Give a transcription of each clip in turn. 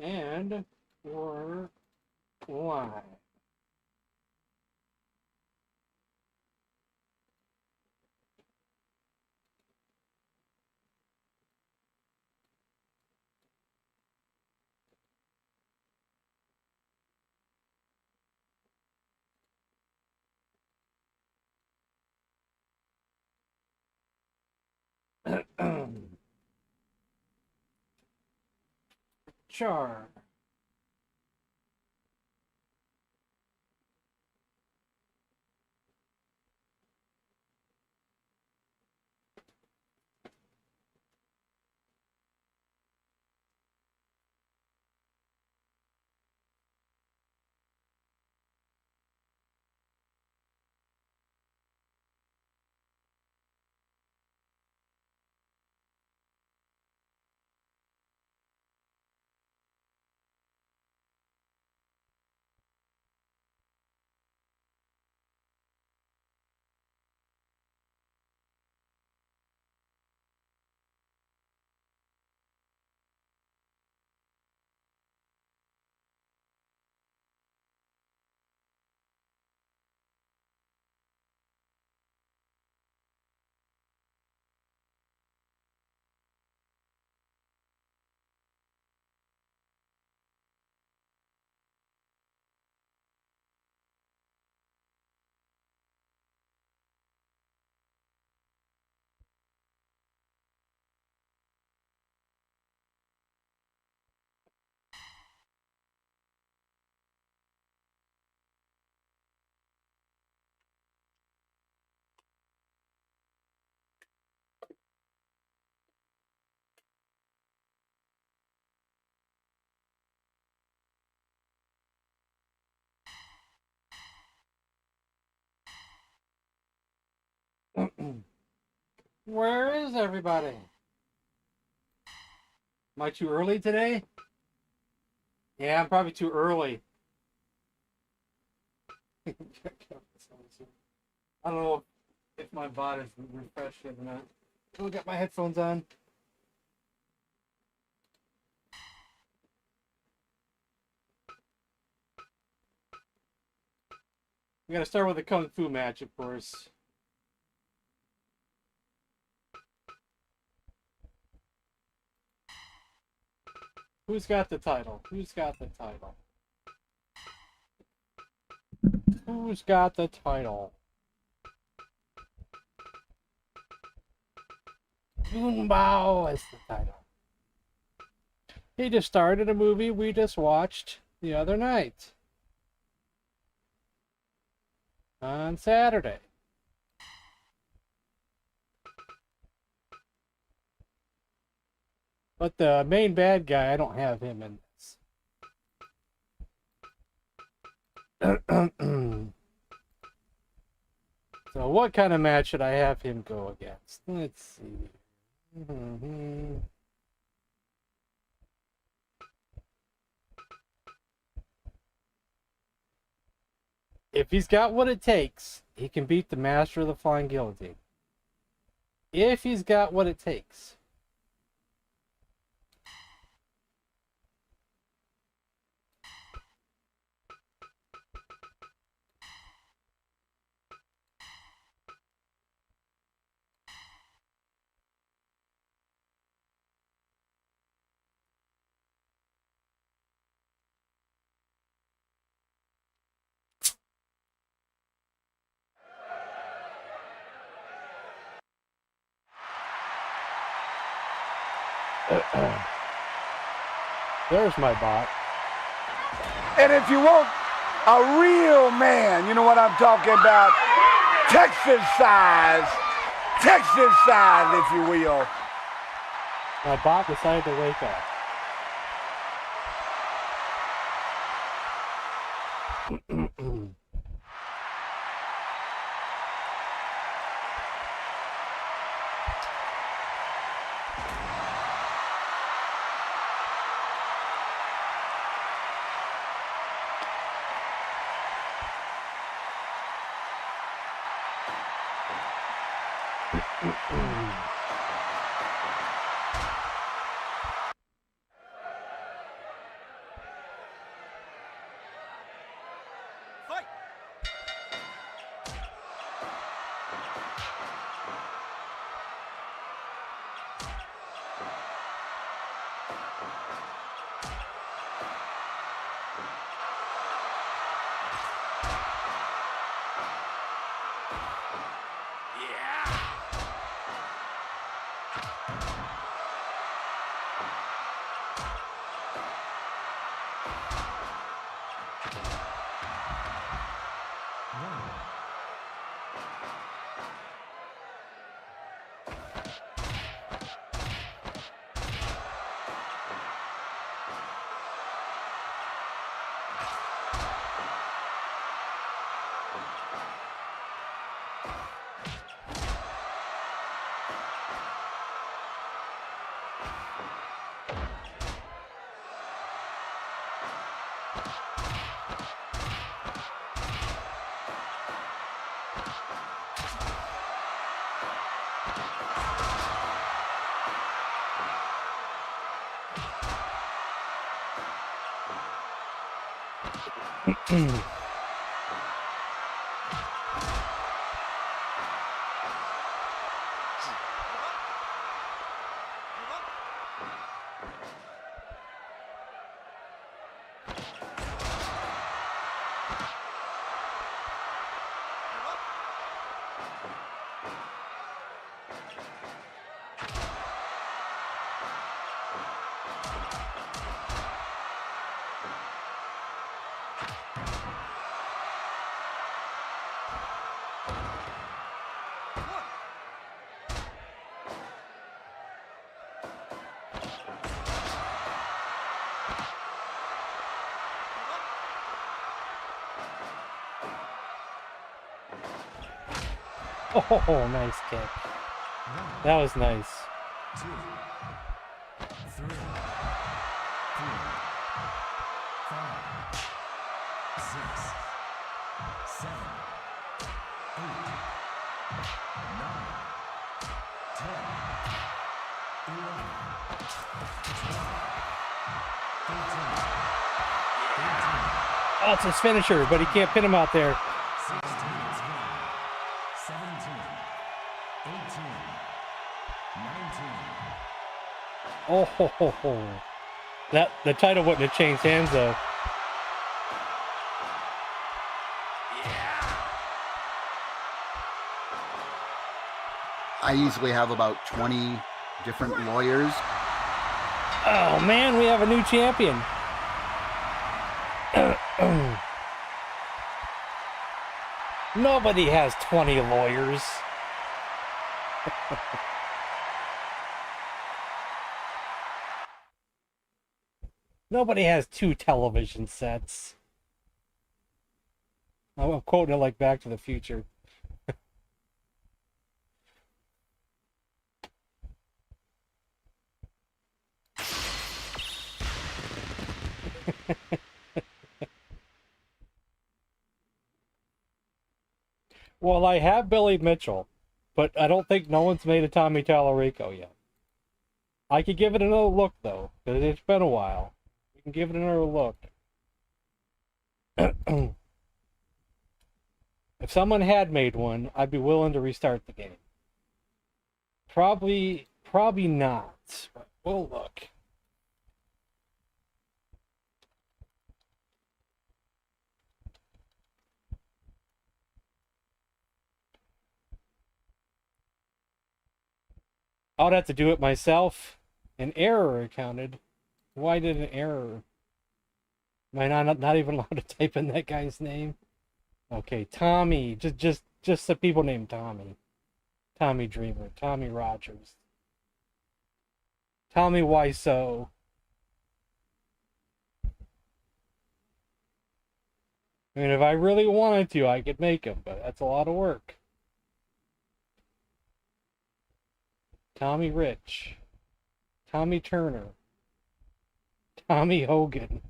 And we're live. Char. Where is everybody? Am I too early today? Yeah, I'm probably too early. I don't know if my bot is refreshed or not. I'll get my headphones on. We gotta start with a kung fu match, of course. Who's got the title? Who's got the title? Who's got the title? Bao is the title. He just started a movie we just watched the other night. On Saturday. But the main bad guy, I don't have him in this. So what kind of match should I have him go against? Let's see. If he's got what it takes, he can beat the Master of the Flying Guillotine. If he's got what it takes. There's my bot. And if you want a real man, you know what I'm talking about? Texas size, if you will. My bot decided to wake up. Oh, nice kick. That was nice. 2, 3, 4, 5, 6, 7, 8, 9, 10, 11, 12, 13, 14, Oh, it's his finisher, but he can't pin him out there. 16, 17, 18, 19. Oh, ho, ho, ho. That the title wouldn't have changed hands though. I usually have about 20 different lawyers. Oh man, we have a new champion. Nobody has 20 lawyers. Nobody has 2 television sets. I'm quoting it like Back to the Future. Well, I have Billy Mitchell, but I don't think no one's made a Tommy Tallarico yet. I could give it another look, though, because it's been a while. We can give it another look. If someone had made one, I'd be willing to restart the game. Probably not, but we'll look. I'd have to do it myself. An error accounted. Why did an error? Am I not even allowed to type in that guy's name? Okay, Tommy. Just the people named Tommy. Tommy Dreamer. Tommy Rogers. Tommy Wiseau. I mean, if I really wanted to, I could make him, but that's a lot of work. Tommy Rich. Tommy Turner. Tommy Hogan.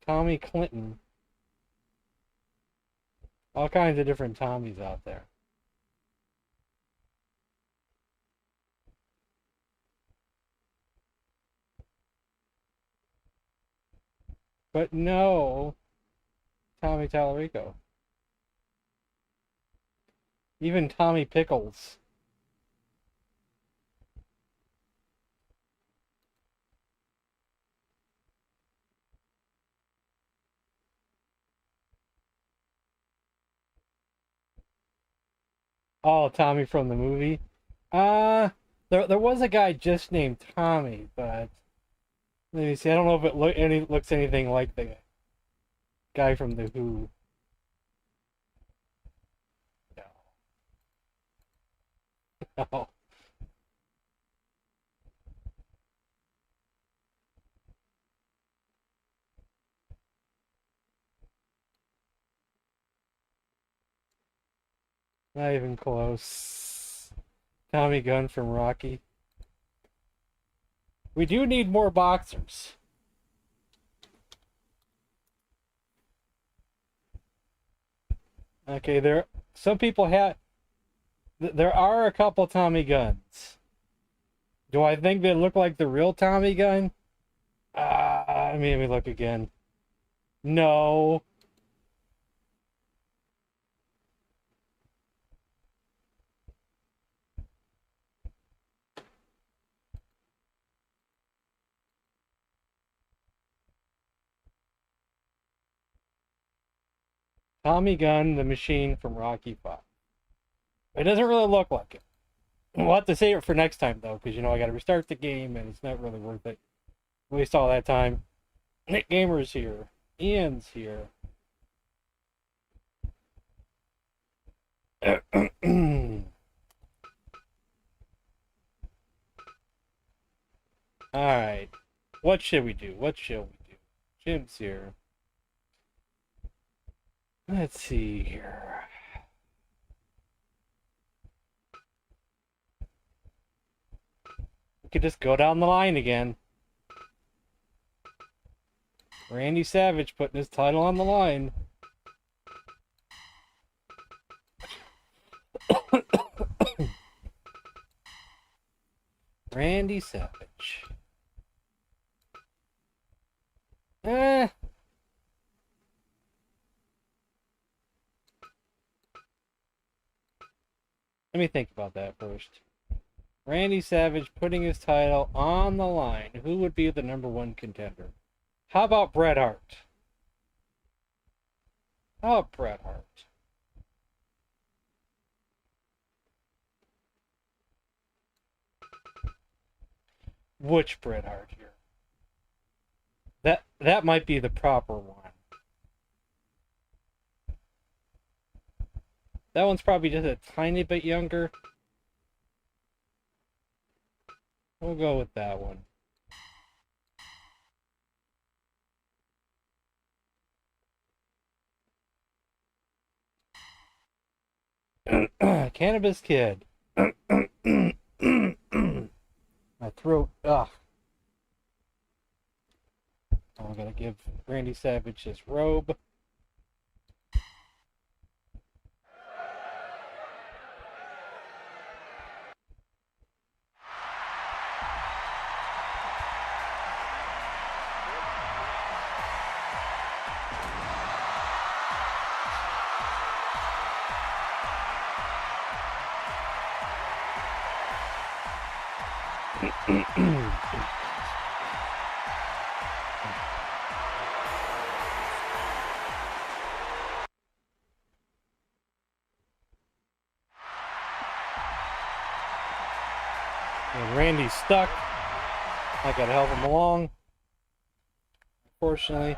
Tommy Clinton. All kinds of different Tommies out there. But no Tommy Tallarico. Even Tommy Pickles. Oh, Tommy from the movie. There was a guy just named Tommy, but let me see. I don't know if it looks anything like the guy from the Who. No. No. Not even close. Tommy Gunn from Rocky. We do need more boxers. Okay, some people have. There are a couple Tommy Guns. Do I think they look like the real Tommy Gunn? Let me look again. No. Tommy Gunn, the machine from Rocky 5. It doesn't really look like it. We'll have to save it for next time, though, because, I got to restart the game, and it's not really worth it. Waste all that time. Nick Gamer's here. Ian's here. Alright. What should we do? Jim's here. Let's see here. We could just go down the line again. Randy Savage putting his title on the line. Randy Savage. Let me think about that first. Randy Savage putting his title on the line. Who would be the #1 contender? How about Bret Hart? Which Bret Hart here? That might be the proper one. That one's probably just a tiny bit younger. We'll go with that one. Cannabis Kid. My throat. Ugh. I'm gonna give Randy Savage his robe. And Randy's stuck. I gotta help him along. Unfortunately.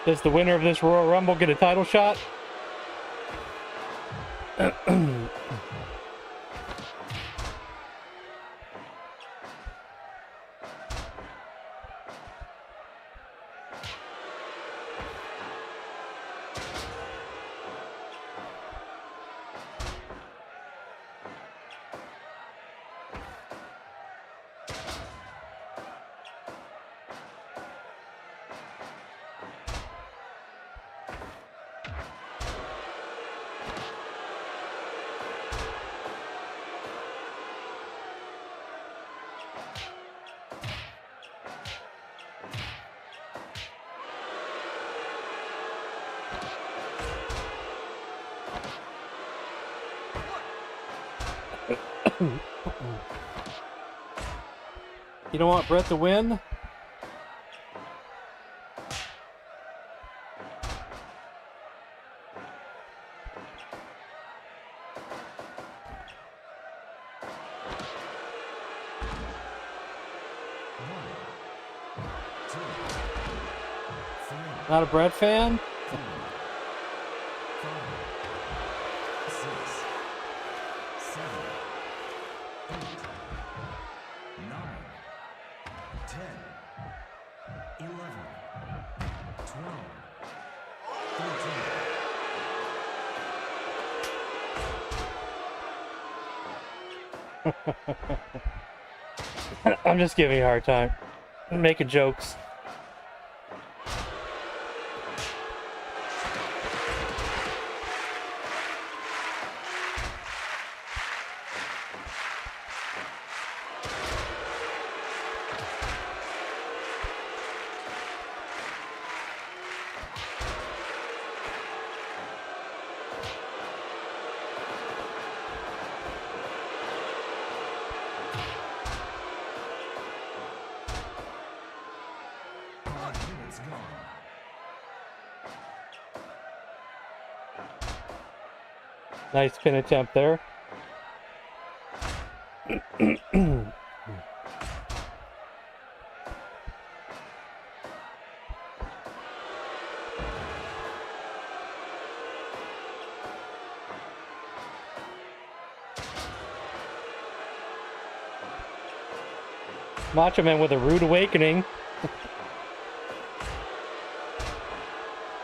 Does the winner of this Royal Rumble get a title shot? You don't want Brett to win? Not a Brett fan? 12, I'm just giving you a hard time. I'm making jokes. Nice pin attempt there. Macho Man with a rude awakening.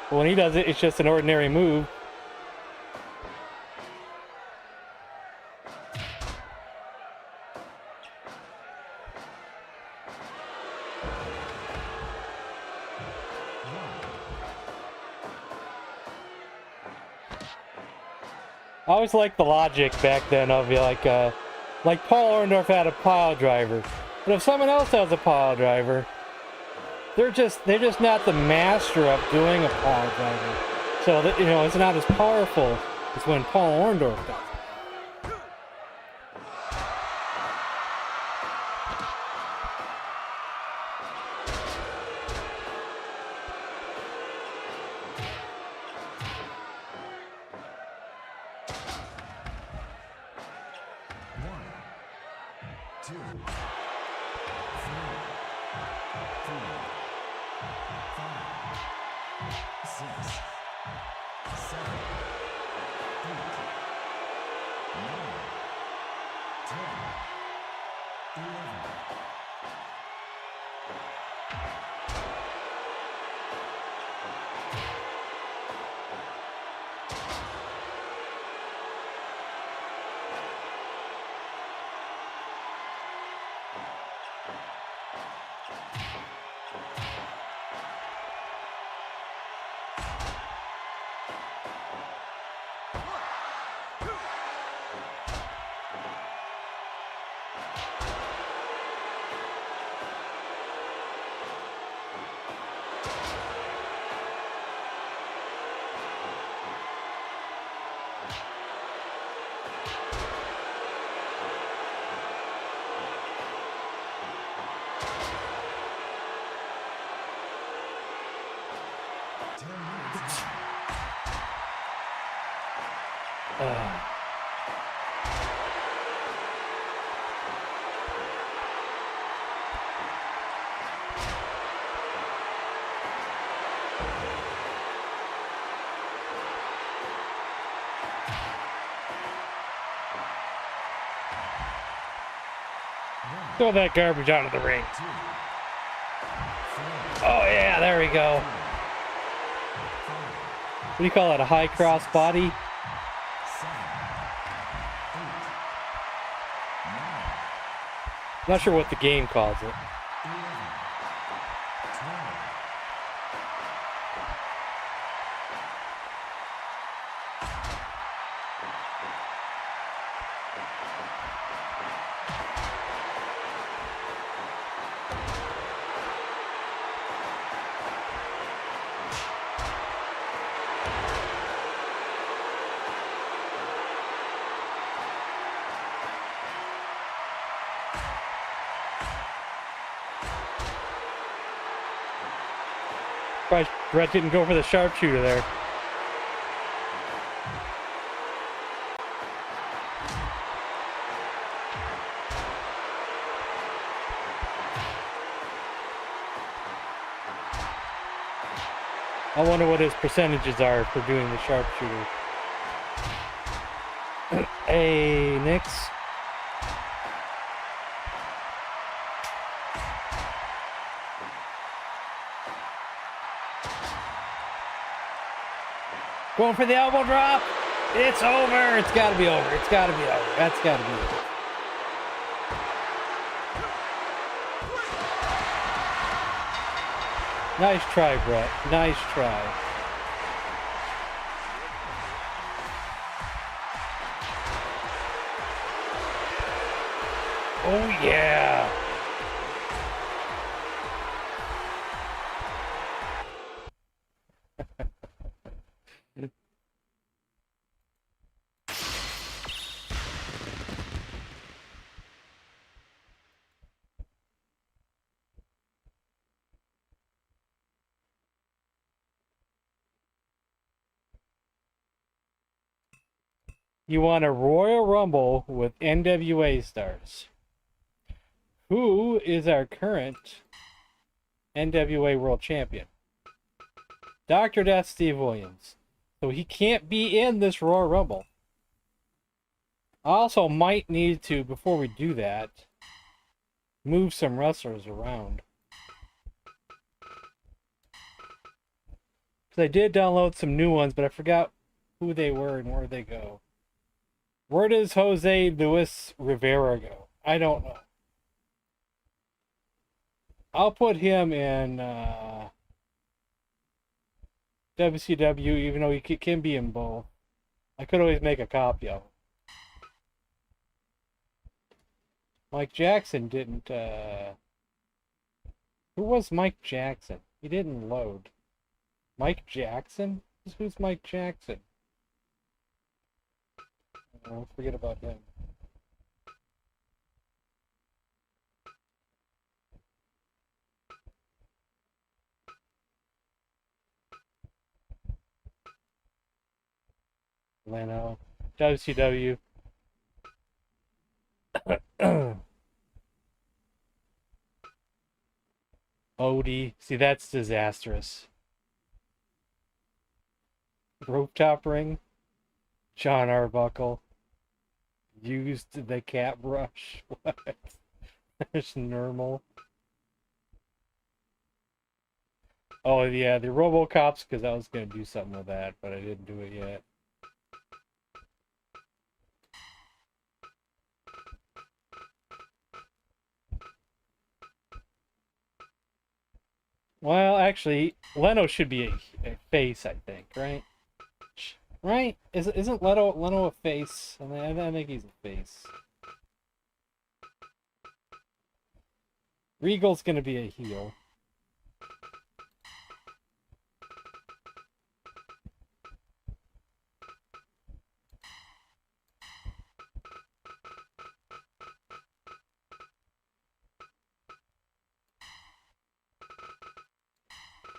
When he does it, it's just an ordinary move. I always liked the logic back then of like Paul Orndorff had a pile driver, but if someone else has a pile driver, they're just not the master of doing a pile driver, so that, you know, it's not as powerful as when Paul Orndorff does it. Throw that garbage out of the ring. Oh yeah, there we go. What do you call it? A high cross body? Not sure what the game calls it. Brett didn't go for the sharpshooter there. I wonder what his percentages are for doing the sharpshooter. Hey, Nix. Going for the elbow drop. It's over. It's got to be over. It's got to be over. That's got to be over. Nice try, Brett. Nice try. Oh, yeah. You want a Royal Rumble with NWA stars. Who is our current NWA World Champion? Dr. Death Steve Williams. So he can't be in this Royal Rumble. I also might need to, before we do that, move some wrestlers around. Because I did download some new ones, but I forgot who they were and where they go. Where does Jose Luis Rivera go? I don't know. I'll put him in WCW, even though he can be in both. I could always make a copy of him. Mike Jackson didn't, Who was Mike Jackson? He didn't load. Mike Jackson? Who's Mike Jackson? Don't forget about him. Leno. WCW. Odie. See, that's disastrous. Rooftop ring. John Arbuckle. Used the cat brush. What? There's normal. Oh, yeah, the Robocops, because I was going to do something with that, but I didn't do it yet. Well, actually, Leno should be a face, I think, right? Right? Isn't Leno a face? I think he's a face. Regal's gonna be a heel.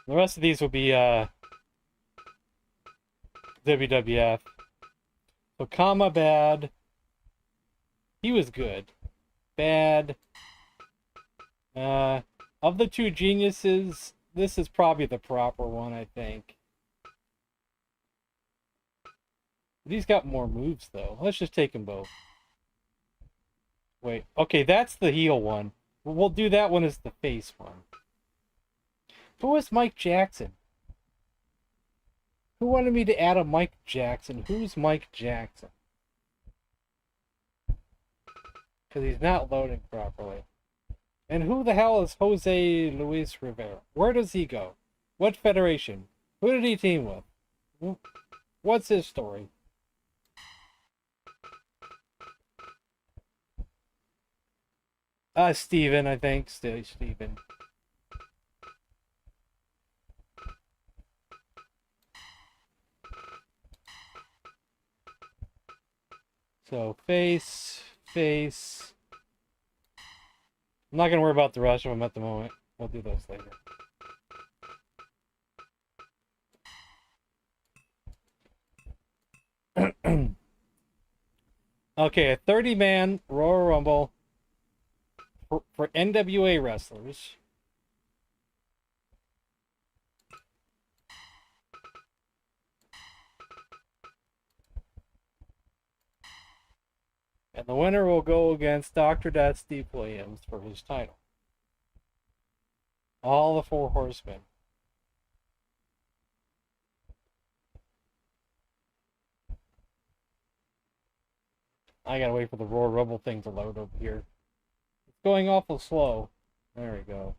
The rest of these will be WWF. So Kama bad. He was good. Bad. Of the two geniuses, this is probably the proper one, I think. These got more moves though. Let's just take them both. Wait. Okay, that's the heel one. We'll do that one as the face one. Who was Mike Jackson? Who wanted me to add a Mike Jackson? Who's Mike Jackson? Because he's not loading properly. And who the hell is Jose Luis Rivera? Where does he go? What federation? Who did he team with? What's his story? Steven, I think. Still Steven. So, face. I'm not going to worry about the rest of them at the moment. We'll do those later. Okay, a 30-man Royal Rumble for NWA wrestlers. And the winner will go against Dr. Death Steve Williams for his title. All the four horsemen. I gotta wait for the Royal Rumble thing to load over here. It's going awful slow. There we go.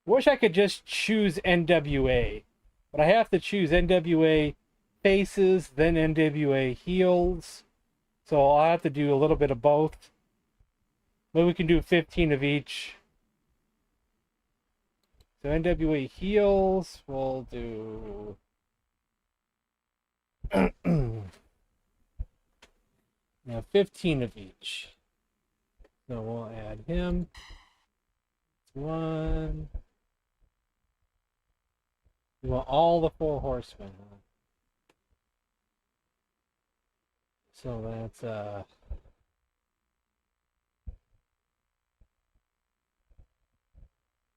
Wish I could just choose NWA, but I have to choose NWA faces, then NWA heels. So I'll have to do a little bit of both. Maybe we can do 15 of each. So NWA heels, we'll do... now 15 of each. So we'll add him. One. We want all the four horsemen. Huh? So that's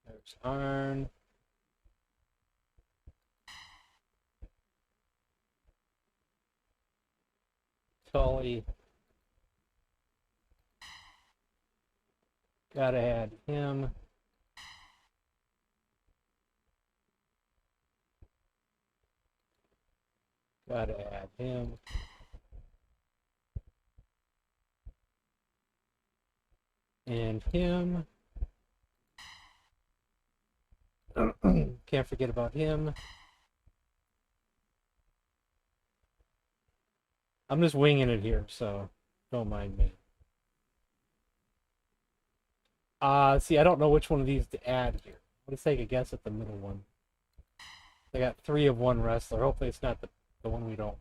there's Arn. Tully. Gotta add him. Gotta add him. And him. Can't forget about him. I'm just winging it here, so don't mind me. See, I don't know which one of these to add here. Let's take a guess at the middle one. I got 3 of one wrestler. Hopefully it's not the one we don't want.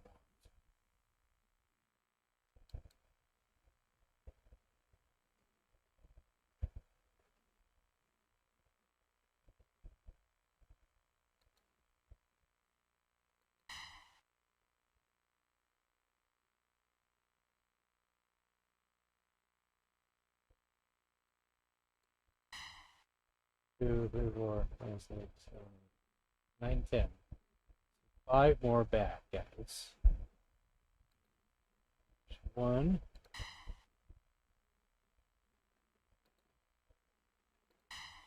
Two, three, four, five, six, seven, 9, 10. 5 more back, guys. 1,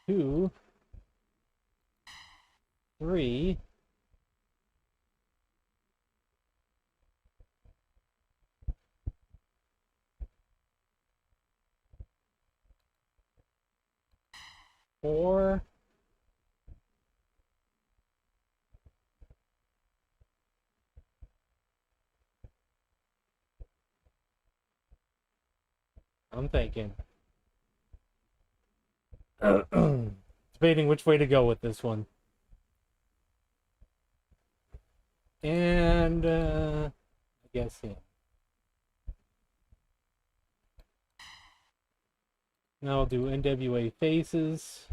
2, 3, 4, 'I'm thinking. Debating which way to go with this one. And I guess him. Now I'll do NWA faces.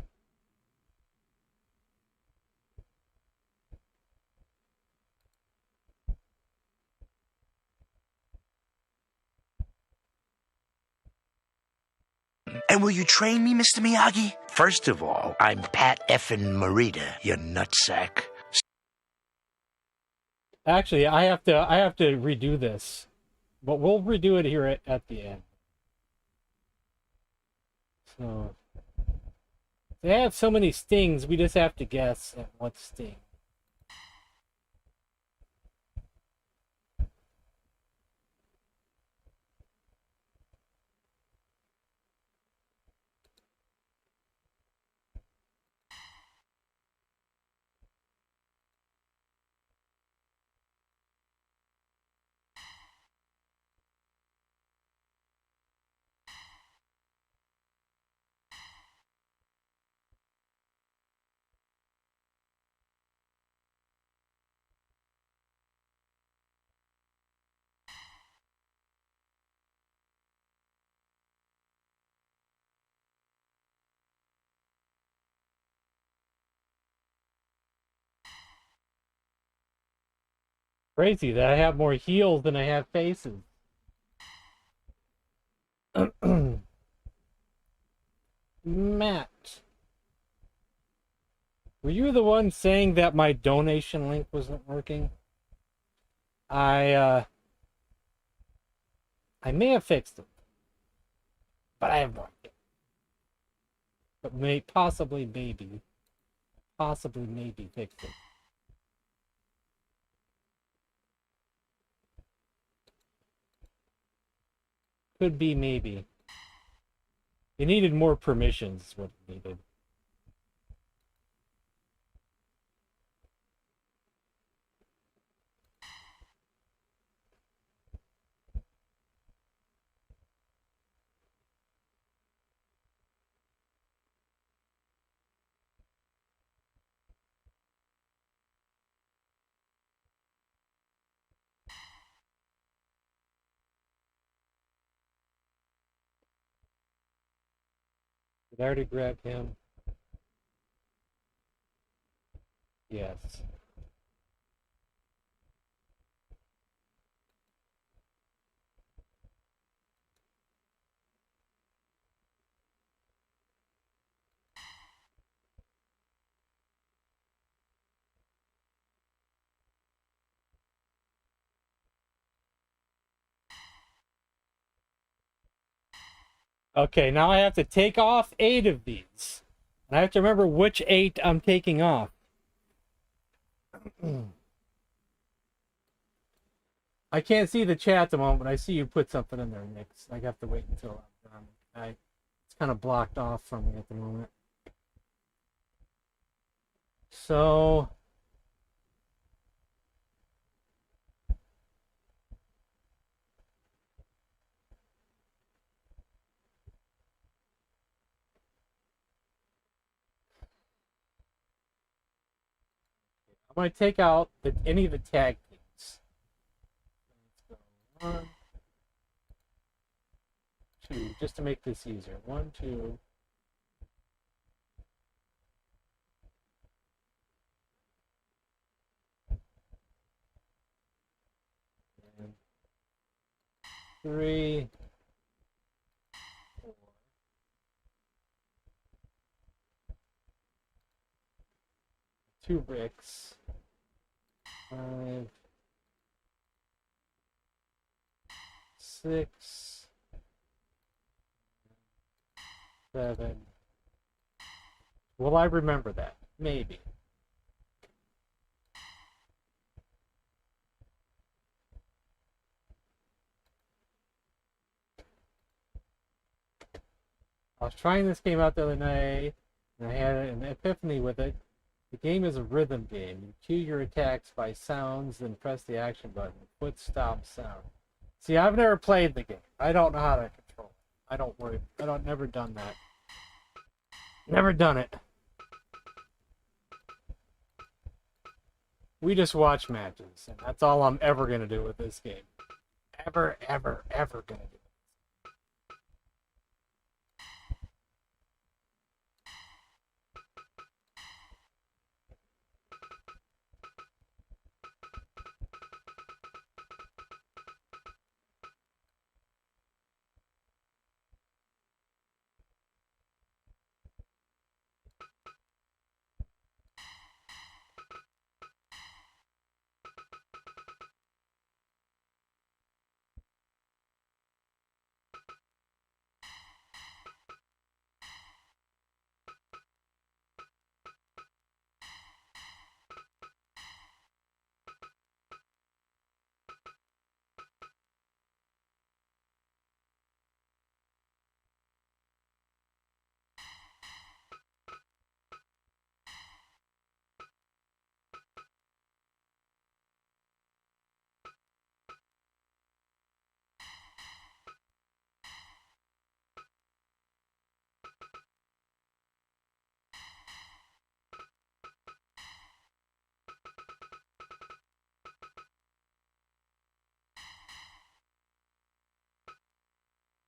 And will you train me, Mr. Miyagi? First of all, I'm Pat effin' Morita, you nutsack. Actually, I have to redo this, but we'll redo it here at the end. So they have so many stings, we just have to guess at what sting. Crazy that I have more heels than I have faces. Matt, were you the one saying that my donation link wasn't working? I may have fixed it, but I have no idea. But possibly maybe fixed it. Could be maybe. It needed more permissions, is what it needed. Did I already grab him? Yes. Okay, now I have to take off 8 of these. And I have to remember which 8 I'm taking off. I can't see the chat at the moment, but I see you put something in there, Nick. I have to wait until I'm done. It's kind of blocked off from me at the moment. So... I'm going to take out any of the tag teams. Let's go 1, 2, just to make this easier. 1, 2. And 3, 4. 2 bricks. 5, 6, 7. Will I remember that? Maybe. I was trying this game out the other night, and I had an epiphany with it. The game is a rhythm game. You cue your attacks by sounds, then press the action button. Foot stop sound. See, I've never played the game. I don't know how to control it. I don't worry. Never done that. Never done it. We just watch matches, and that's all I'm ever gonna do with this game. Ever gonna do.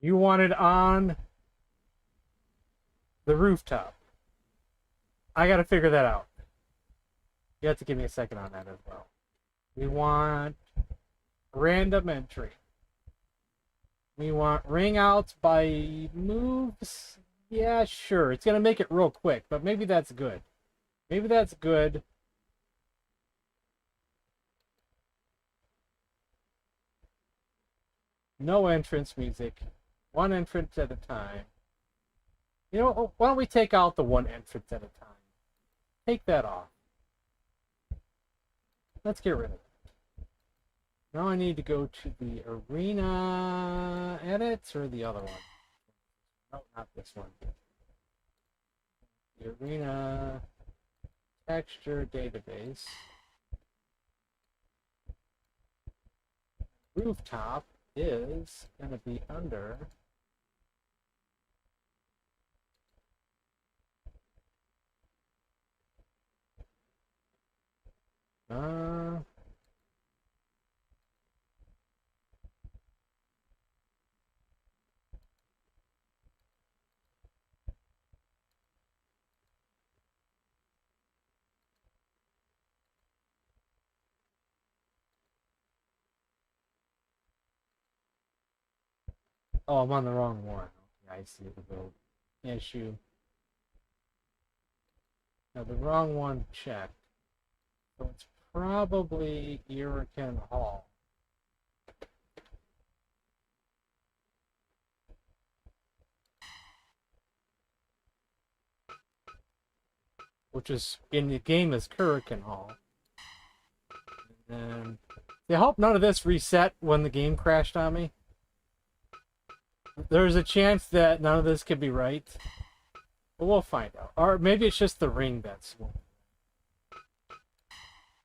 You want it on the rooftop. I gotta figure that out. You have to give me a second on that as well. We want Random entry. We want ring outs by moves. Yeah, sure. It's going to make it real quick, but maybe that's good. Maybe that's good. No entrance music. One entrance at a time. You know, why don't we take out the one entrance at a time? Take that off. Let's get rid of it. Now I need to go to the arena edits or the other one. No, not this one. The arena texture database. Rooftop is going to be under oh, I'm on the wrong one. Okay, I see the build issue. Now the wrong one checked. So it's probably Irican Hall. Which is in the game is Kurikan Hall. And I hope none of this reset when the game crashed on me. There's a chance that none of this could be right. But we'll find out. Or maybe it's just the ring that's...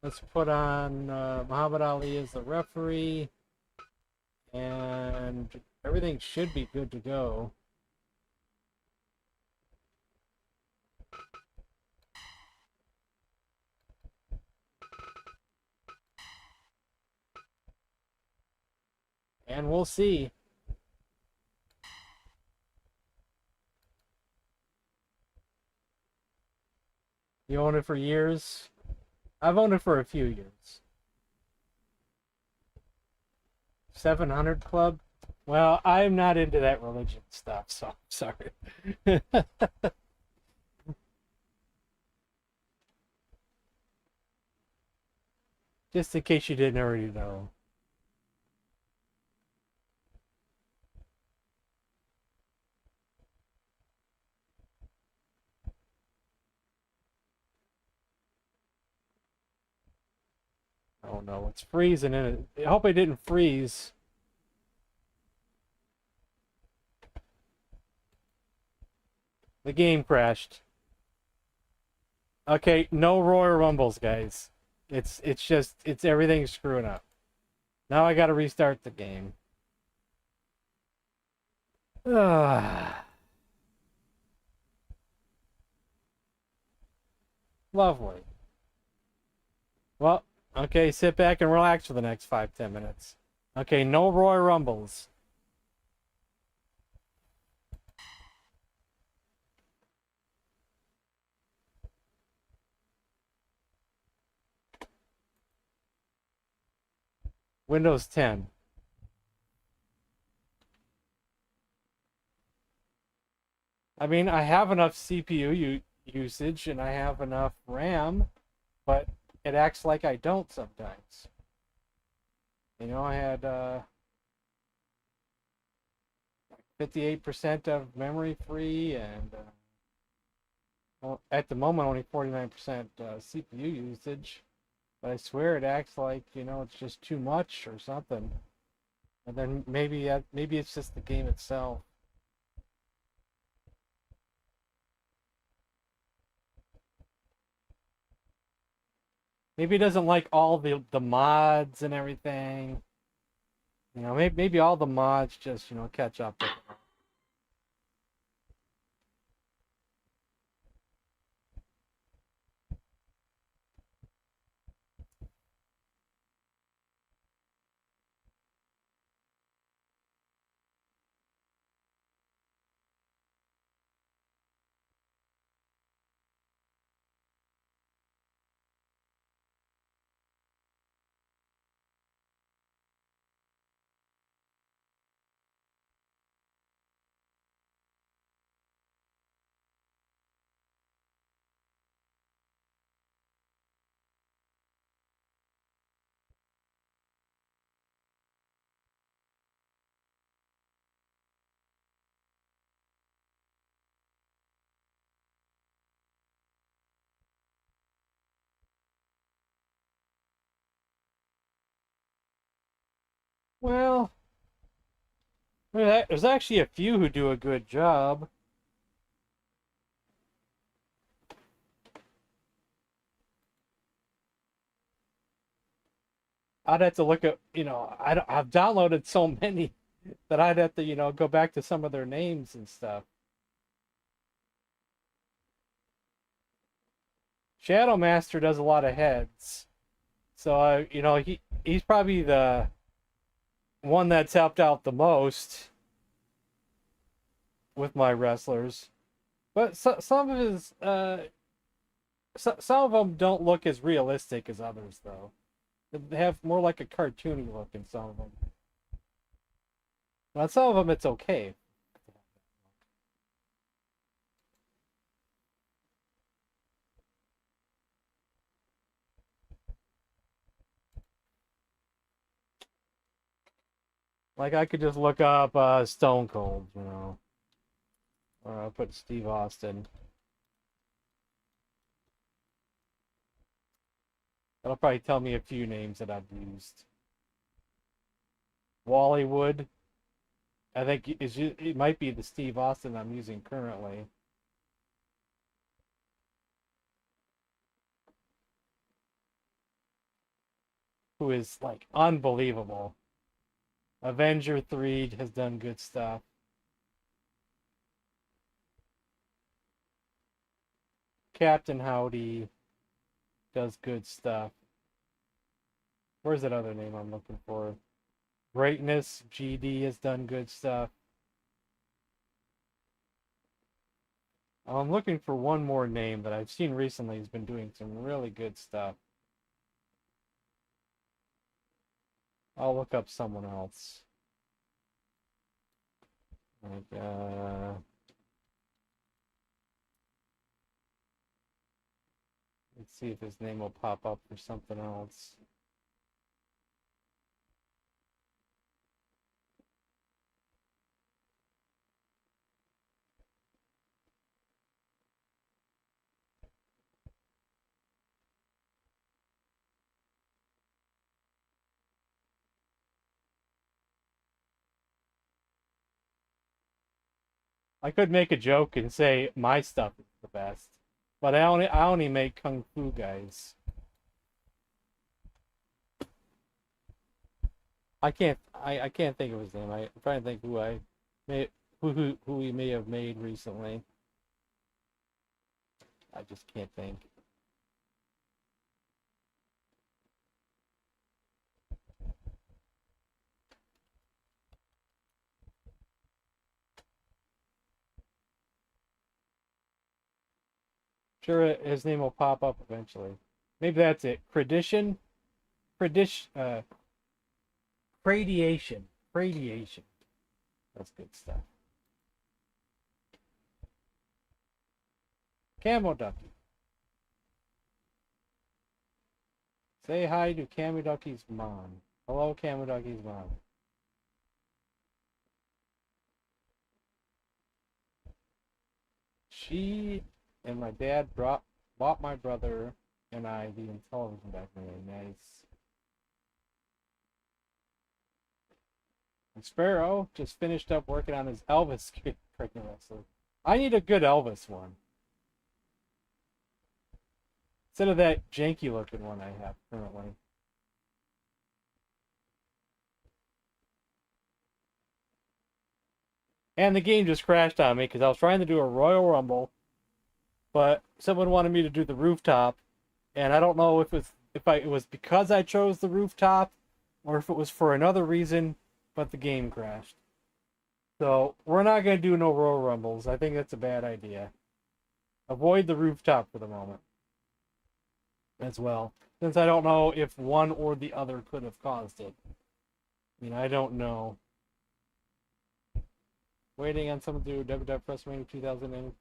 Let's put on Muhammad Ali as the referee. And everything should be good to go. And we'll see. You own it for years? I've owned it for a few years. 700 Club? Well, I'm not into that religion stuff, so I'm sorry. Just in case you didn't already know. Oh no, it's freezing in it. I hope I didn't freeze. The game crashed. Okay, no Royal Rumbles, guys. It's just everything's screwing up. Now I gotta restart the game. Lovely. Well, okay, sit back and relax for the next 5-10 minutes. Okay, no Royal Rumbles. Windows 10. I mean, I have enough CPU usage and I have enough RAM, but it acts like I don't sometimes. You know, I had 58% of memory free and well, at the moment only 49% CPU usage. But I swear it acts like, you know, it's just too much or something. And then maybe it's just the game itself. Maybe it doesn't like all the mods and everything. You know, maybe all the mods just, you know, catch up with it. Well, there's actually a few who do a good job. I'd have to look at, I've downloaded so many that I'd have to, go back to some of their names and stuff. Shadow Master does a lot of heads. So, he's probably the one that's helped out the most with my wrestlers. But some of his, some of them don't look as realistic as others, though. They have more like a cartoony look in some of them. On some of them, it's okay. Like, I could just look up Stone Cold, Or I'll put Steve Austin. That'll probably tell me a few names that I've used. Wallywood. I think it might be the Steve Austin I'm using currently. Who is, like, unbelievable. Avenger 3 has done good stuff. Captain Howdy does good stuff. Where's that other name I'm looking for? Greatness GD has done good stuff. I'm looking for one more name that I've seen recently who's been doing some really good stuff. I'll look up someone else. Like, let's see if his name will pop up for something else. I could make a joke and say my stuff is the best, but I only make kung fu guys. I can't think of his name. I'm trying to think who I may who we may have made recently. I just can't think. Sure, his name will pop up eventually. Maybe that's it. Credition? Radiation. Radiation. That's good stuff. Camo Ducky. Say hi to Camo Ducky's mom. Hello, Camo Ducky's mom. She and my dad bought my brother and I the Intellivision back in the day. Nice. And Sparrow just finished up working on his Elvis freaking wrestler. I need a good Elvis one. Instead of that janky looking one I have currently. And the game just crashed on me because I was trying to do a Royal Rumble, but someone wanted me to do the rooftop, and I don't know if it was because I chose the rooftop or if it was for another reason, but the game crashed. So we're not going to do no Royal Rumbles. I think that's a bad idea. Avoid the rooftop for the moment as well, since I don't know if one or the other could have caused it. I don't know. Waiting on someone to do WWF WrestleMania 2000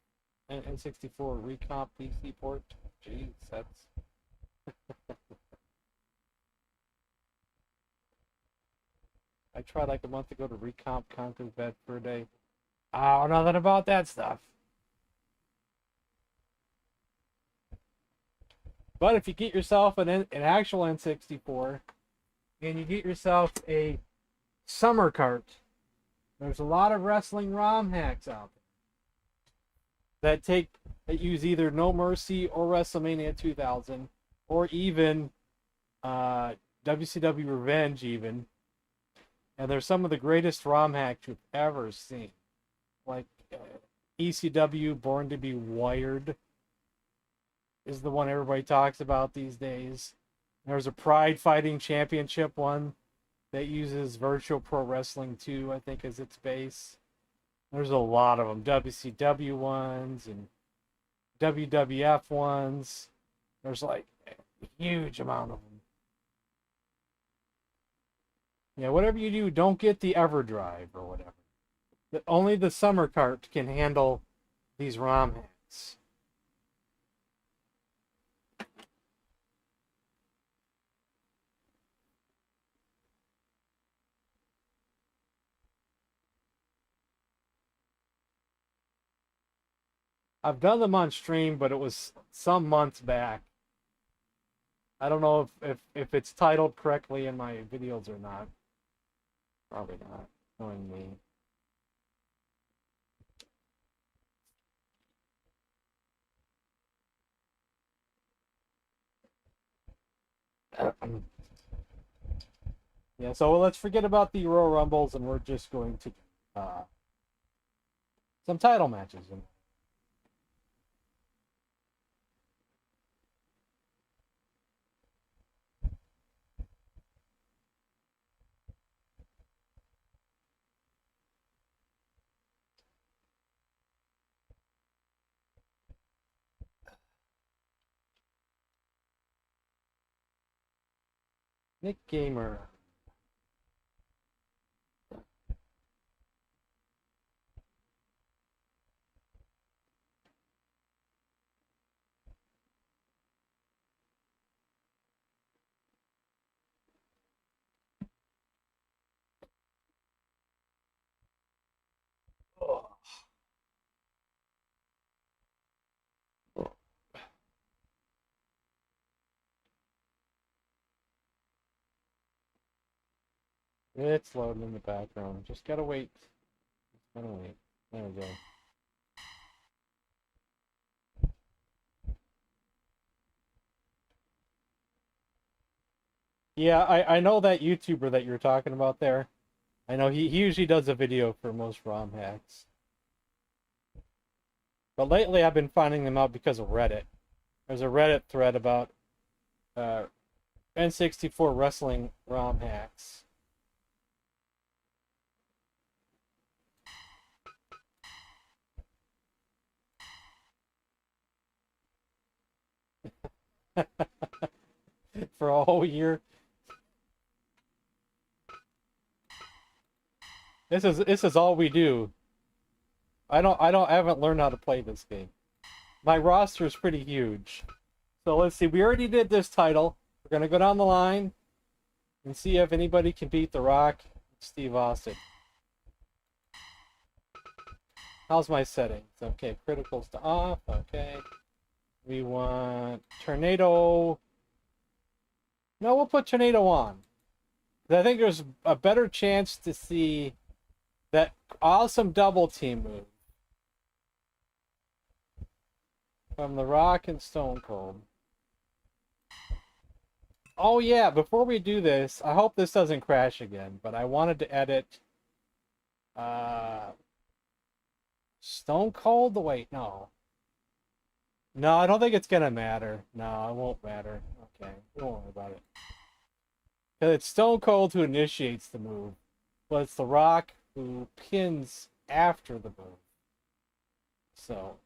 and 64 recomp PC port. Jeez, that's... I tried like a month ago to recomp Conquer's Bad Fur Day. Oh, nothing about that stuff. But if you get yourself an actual N64, and you get yourself a Summer Cart. There's a lot of wrestling ROM hacks out there that use either No Mercy or WrestleMania 2000, or even WCW Revenge even. And they're some of the greatest ROM hacks you've ever seen. Like ECW Born to Be Wired is the one everybody talks about these days. There's a Pride Fighting Championship one that uses Virtual Pro Wrestling 2, I think, as its base. There's a lot of them. WCW ones and WWF ones. There's like a huge amount of them. Yeah, whatever you do, don't get the EverDrive or whatever. Only the Summer Cart can handle these ROM hacks. I've done them on stream, but it was some months back. I don't know if it's titled correctly in my videos or not. Probably not, knowing me. Yeah, so let's forget about the Royal Rumbles, and we're just going to some title matches. Nick Gamer. It's loading in the background. Just gotta wait. Gotta wait. There we go. Yeah, I know that YouTuber that you're talking about there. I know he usually does a video for most ROM hacks. But lately I've been finding them out because of Reddit. There's a Reddit thread about N64 wrestling ROM hacks. For a whole year. This is all we do. I haven't learned how to play this game. My roster is pretty huge. So let's see. We already did this title. We're gonna go down the line and see if anybody can beat The Rock, Steve Austin. How's my settings? Okay, criticals to off. Okay. We want Tornado. No, we'll put Tornado on. I think there's a better chance to see that awesome double team move from The Rock and Stone Cold. Oh yeah, before we do this, I hope this doesn't crash again, but I wanted to edit Stone Cold? Wait, no. No, I don't think it's gonna matter. No, it won't matter. Okay, don't worry about it. Because it's Stone Cold who initiates the move, but it's The Rock who pins after the move. So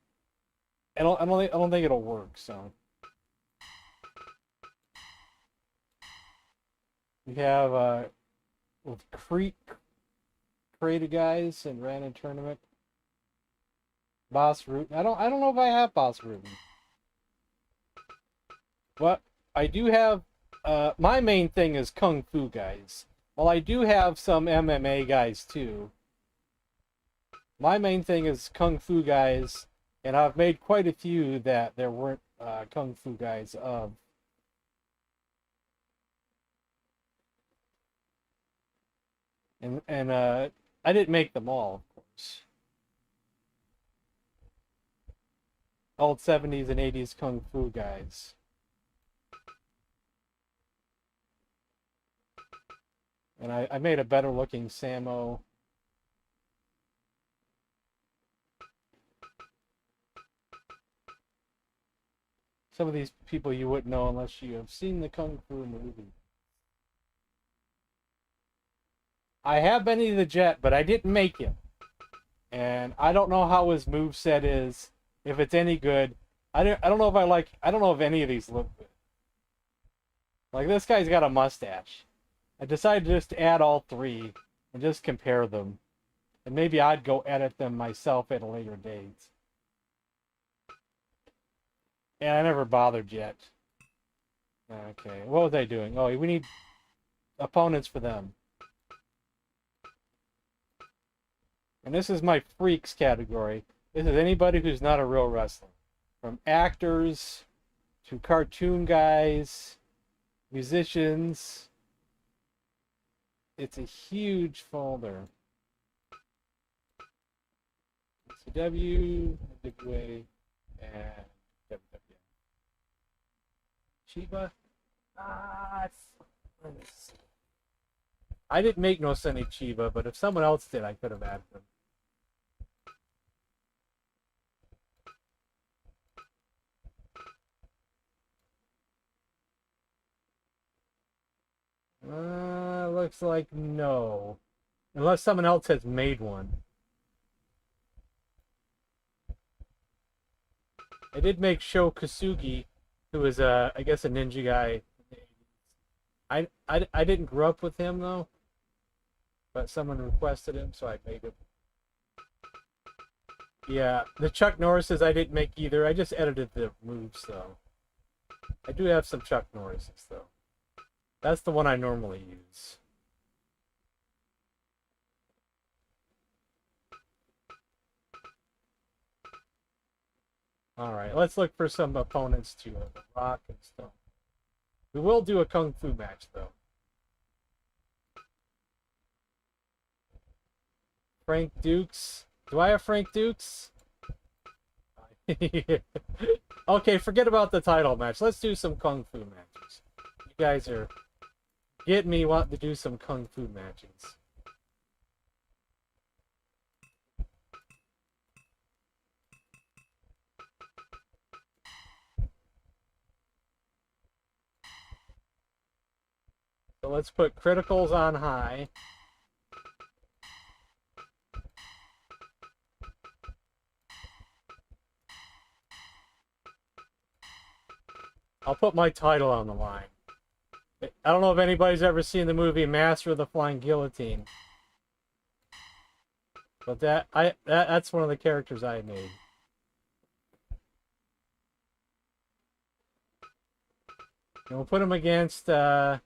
I don't think it'll work. So we have with created guys and ran a tournament. Boss Root. I don't know if I have Boss Root. What I do have, my main thing is Kung Fu guys. Well, I do have some MMA guys too. My main thing is Kung Fu guys, and I've made quite a few that there weren't Kung Fu guys of. And I didn't make them all, of course. Old 70s and 80s kung fu guys. And I made a better looking Sammo. Some of these people you wouldn't know unless you have seen the kung fu movie. I have Benny the Jet, but I didn't make him. And I don't know how his moveset is, if it's any good. I don't know if I don't know if any of these look good. Like, this guy's got a mustache. I decided to just add all three and just compare them. And maybe I'd go edit them myself at a later date. And I never bothered yet. Okay, what was I doing? Oh, we need opponents for them. And this is my freaks category. This is anybody who's not a real wrestler. From actors to cartoon guys, musicians. It's a huge folder. CW, Big Way, and WWE. Chiba? I didn't make no Sonny Chiba, but if someone else did, I could have added them. Looks like no. Unless someone else has made one. I did make Sho Kasugi, who is I guess a ninja guy. I didn't grow up with him though, but someone requested him, so I made him. Yeah, the Chuck Norrises I didn't make either. I just edited the moves though. I do have some Chuck Norrises though. That's the one I normally use. Alright, let's look for some opponents to The Rock and Stone. We will do a Kung Fu match, though. Frank Dukes. Do I have Frank Dukes? Okay, forget about the title match. Let's do some Kung Fu matches. You guys are getting me wanting to do some Kung Fu matches. So let's put criticals on high. I'll put my title on the line. I don't know if anybody's ever seen the movie Master of the Flying Guillotine. But that's one of the characters I made. And we'll put him against yeah,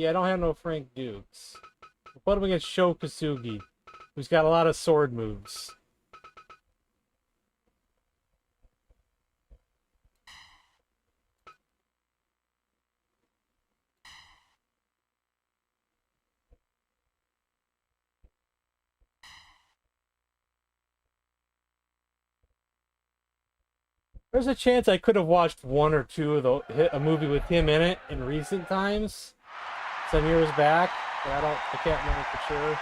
I don't have no Frank Dukes. We'll put him against Sho Kasugi, who's got a lot of sword moves. There's a chance I could have watched one or two of a movie with him in it in recent times, some years back, but I can't remember for sure.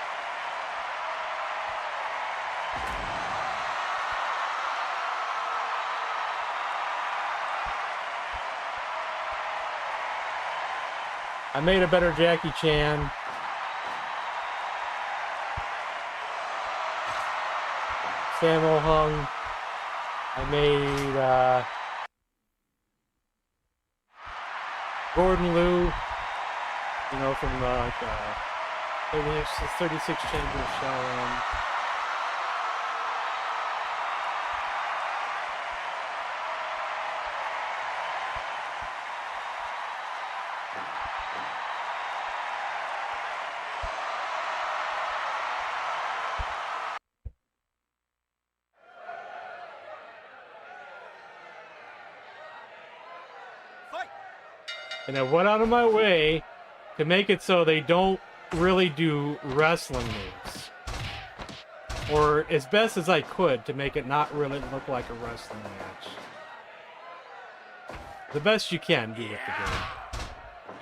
I made a better Jackie Chan. Sammo Hung. I made Gordon Liu, you know, from 36 Chambers of Shaolin. And I went out of my way to make it so they don't really do wrestling moves. Or as best as I could to make it not really look like a wrestling match. The best you can do with the game.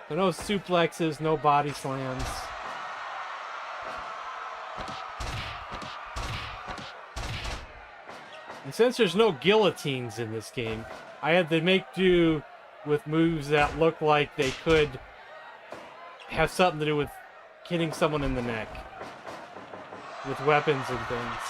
So no suplexes, no body slams. And since there's no guillotines in this game, I had to make do with moves that look like they could have something to do with hitting someone in the neck. With weapons and things.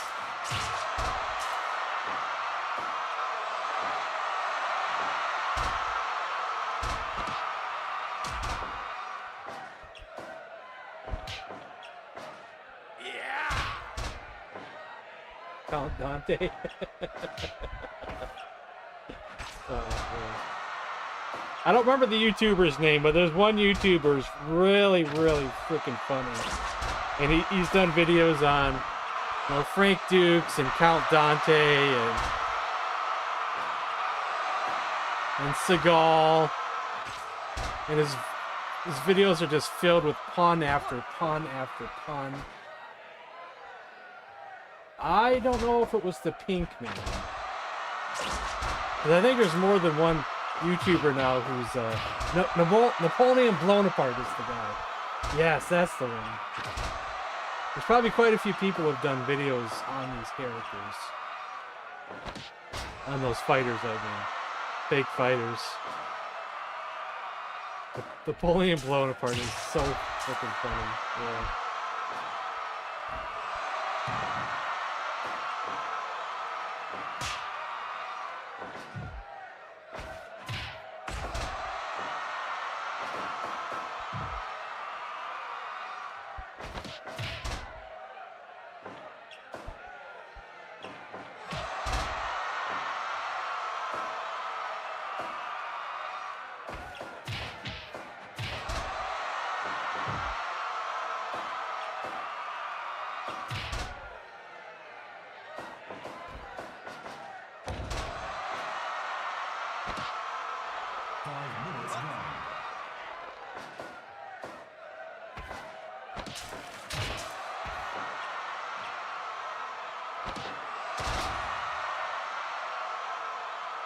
Count Dante. I don't remember the YouTuber's name, but there's one YouTuber who's really, really freaking funny. And he's done videos on, you know, Frank Dukes and Count Dante and Seagal. And his videos are just filled with pun after pun after pun. I don't know if it was the Pink Man. But I think there's more than one YouTuber now who's Napoleon Blown Apart is the guy. Yes, that's the one. There's probably quite a few people who have done videos on these characters. On those fighters, I mean. Fake fighters. Napoleon Blown Apart is so freaking funny. Yeah.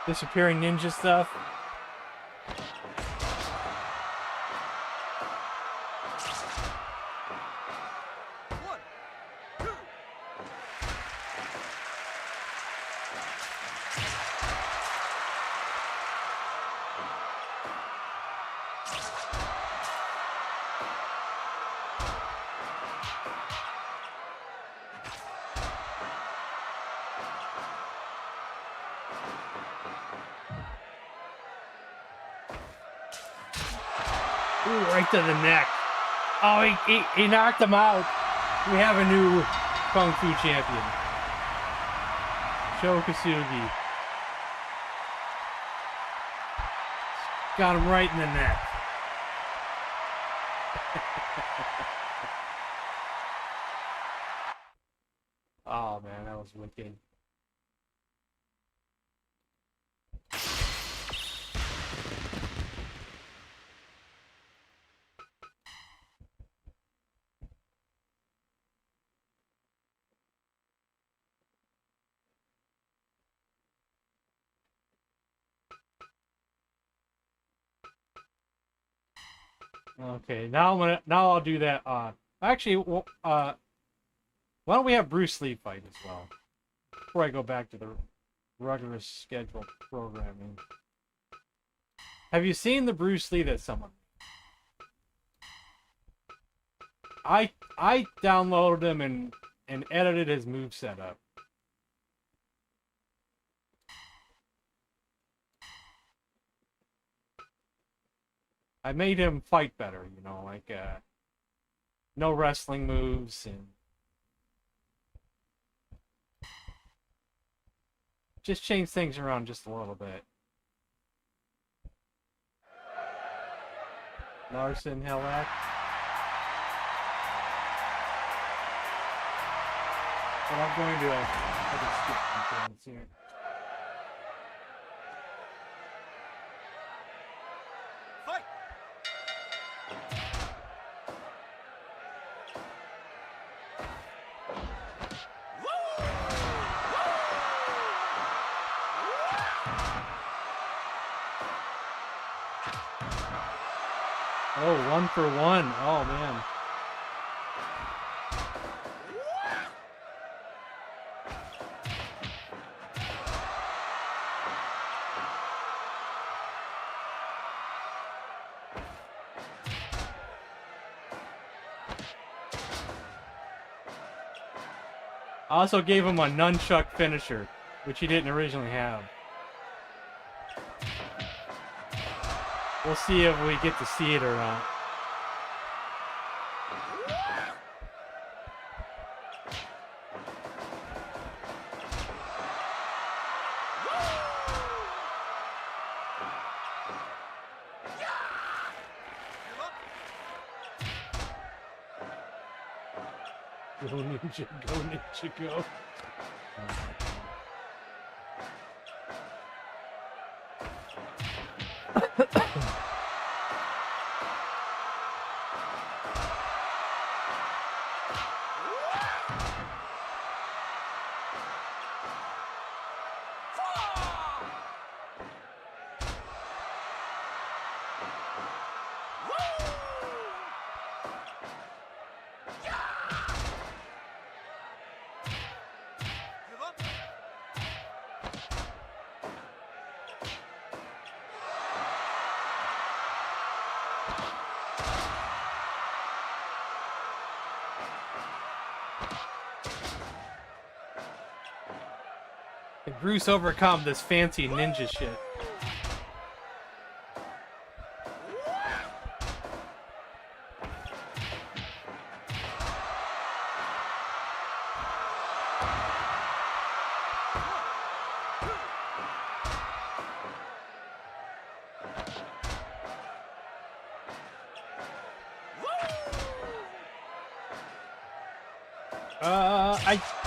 Disappearing ninja stuff. Ooh, right to the neck. Oh, he knocked him out. We have a new Kung Fu champion. Sho Kosugi. Got him right in the neck. Oh man, that was wicked. Okay, now I'll do that. Actually, why don't we have Bruce Lee fight as well before I go back to the regular scheduled programming? Have you seen the Bruce Lee that someone? I downloaded him and edited his moveset up. I made him fight better, you know, like no wrestling moves and just change things around just a little bit. Larson Helak. But I'm going to skip some things here. Oh, 1-for-1. Oh, man. I also gave him a nunchuck finisher, which he didn't originally have. We'll see if we get to see it or not. Go ninja, go ninja, go. Can Bruce overcome this fancy ninja shit?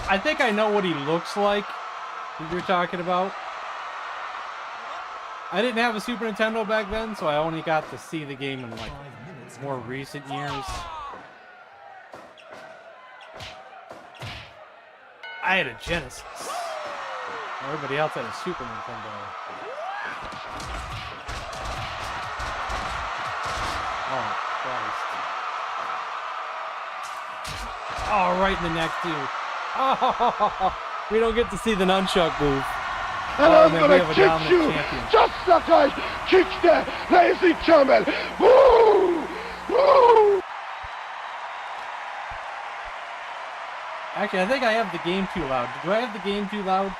I think I know what he looks like. Who you're talking about? I didn't have a Super Nintendo back then, so I only got to see the game in like more recent years. I had a Genesis. Everybody else had a Super Nintendo. Oh, Christ. Oh, right in the neck, too. Oh, we don't get to see the nunchuck move. And Oh, I'm man, gonna we have a kick dominant you champion. just like I kicked the lazy camel. Woo! Woo! Actually, I think I have the game too loud. Do I have the game too loud?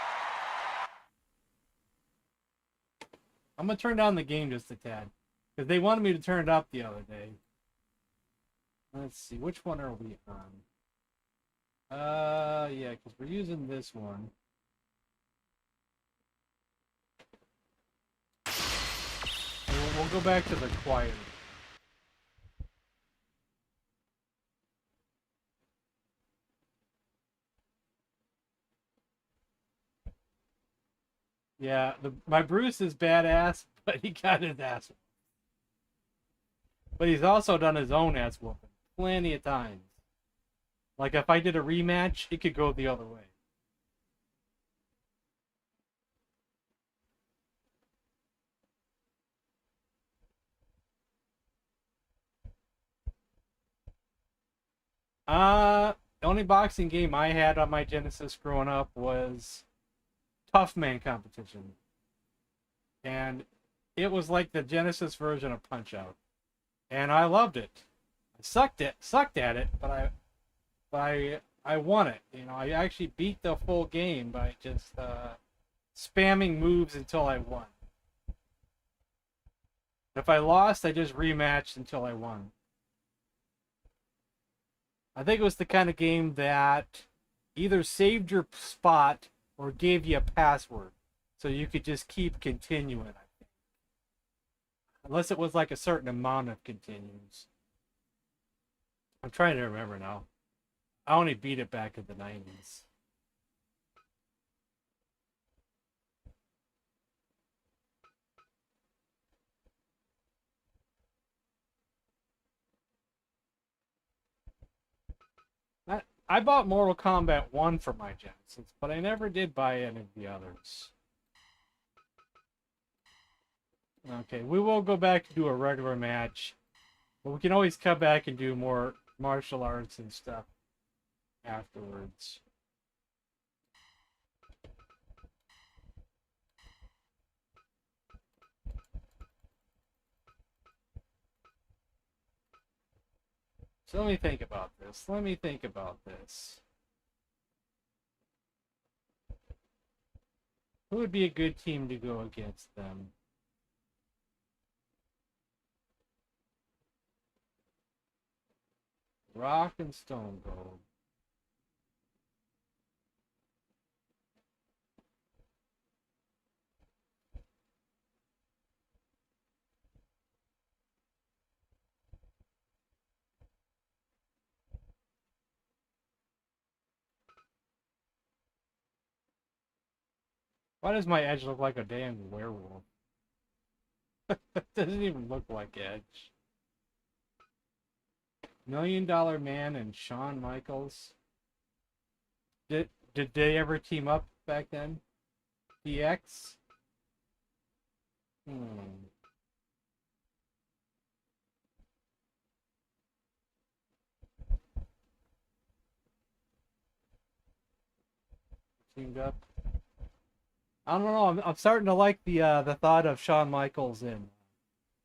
I'm gonna turn down the game just a tad. Because they wanted me to turn it up the other day. Let's see, which one are we on? Yeah, because we're using this one. We'll go back to the choir. Yeah, my Bruce is badass, but he got his ass whooped. But he's also done his own ass whooping plenty of times. Like if I did a rematch, it could go the other way. The only boxing game I had on my Genesis growing up was Tough Man Competition. And it was like the Genesis version of Punch-Out. And I loved it. I sucked at it, but I won it. You know, I actually beat the full game by just spamming moves until I won. If I lost, I just rematched until I won. I think it was the kind of game that either saved your spot or gave you a password, so you could just keep continuing, I think. Unless it was like a certain amount of continues. I'm trying to remember now. I only beat it back in the 90s. I bought Mortal Kombat 1 for my Genesis, but I never did buy any of the others. Okay, we will go back to do a regular match. But we can always come back and do more martial arts and stuff afterwards. So let me think about this. Let me think about this. Who would be a good team to go against them? Rock and Stone Cold. Why does my Edge look like a damn werewolf? It doesn't even look like Edge. $1 Million Man and Shawn Michaels. Did they ever team up back then? DX? Teamed up. I don't know. I'm starting to like the thought of Shawn Michaels and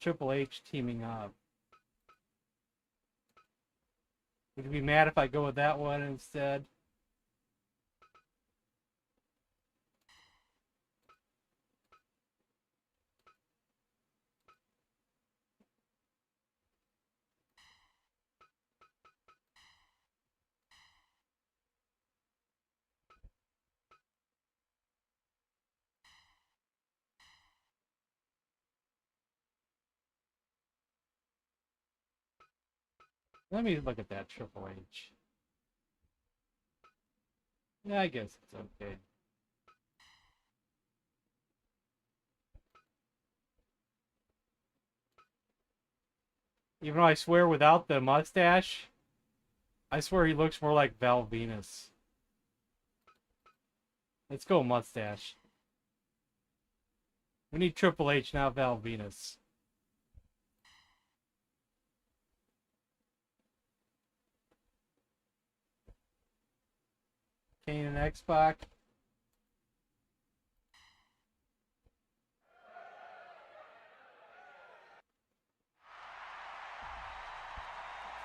Triple H teaming up. Would you be mad if I go with that one instead? Let me look at that Triple H. Yeah, I guess it's okay. Even though I swear without the mustache, I swear he looks more like Val Venus. Let's go mustache. We need Triple H, not Val Venus. Kane and X-Pac.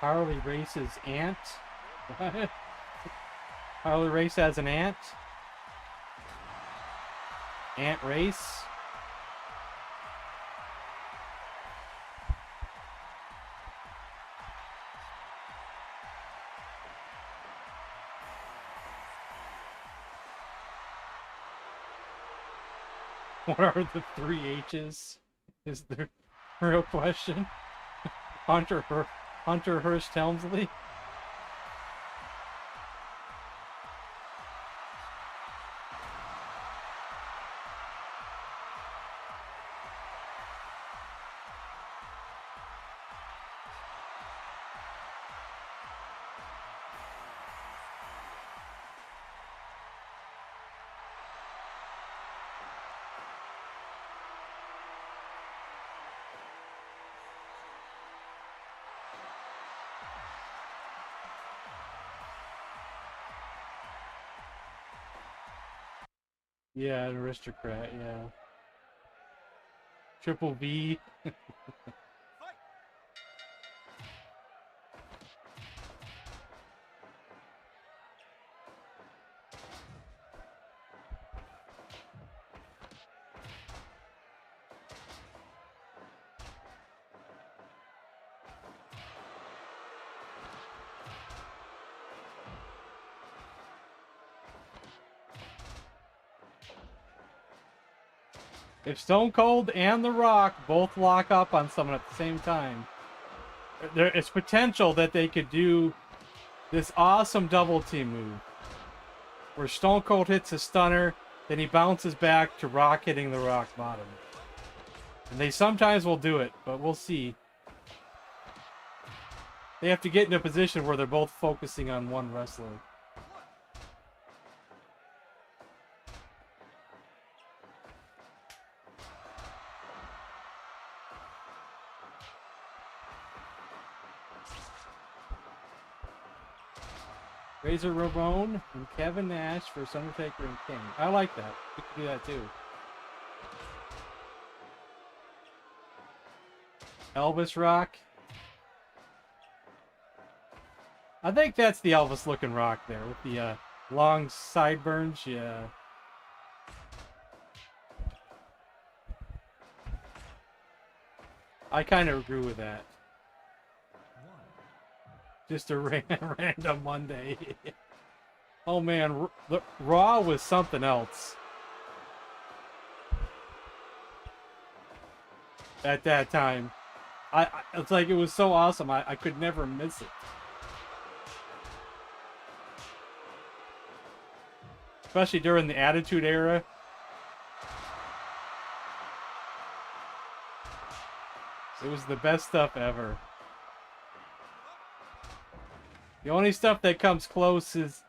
Harley Race's aunt. What? Harley Race has an aunt? Aunt Race? What are the 3 H's? Is the real question. Hunter Hearst Helmsley? Yeah, an aristocrat, yeah. Triple V. If Stone Cold and The Rock both lock up on someone at the same time, there is potential that they could do this awesome double team move. Where Stone Cold hits a stunner, then he bounces back to Rock hitting The Rock bottom. And they sometimes will do it, but we'll see. They have to get in a position where they're both focusing on one wrestler. Razor Ramon and Kevin Nash versus Undertaker and King. I like that. We could do that too. Elvis Rock. I think that's the Elvis looking rock there with the long sideburns. Yeah. I kind of agree with that. Just a random Monday. Oh man, Raw was something else. At that time. It's like it was so awesome, I could never miss it. Especially during the Attitude Era. It was the best stuff ever. The only stuff that comes close is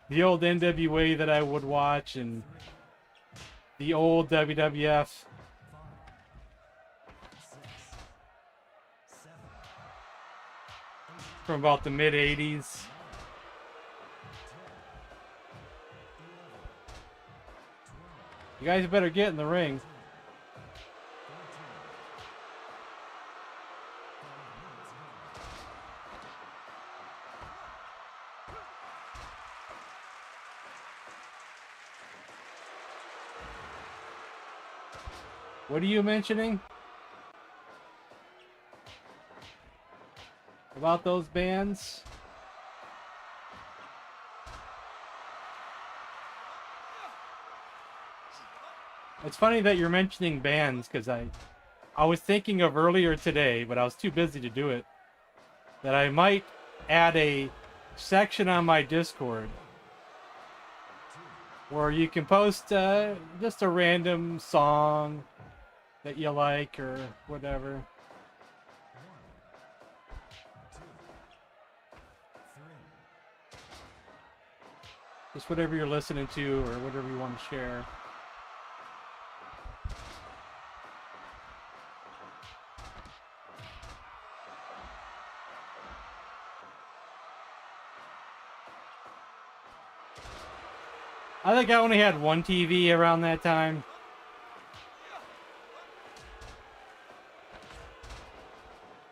the old NWA that I would watch and the old WWF. From about the mid-'80s. You guys better get in the ring. What are you mentioning? About those bands? It's funny that you're mentioning bands, because I was thinking of earlier today, but I was too busy to do it, that I might add a section on my Discord where you can post just a random song that you like or whatever. Just whatever you're listening to or whatever you want to share. I think I only had one TV around that time.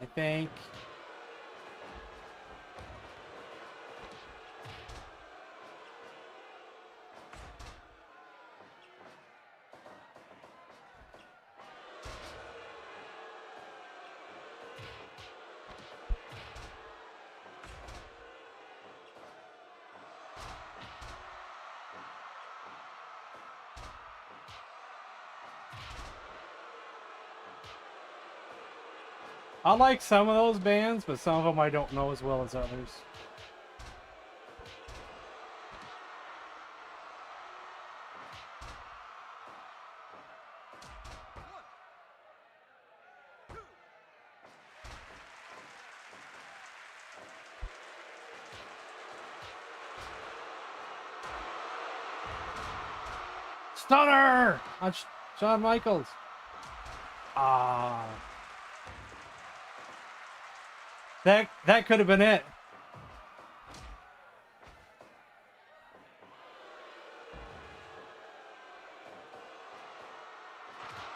I think. I like some of those bands, but some of them I don't know as well as others. Stunner on Shawn Michaels. Ah. That could have been it.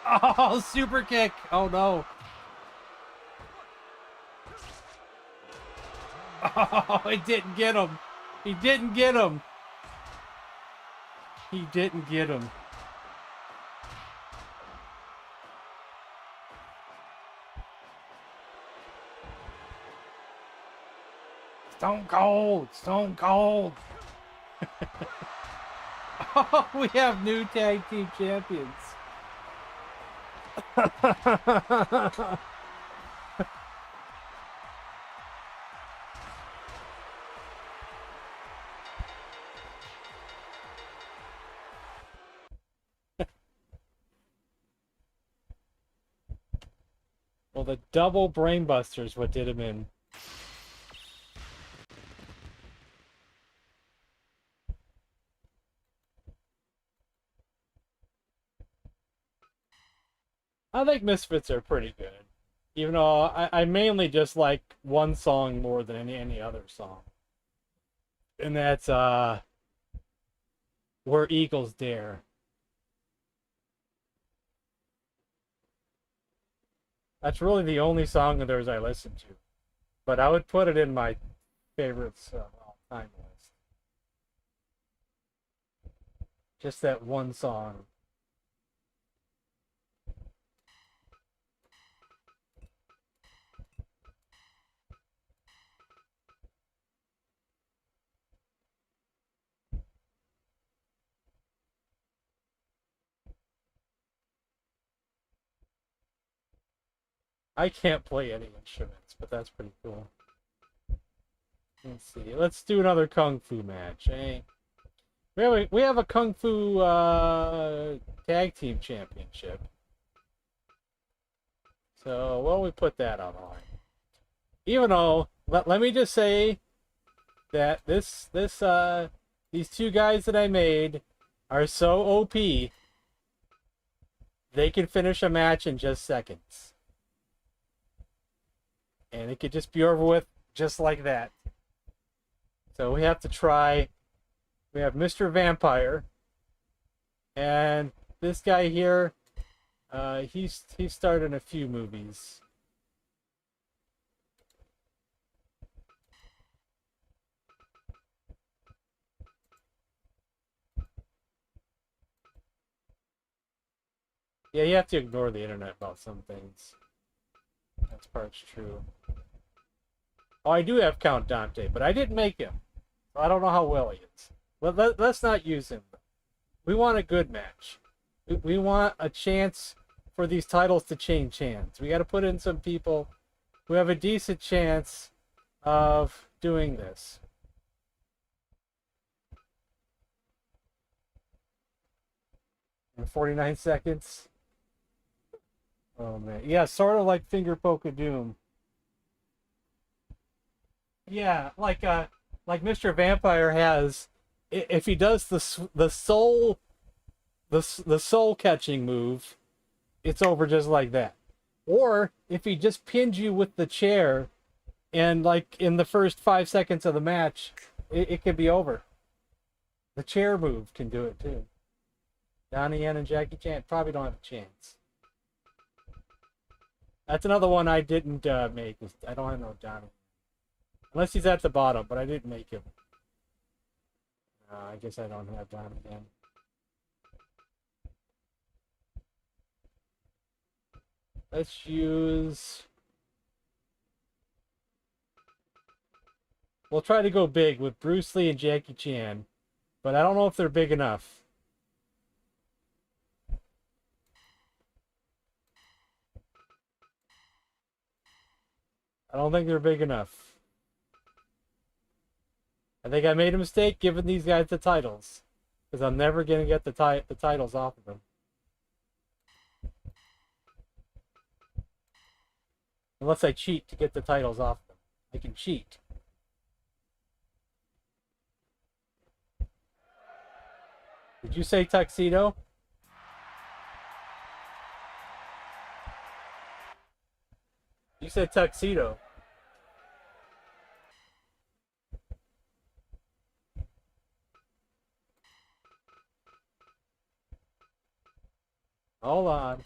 Oh, super kick. Oh no. Oh, it didn't get him. He didn't get him. He didn't get him. Stone Cold! Stone Cold! Oh, we have new tag team champions. Well, the double brainbusters what did him in. I think Misfits are pretty good. Even though I mainly just like one song more than any other song. And that's Where Eagles Dare. That's really the only song of theirs I listen to. But I would put it in my favorites of all time list. Just that one song. I can't play any instruments, but that's pretty cool. Let's see. Let's do another kung fu match, eh? We have a kung fu tag team championship. So why don't we put that online? Even though, let me just say that these two guys that I made are so OP, they can finish a match in just seconds. And it could just be over with just like that. So we have to try. We have Mr. Vampire. And this guy here, he's starred in a few movies. Yeah, you have to ignore the internet about some things. That's part's true. Oh, I do have Count Dante, but I didn't make him. So I don't know how well he is. Let's not use him. We want a good match. We want a chance for these titles to change hands. We got to put in some people who have a decent chance of doing this. In 49 seconds. Oh man, yeah, sort of like Finger Poke of Doom. Yeah, like Mr. Vampire has, if he does the soul catching move, it's over just like that. Or if he just pins you with the chair, and like in the first 5 seconds of the match, it could be over. The chair move can do it too. Donnie Yen and Jackie Chan probably don't have a chance. That's another one I didn't make. I don't have no Donnie. Unless he's at the bottom, but I didn't make him. I guess I don't have Donnie Yen. Let's use... We'll try to go big with Bruce Lee and Jackie Chan, but I don't know if they're big enough. I don't think they're big enough. I think I made a mistake giving these guys the titles, because I'm never going to get the titles off of them. Unless I cheat to get the titles off them. I can cheat. Did you say tuxedo? You said tuxedo. Hold on.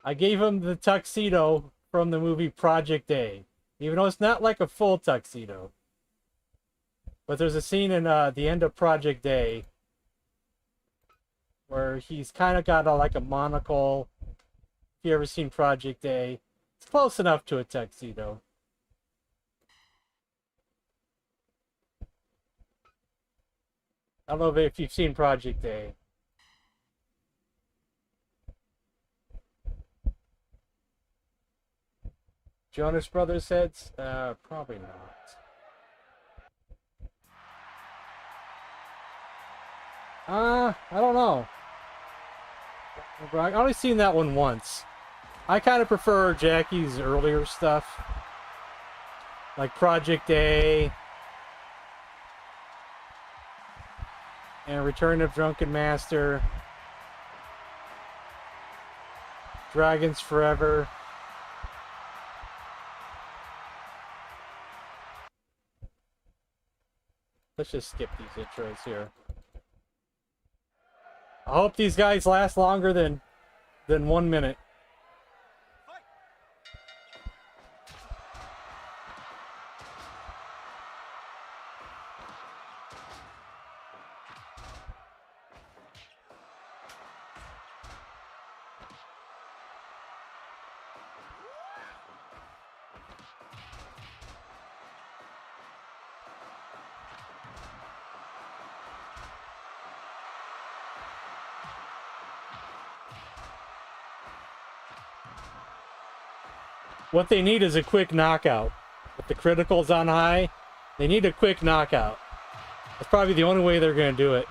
I gave him the tuxedo from the movie Project A. Even though it's not like a full tuxedo. But there's a scene in the end of Project A where he's kind of got like a monocle. If you ever seen Project A, it's close enough to a tuxedo. I don't know if you've seen Project A. Jonas Brothers heads? Probably not. I don't know. I've only seen that one once. I kind of prefer Jackie's earlier stuff. Like Project A. And Return of Drunken Master. Dragons forever. Let's just skip these intros here. I hope these guys last longer than 1 minute. What they need is a quick knockout. With the criticals on high, they need a quick knockout. That's probably the only way they're going to do it.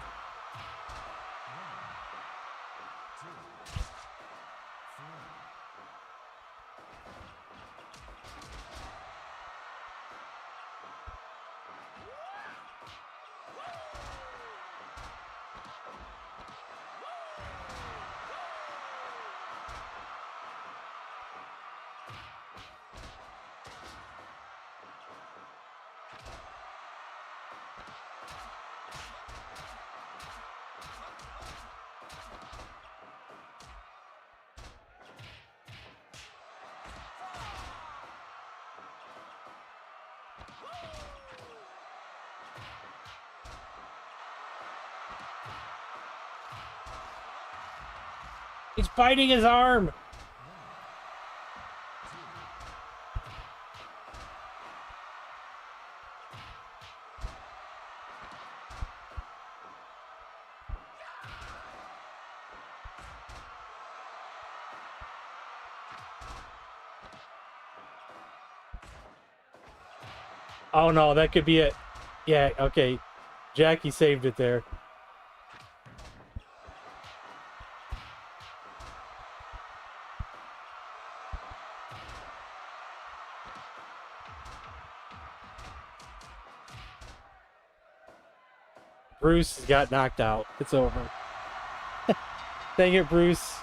He's biting his arm. Oh no, that could be it. Yeah, okay. Jackie saved it there. Bruce got knocked out. It's over. Dang it, Bruce.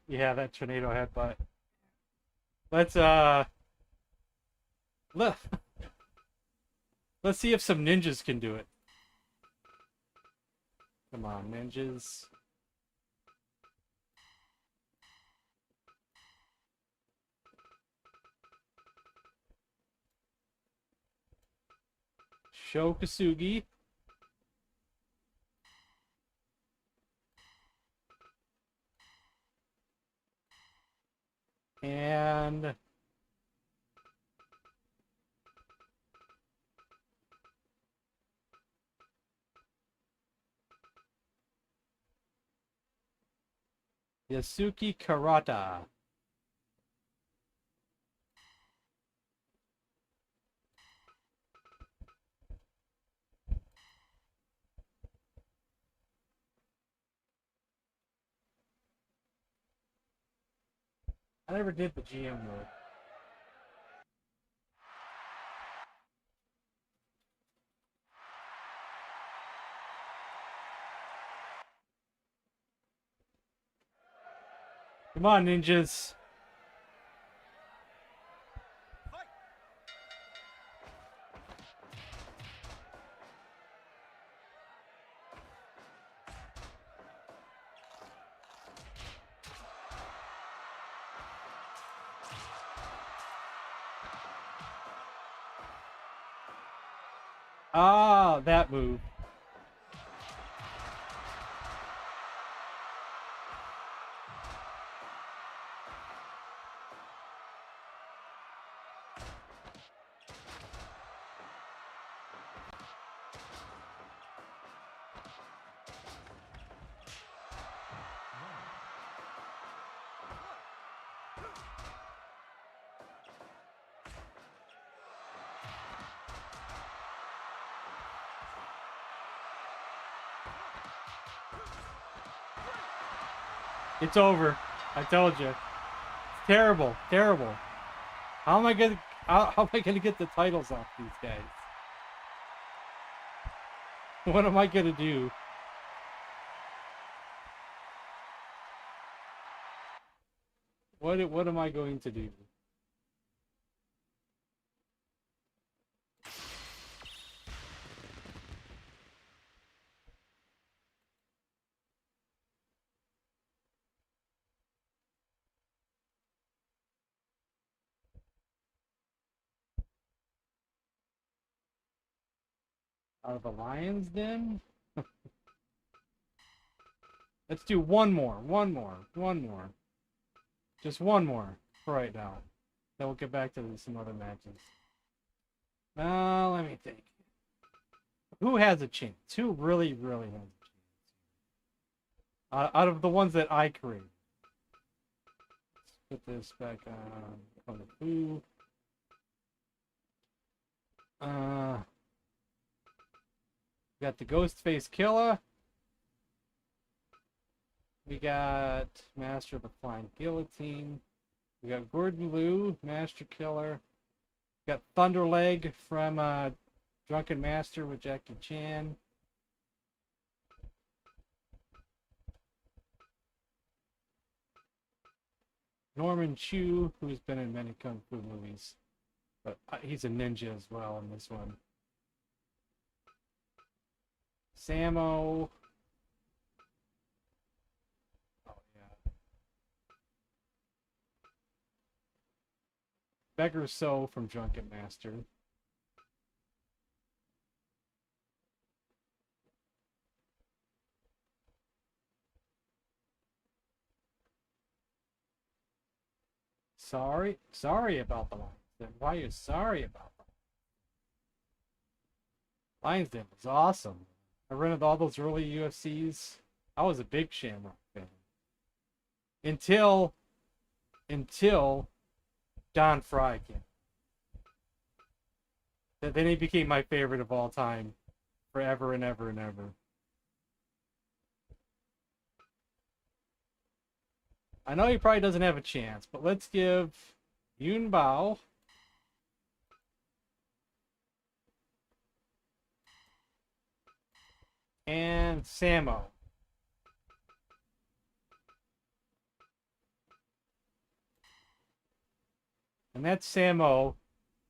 Yeah, that tornado headbutt. Let's let, let's see if some ninjas can do it. Come on, ninjas. Sho Kasugi. And Yasuki Karata. I never did the GM mode. Come on, ninjas. Ah, that move. It's over. I told you. It's terrible. Terrible. How am I gonna get the titles off these guys? What am I gonna do? What am I going to do? Out of the Lion's Den? Let's do one more. Just one more for right now. Then we'll get back to some other matches. Let me think. Who has a chance? Who really, really has a chance? Out of the ones that I create. Let's put this back on the food. We got the Ghostface Killer. We got Master of the Flying Guillotine. We got Gordon Liu, Master Killer. We got Thunderleg from Drunken Master with Jackie Chan. Norman Chu, who's been in many Kung Fu movies. But he's a ninja as well in this one. Sammo. Oh, yeah. Beggar So from Drunken Master. Sorry about the Lions Den. Why are you sorry about that? Lions Den was awesome. I rented all those early UFCs. I was a big Shamrock fan. Until Don Fry came. Then he became my favorite of all time. Forever and ever and ever. I know he probably doesn't have a chance, but let's give Yun Bao and Sammo. And that's Sammo.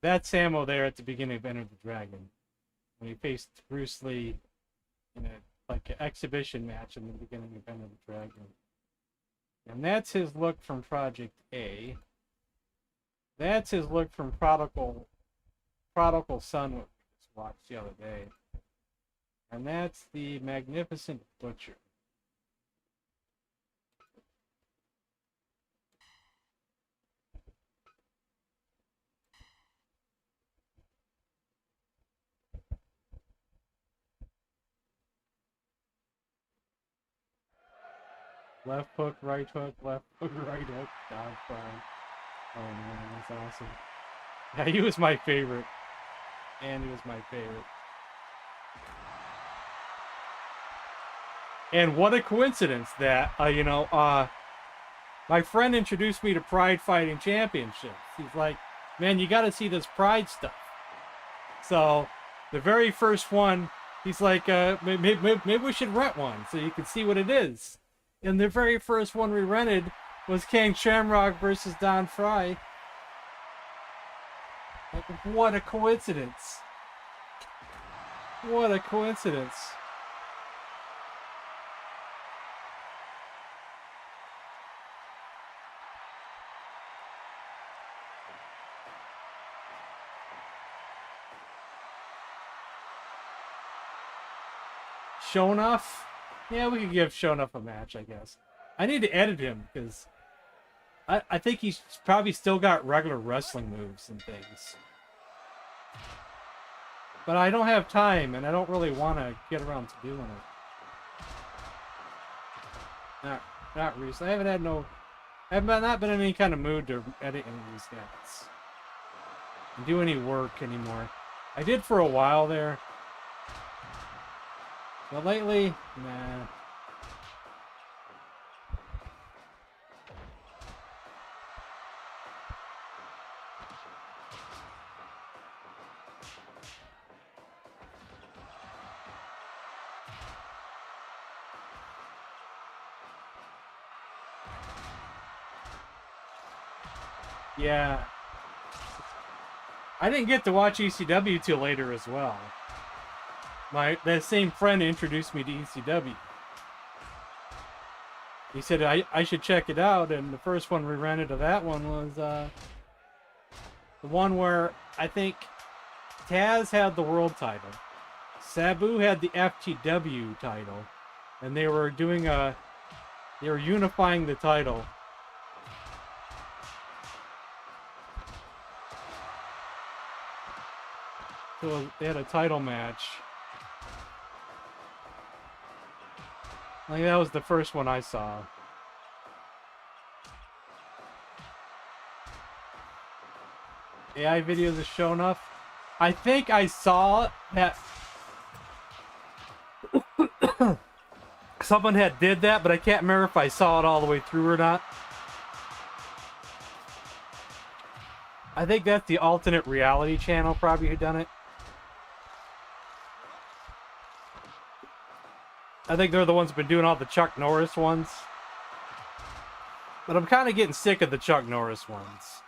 That's Sammo there at the beginning of Enter the Dragon. When he faced Bruce Lee in an exhibition match in the beginning of Enter the Dragon. And that's his look from Project A. That's his look from Prodigal Son, which we just watched the other day. And that's the Magnificent Butcher. Left hook, right hook, left hook, right hook. Don Fry. Oh man, that's awesome. Yeah, he was my favorite. And he was my favorite. And what a coincidence that, my friend introduced me to Pride Fighting Championships. He's like, man, you got to see this Pride stuff. So, the very first one, he's like, maybe we should rent one so you can see what it is. And the very first one we rented was King Shamrock versus Don Fry. Like, what a coincidence. What a coincidence. Shonuff? Yeah, we could give Shonuff a match, I guess. I need to edit him, because I think he's probably still got regular wrestling moves and things. But I don't have time, and I don't really want to get around to doing it. Not recently. I have not been in any kind of mood to edit any of these guys. And do any work anymore. I did for a while there. But lately, nah. Yeah. I didn't get to watch ECW till later as well. That same friend introduced me to ECW. He said I should check it out, and the first one we rented of that one was the one where I think Taz had the world title, Sabu had the FTW title, and they were unifying the title. So they had a title match. I think that was the first one I saw. AI videos is shown up. I think I saw that someone had did that, but I can't remember if I saw it all the way through or not. I think that's the alternate reality channel probably who done it. I think they're the ones who've been doing all the Chuck Norris ones. But I'm kind of getting sick of the Chuck Norris ones.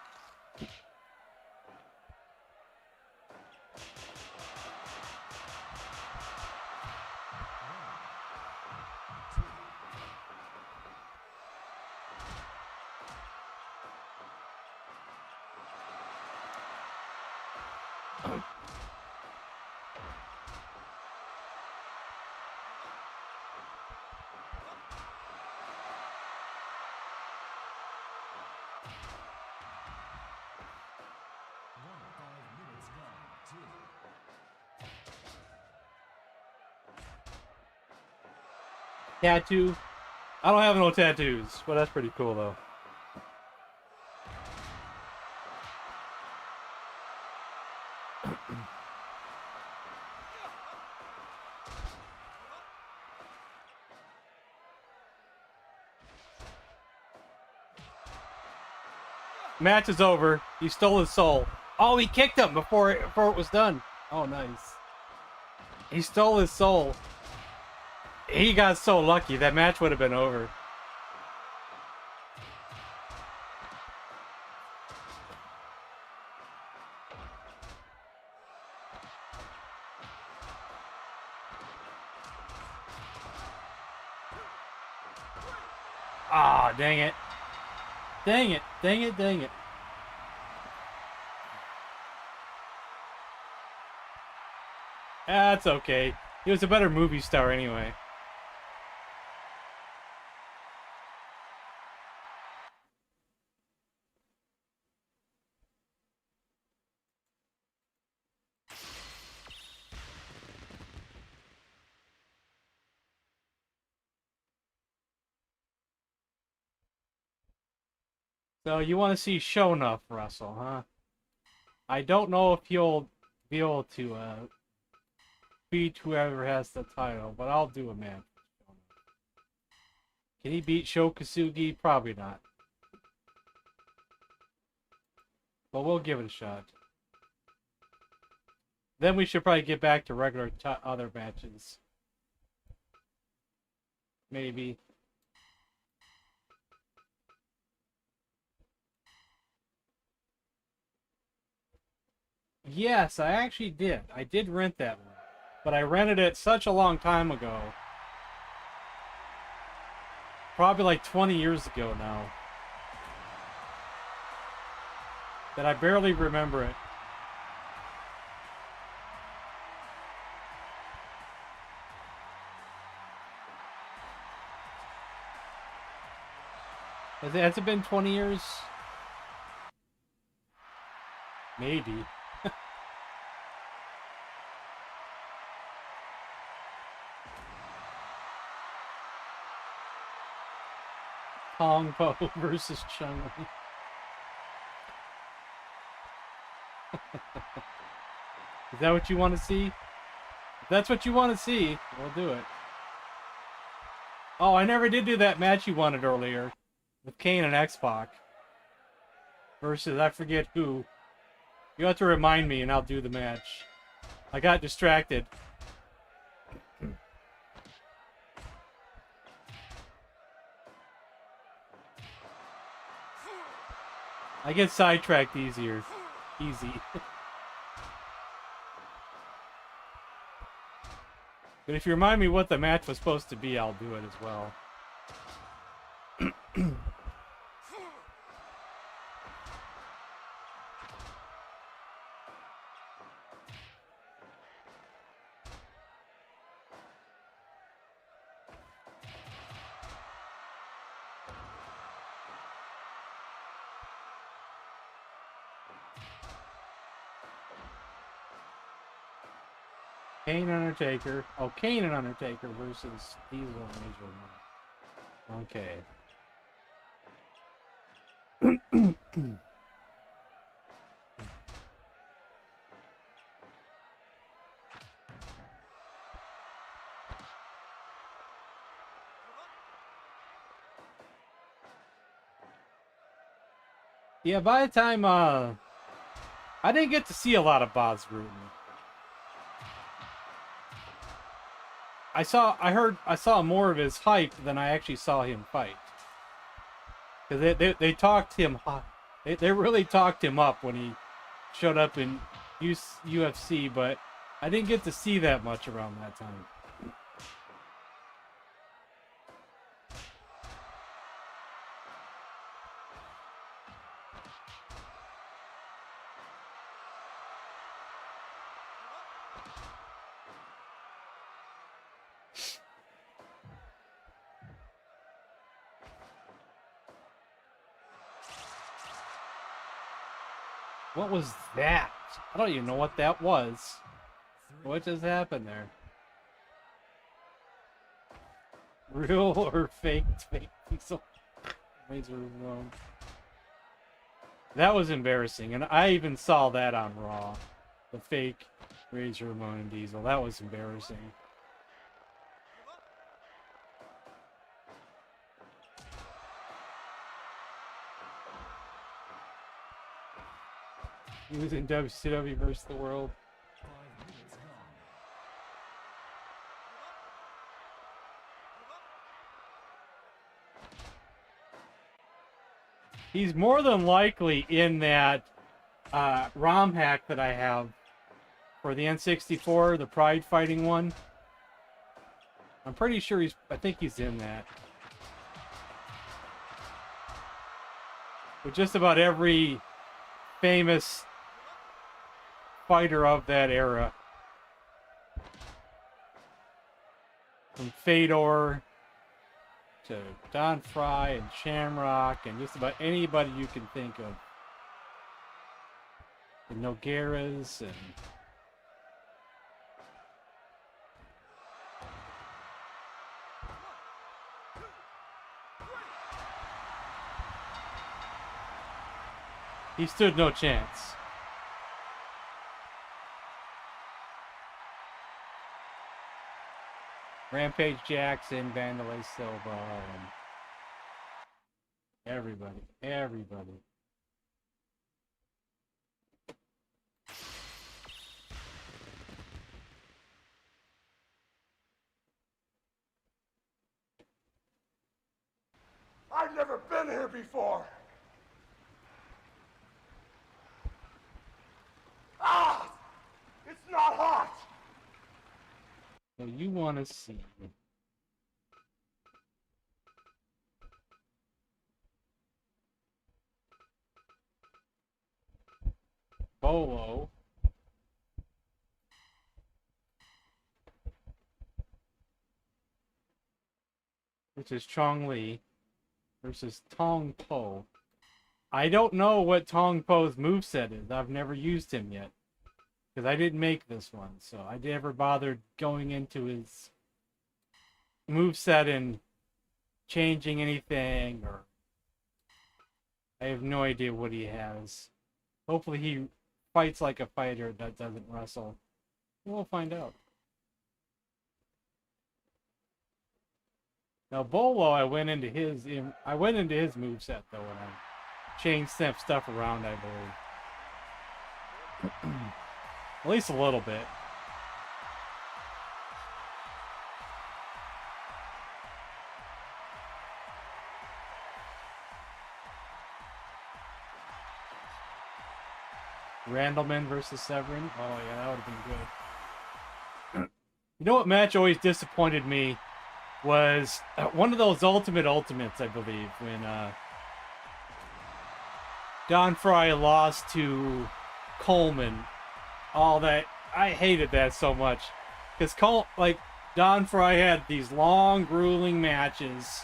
Tattoo. I don't have no tattoos, but that's pretty cool though. Match is over. He stole his soul. Oh, he kicked him before it was done. Oh, nice. He stole his soul. He got so lucky. That match would have been over. Ah, dang it. Dang it. Dang it. Dang it. That's okay. He was a better movie star anyway. So you want to see Shonuff wrestle, huh? I don't know if he'll be able to beat whoever has the title, but I'll do a match. Can he beat Sho Kasugi? Probably not. But we'll give it a shot. Then we should probably get back to regular other matches. Maybe. Yes, I actually did. I did rent that one. But I rented it such a long time ago. Probably like 20 years ago now. That I barely remember it. Has it been 20 years? Maybe. Hong Po versus Chung-Li. Is that what you want to see? If that's what you want to see, we'll do it. Oh, I never did do that match you wanted earlier. With Kane and X-Pac. Versus, I forget who. You have to remind me and I'll do the match. I got distracted. I get sidetracked easy. But if you remind me what the match was supposed to be, I'll do it as well. Kane Undertaker. Oh, Kane and Undertaker versus Diesel and Razor. Okay. Yeah, by the time I didn't get to see a lot of Bas Rutten. I saw more of his hype than I actually saw him fight. Because they talked him hot. They really talked him up when he showed up in UFC, but I didn't get to see that much around that time. What was that? I don't even know what that was. What just happened there? Real or fake Diesel? Razor Ramon. That was embarrassing, and I even saw that on Raw. The fake Razor Ramon and Diesel. That was embarrassing. He was in WCW versus the World. 5 minutes gone. He's more than likely in that ROM hack that I have for the N64, the Pride Fighting one. I'm pretty sure I think he's in that. With just about every famous fighter of that era. From Fedor to Don Fry and Shamrock and just about anybody you can think of. The Nogueiras and he stood no chance. Rampage Jackson, Vandalay Silva, and everybody. I've never been here before. Ah! It's not hot! So you want to see Bolo versus Chong Li versus Tong Po. I don't know what Tong Po's moveset is. I've never used him yet. Because I didn't make this one, so I never bothered going into his moveset and changing anything, or I have no idea what he has. Hopefully he fights like a fighter that doesn't wrestle. We'll find out. Now Bolo, I went into his moveset though, and I changed some stuff around, I believe. At least a little bit. Randleman versus Severin. Oh yeah, that would have been good. You know what match always disappointed me was one of those Ultimates, I believe, when Don Fry lost to Coleman. All that, I hated that so much, because Don Fry had these long, grueling matches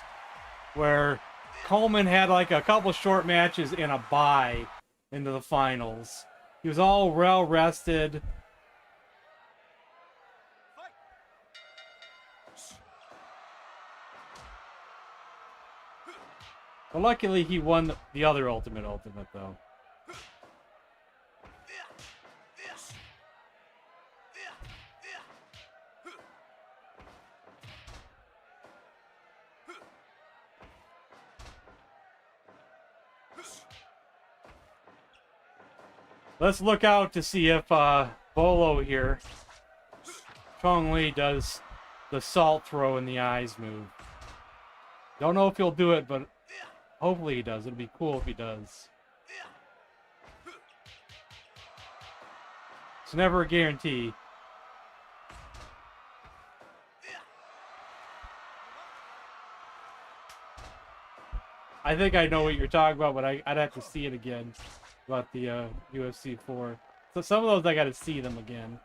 where Coleman had like a couple short matches in a bye into the finals. He was all well rested. But luckily he won the other Ultimate though. Let's look out to see if Bolo here, Chong Li, does the salt throw in the eyes move. Don't know if he'll do it, but hopefully he does. It'd be cool if he does. It's never a guarantee. I think I know what you're talking about, but I'd have to see it again about the UFC 4. So some of those I gotta see them again.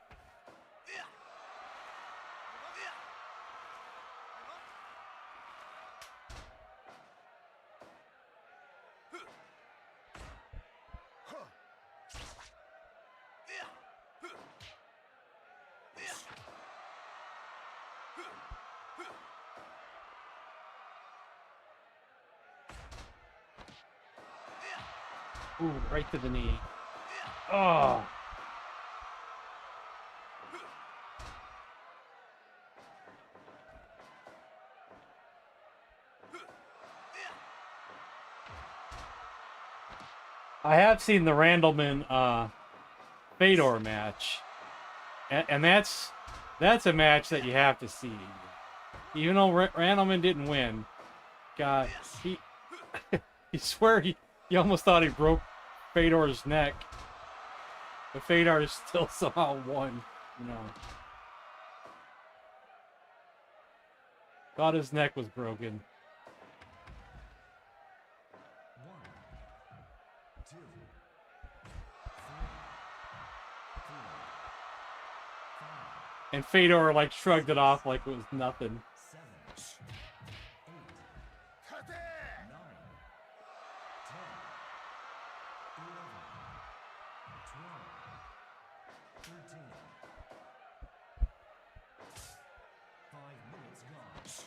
Ooh, right to the knee. Oh. I have seen the Randleman Fedor match, and that's a match that you have to see. Even though Randleman didn't win, God, he you swear he almost thought he broke Fedor's neck, but Fedor still somehow won. You know, thought his neck was broken. 1, 2, 3, 4, 5, And Fedor like shrugged it off like it was nothing. 7, 8, 9, 10, 11, 12, 13. 5 minutes gone.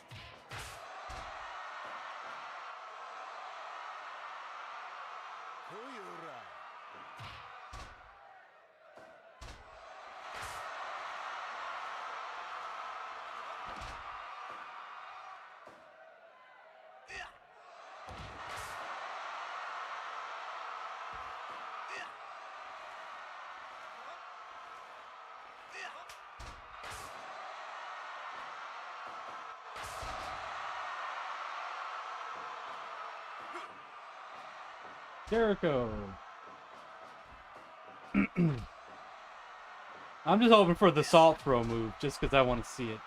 Jericho. I'm just hoping for the salt throw move, just because I want to see it.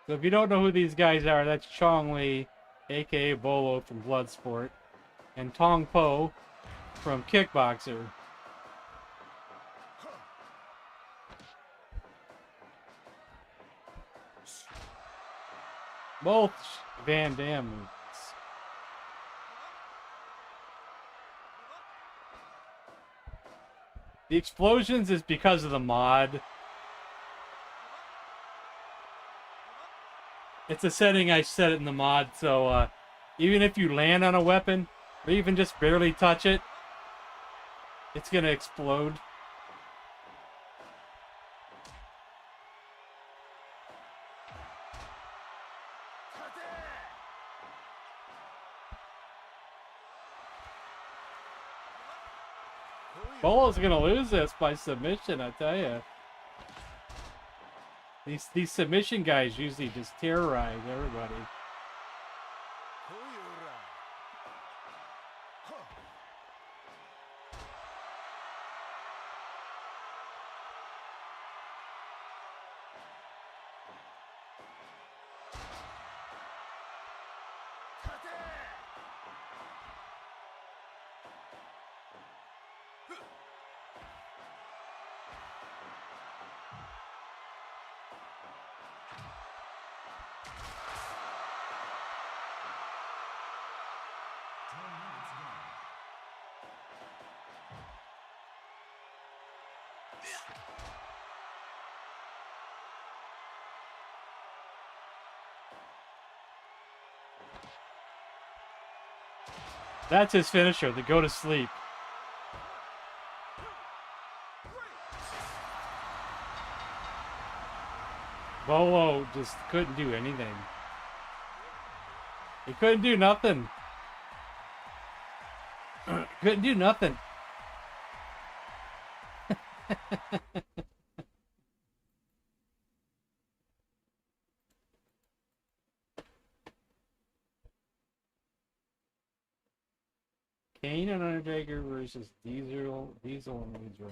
So if you don't know who these guys are, that's Chong Li, aka Bolo from Bloodsport, and Tong Po from Kickboxer. Both Van Damme moves. The explosions is because of the mod. It's a setting I set it in the mod, so even if you land on a weapon, or even just barely touch it, it's gonna explode. Bolo's gonna lose this by submission, I tell you. These submission guys usually just terrorize everybody. That's his finisher, the go to sleep. Bolo just couldn't do anything. He couldn't do nothing. Couldn't do nothing. Kane and Undertaker versus Diesel and Razor.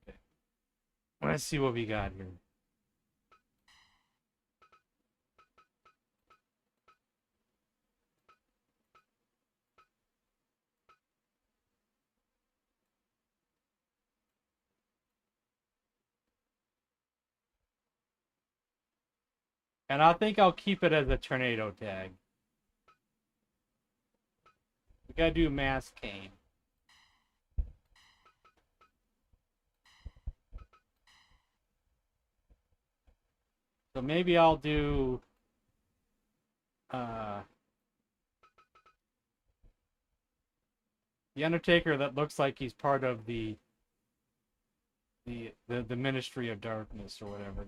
Okay. Let's see what we got here. And I think I'll keep it as a tornado tag. We gotta do Mass Kane. So maybe I'll do the Undertaker that looks like he's part of the Ministry of Darkness or whatever.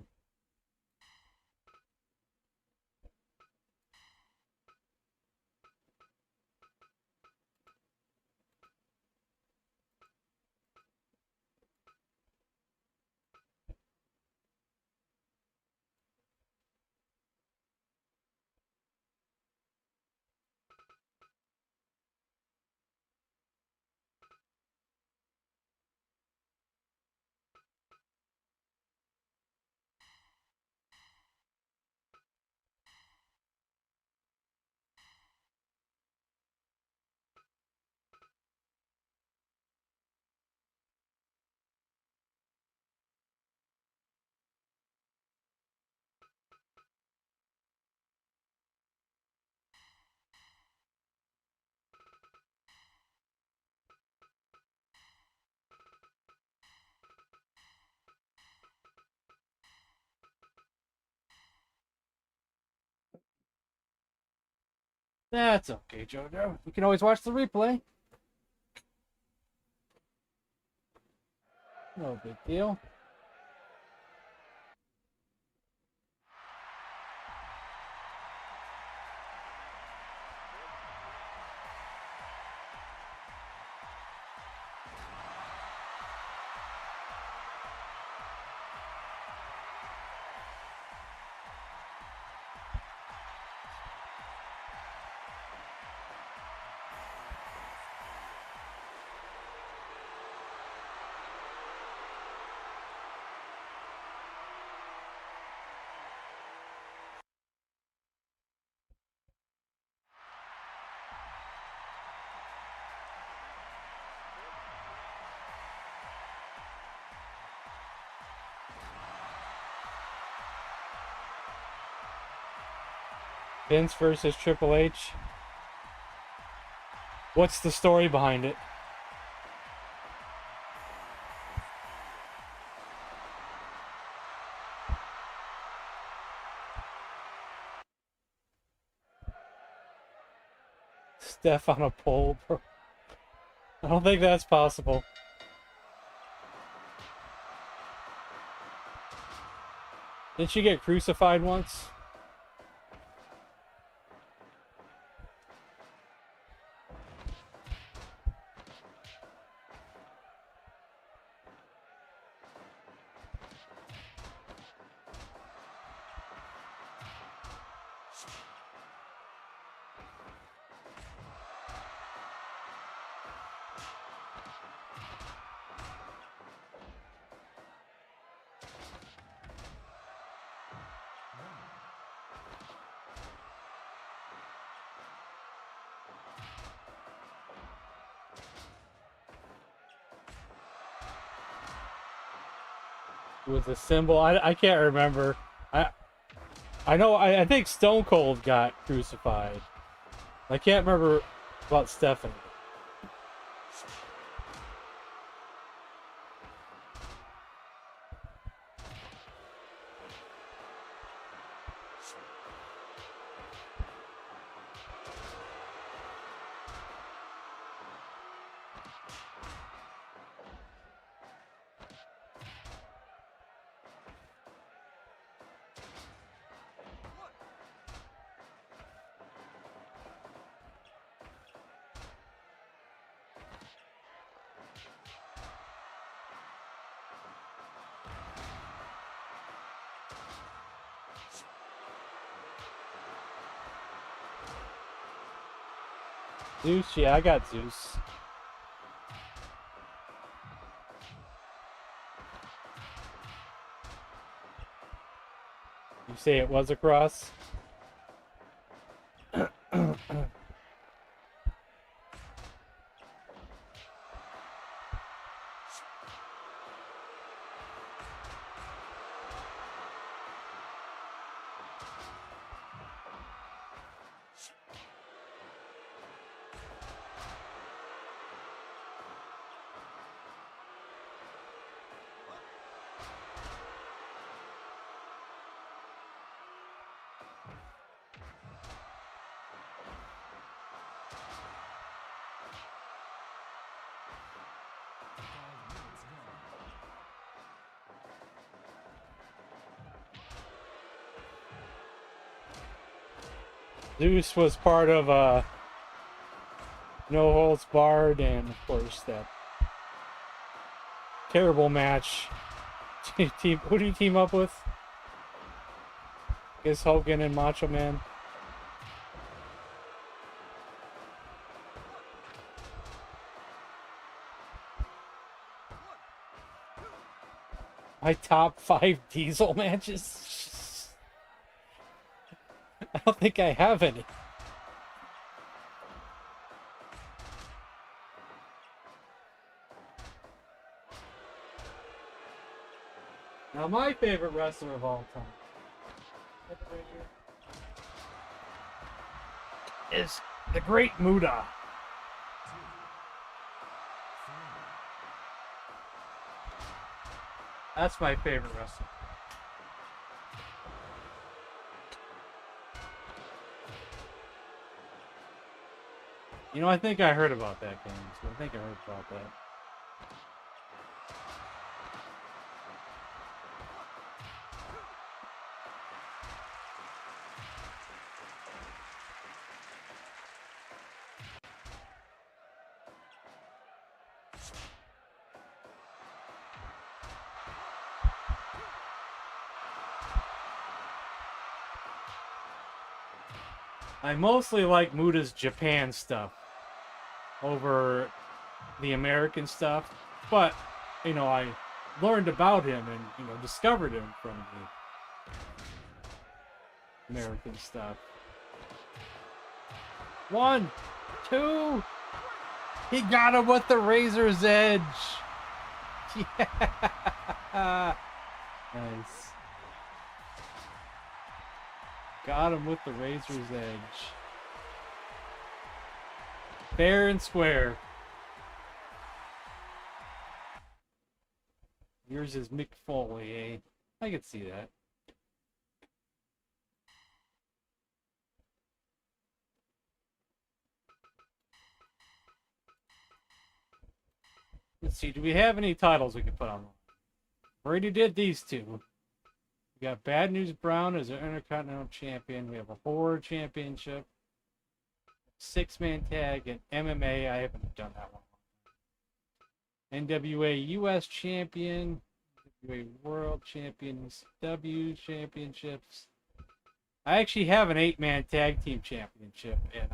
That's okay, Jojo. We can always watch the replay. No big deal. Vince versus Triple H. What's the story behind it? Steph on a pole, bro. I don't think that's possible. Didn't she get crucified once? with a symbol. I can't remember. I know. I think Stone Cold got crucified. I can't remember about Stephanie. Zeus, yeah, I got Zeus. You say it was a cross? Zeus was part of No Holds Barred, and of course that terrible match. Team, who do you team up with? I guess Hogan and Macho Man. My top 5 Diesel matches? I don't think I have any. Now, my favorite wrestler of all time is the Great Muta. That's my favorite wrestler. You know, I think I heard about that game. So I think I heard about that. I mostly like Muta's Japan stuff over the American stuff, but you know, I learned about him and discovered him from the American stuff. 1, 2, he got him with the razor's edge. Yeah, nice. Got him with the razor's edge. Fair and square. Yours is Mick Foley, eh? I could see that. Let's see, do we have any titles we can put on? Already did these two. We got Bad News Brown as our Intercontinental Champion. We have a Horror Championship, 6-man tag, and MMA. I haven't done that one. NWA US Champion, NWA World Champion, ECW Championships. I actually have an 8-man tag team championship, and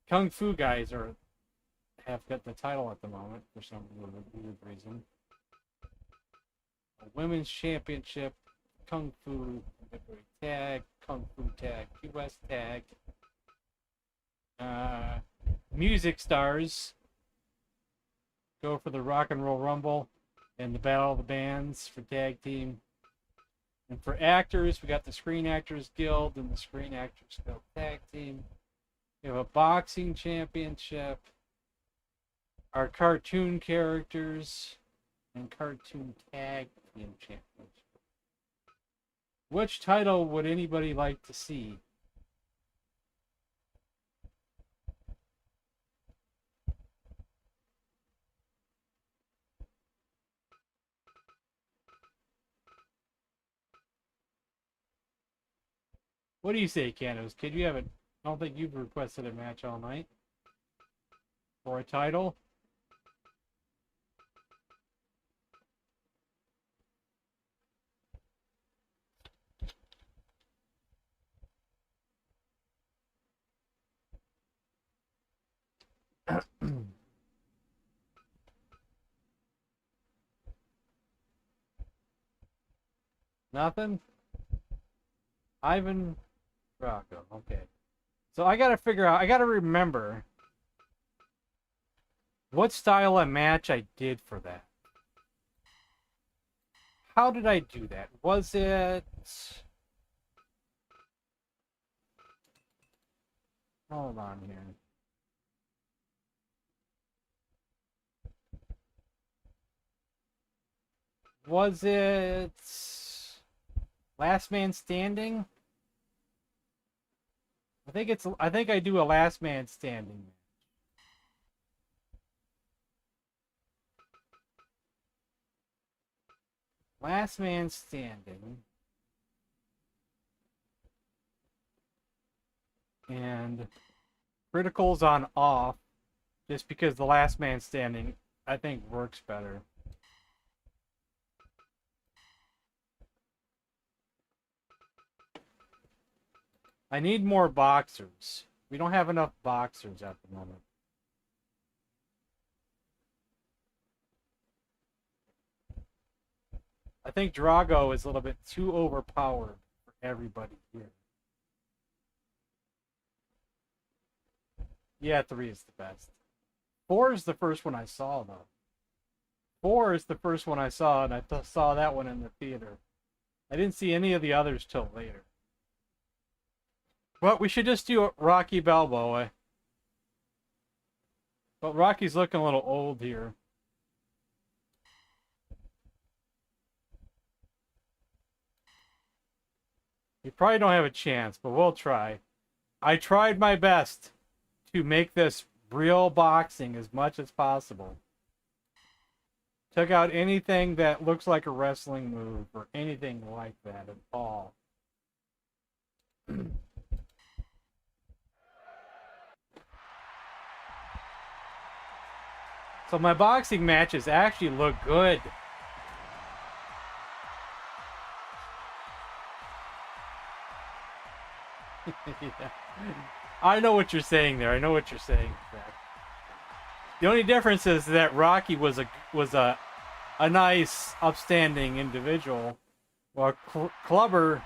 Kung Fu guys have got the title at the moment for some weird reason. A women's championship, Kung Fu tag, Kung Fu tag, US tag. Music stars go for the Rock and Roll Rumble. and the Battle of the Bands for tag team. And for actors, we got the Screen Actors Guild and the Screen Actors Guild tag team. We have a boxing championship, our cartoon characters, and cartoon tag team championship. Which title would anybody like to see? What do you say, Canos? Kid, you haven't. I don't think you've requested a match all night for a title. Nothing? Ivan Drago. Okay. So I gotta figure out, I gotta remember what style of match I did for that. How did I do that? Was it... Hold on here. Was it Last Man Standing? I think I do a Last Man Standing. Last Man Standing. And criticals on off, just because the Last Man Standing, I think, works better. I need more boxers. We don't have enough boxers at the moment. I think Drago is a little bit too overpowered for everybody here. Yeah, 3 is the best. 4 is the first one I saw, though. 4 is the first one I saw, and I saw that one in the theater. I didn't see any of the others till later. But we should just do Rocky Balboa. But Rocky's looking a little old here. We probably don't have a chance, but we'll try. I tried my best to make this real boxing as much as possible. Took out anything that looks like a wrestling move or anything like that at all. So my boxing matches actually look good. Yeah. I know what you're saying there. I know what you're saying. The only difference is that Rocky was a nice, upstanding individual, while Clubber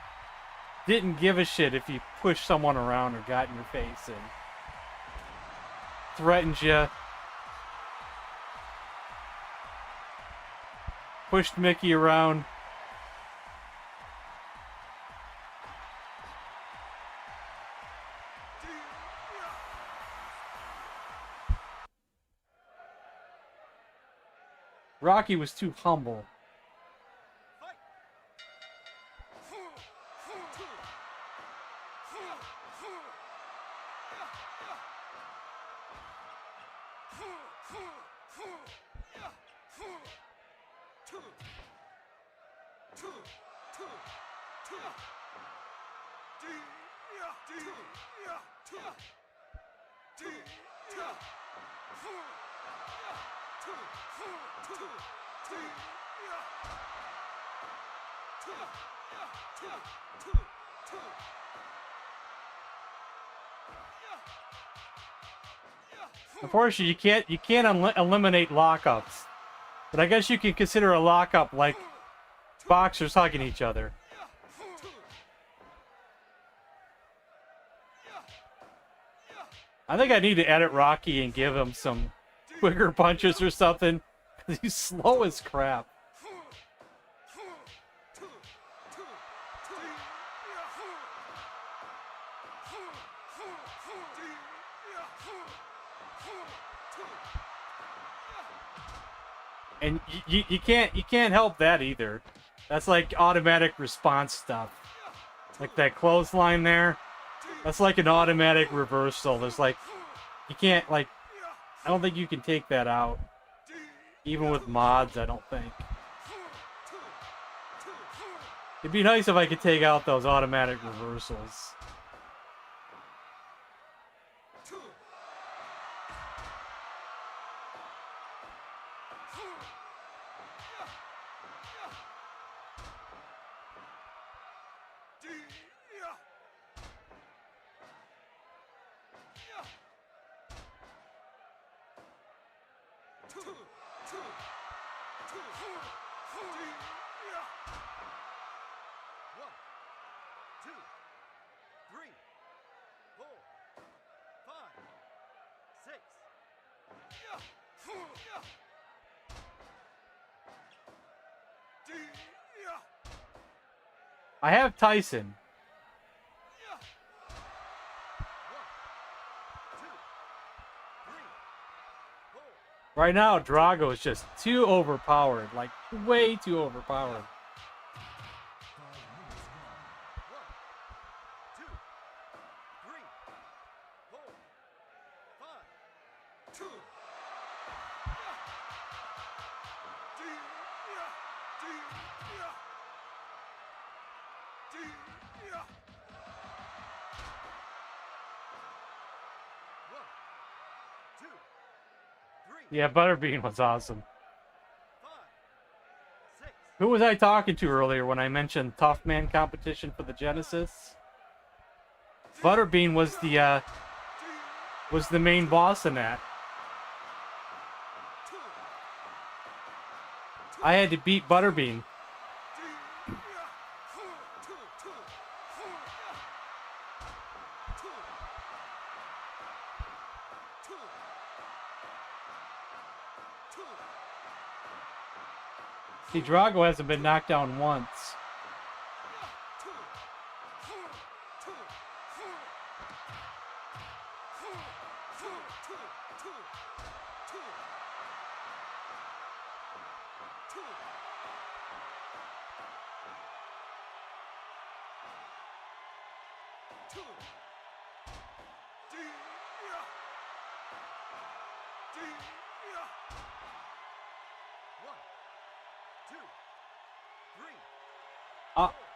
didn't give a shit if you pushed someone around or got in your face and threatened you. Pushed Mickey around. Rocky was too humble. Unfortunately, you can't eliminate lockups, but I guess you can consider a lockup like boxers hugging each other. I think I need to edit Rocky and give him some quicker punches or something. He's slow as crap. And you can't help that either. That's like automatic response stuff. Like that clothesline there. That's like an automatic reversal. There's like you can't like I don't think you can take that out. Even with mods, I don't think. It'd be nice if I could take out those automatic reversals. I have Tyson. Right now, Drago is just too overpowered. Like, way too overpowered. Yeah, Butterbean was awesome. Who was I talking to earlier when I mentioned Tough Man competition for the Genesis? Butterbean was the main boss in that. I had to beat Butterbean. See, Drago hasn't been knocked down once.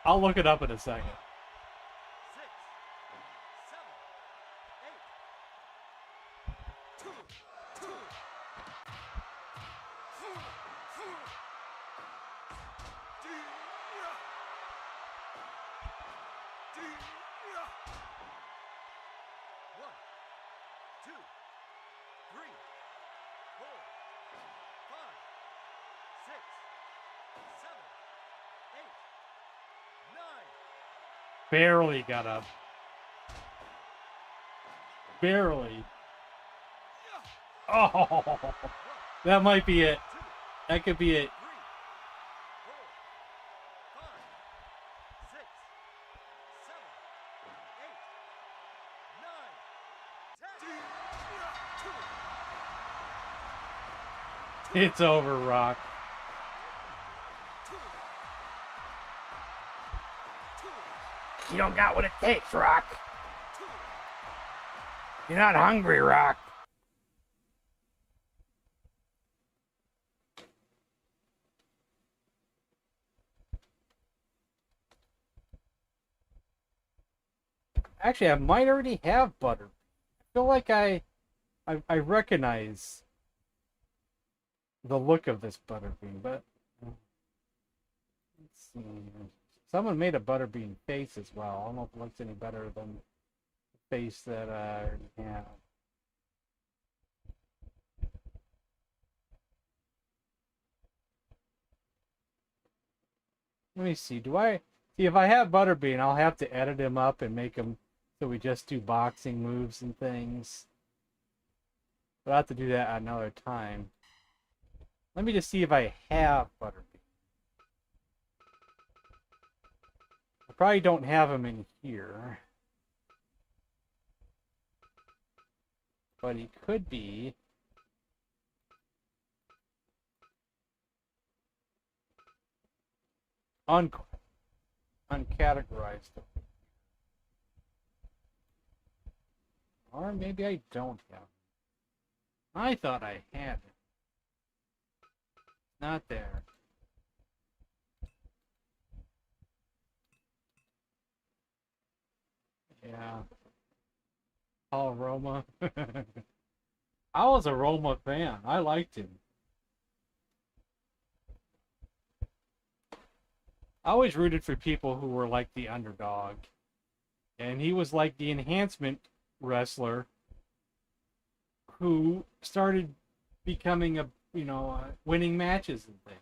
I'll look it up in a second. Barely got up. Barely. Oh, that might be it. That could be it. It's over, Rock. You don't got what it takes, Rock. You're not hungry, Rock. Actually, I might already have butter. I feel like I recognize the look of this Butterbean, but let's see. Someone made a Butterbean face as well. I don't know if it looks any better than the face that I already have. Let me see. See if I have Butterbean, I'll have to edit him up and make him so we just do boxing moves and things. But I'll have to do that another time. Let me just see if I have Butterbean. I probably don't have him in here. But he could be. un uncategorized. Or maybe I don't have it. I thought I had it. Not there. Yeah. Paul Roma. I was a Roma fan. I liked him. I always rooted for people who were like the underdog. And he was like the enhancement wrestler who started becoming winning matches and things.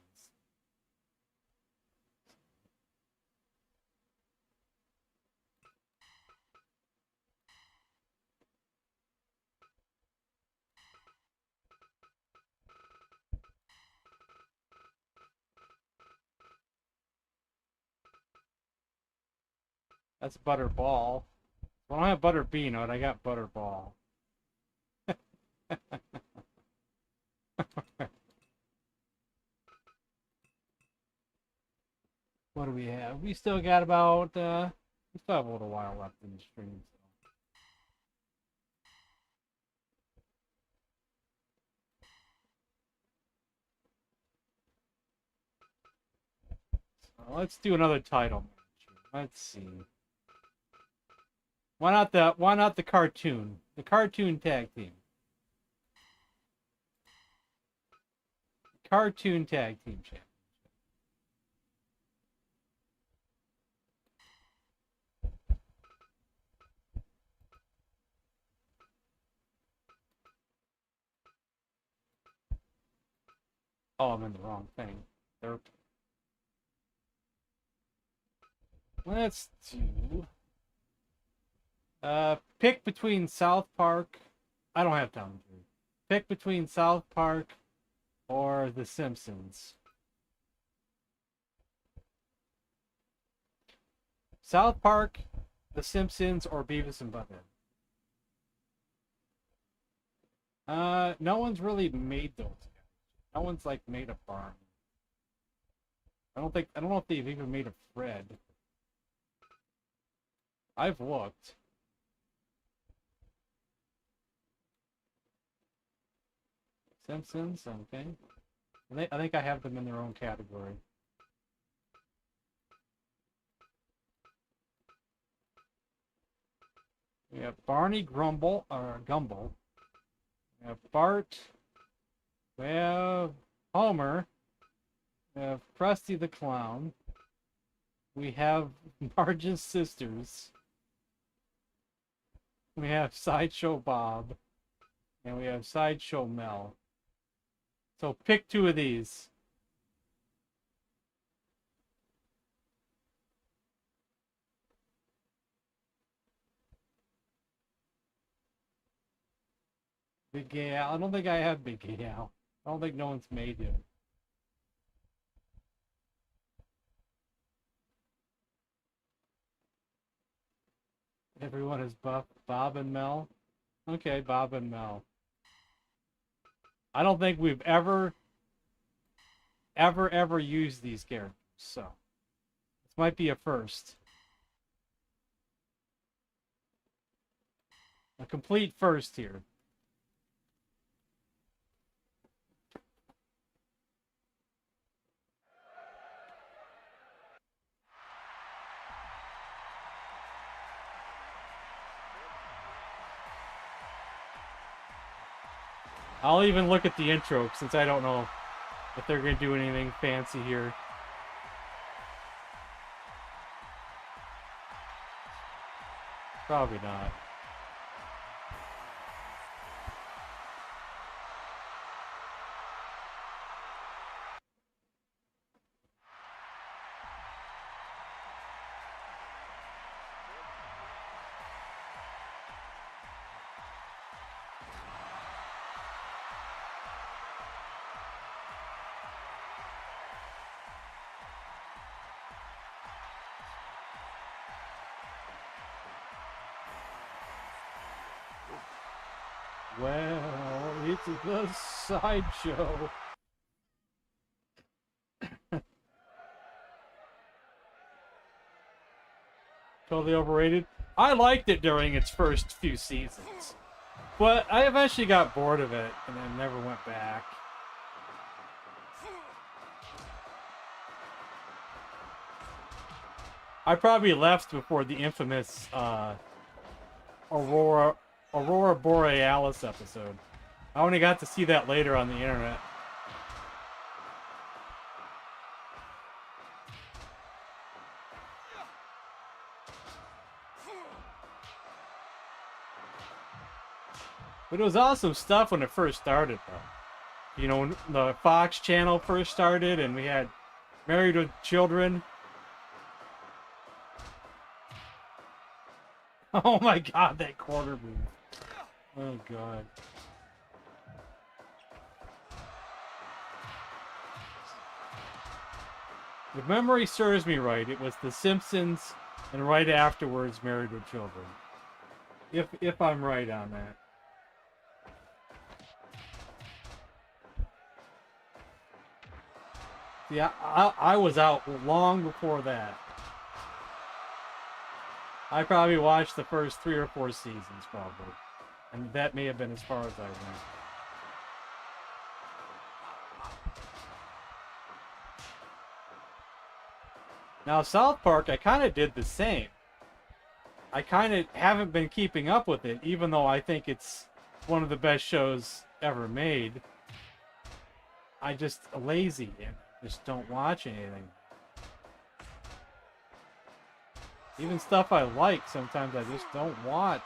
That's Butterball. Well, I don't have Butter Beanut, I got Butterball. What do we have? We still got about, we still have a little while left in the stream. So let's do another title match. Let's see. Why not the cartoon? The cartoon tag team. Cartoon tag team champ. Oh, I'm in the wrong thing. Let's do pick between South Park. I don't have time to. Pick between South Park or The Simpsons. South Park, The Simpsons, or Beavis and Butthead. No one's really made those guys. No one's like made a Barney. I don't know if they've even made a Fred. I've looked. Simpsons, okay. I think I have them in their own category. We have Barney Gumble. We have Bart. We have Homer. We have Krusty the Clown. We have Marge's sisters. We have Sideshow Bob. And we have Sideshow Mel. So pick two of these. Big Gay Al. I don't think I have Big Gay Al. I don't think no one's made him. Everyone is Bob and Mel. Okay, Bob and Mel. I don't think we've ever used these characters, so this might be a first. A complete first here. I'll even look at the intro since I don't know if they're going to do anything fancy here. Probably not. Well, it's the sideshow. Totally overrated. I liked it during its first few seasons, but I eventually got bored of it and then never went back. I probably left before the infamous Aurora Borealis episode. I only got to see that later on the internet. But it was awesome stuff when it first started, though. You know, when the Fox channel first started and we had Married with Children. Oh my god, that quarter move. Oh god. If memory serves me right, it was The Simpsons and right afterwards Married with Children. If I'm right on that. Yeah, I was out long before that. I probably watched the first 3 or 4 seasons, probably. And that may have been as far as I went. Now, South Park, I kind of did the same. I kind of haven't been keeping up with it, even though I think it's one of the best shows ever made. I just lazy and just don't watch anything. Even stuff I like, sometimes I just don't watch.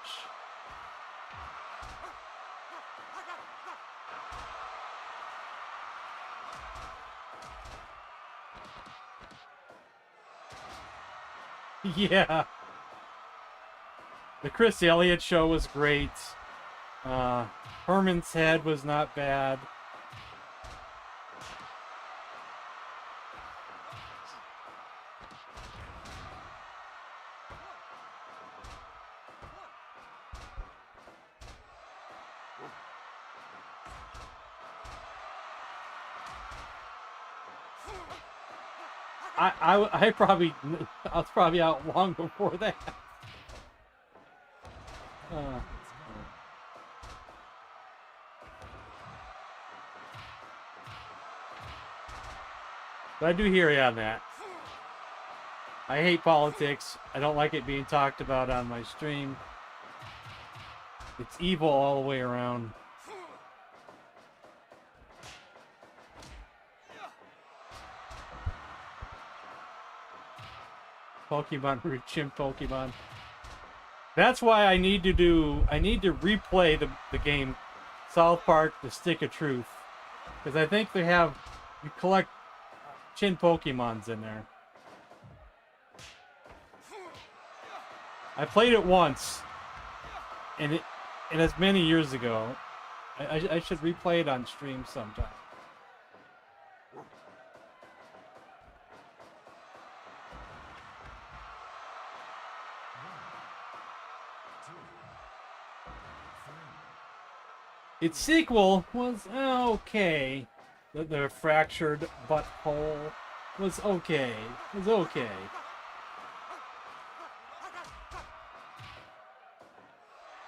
Yeah. The Chris Elliott show was great. Herman's Head was not bad. I was probably out long before that. But I do hear you on that. I hate politics. I don't like it being talked about on my stream. It's evil all the way around. Pokemon, chimp Pokemon. That's why I need to replay the game South Park, The Stick of Truth. Because I think you collect chin Pokemons in there. I played it once, and it's many years ago. I should replay it on stream sometime. Its sequel was okay. The fractured butthole was okay. It was okay.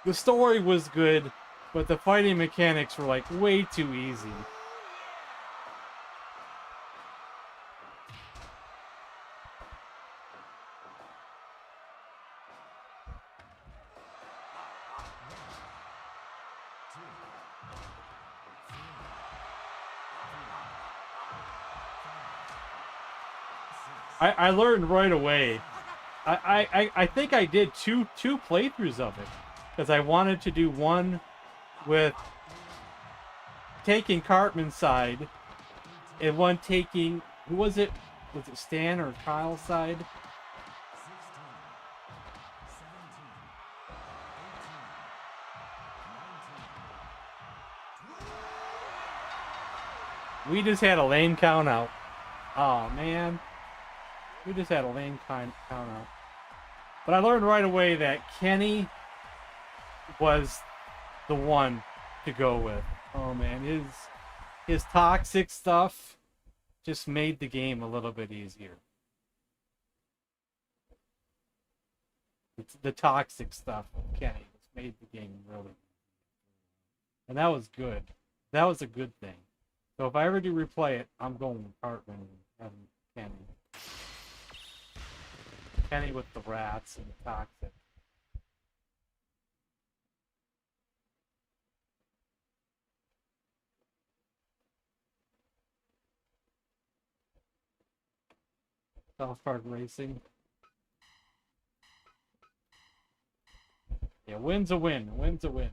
The story was good, but the fighting mechanics were like way too easy. I learned right away. I think I did two playthroughs of it because I wanted to do one with taking Cartman's side and one taking, who was it? Was it Stan or Kyle's side? We just had a lane count out. Oh man. We just had a lane count out. But I learned right away that Kenny was the one to go with. Oh man, his toxic stuff just made the game a little bit easier. It's the toxic stuff of Kenny. It's made the game really, and that was good. That was a good thing. So if I ever do replay it, I'm going with Cartman and Kenny. Kenny with the rats and the toxic. South Park Racing. Yeah, win's a win. Win's a win.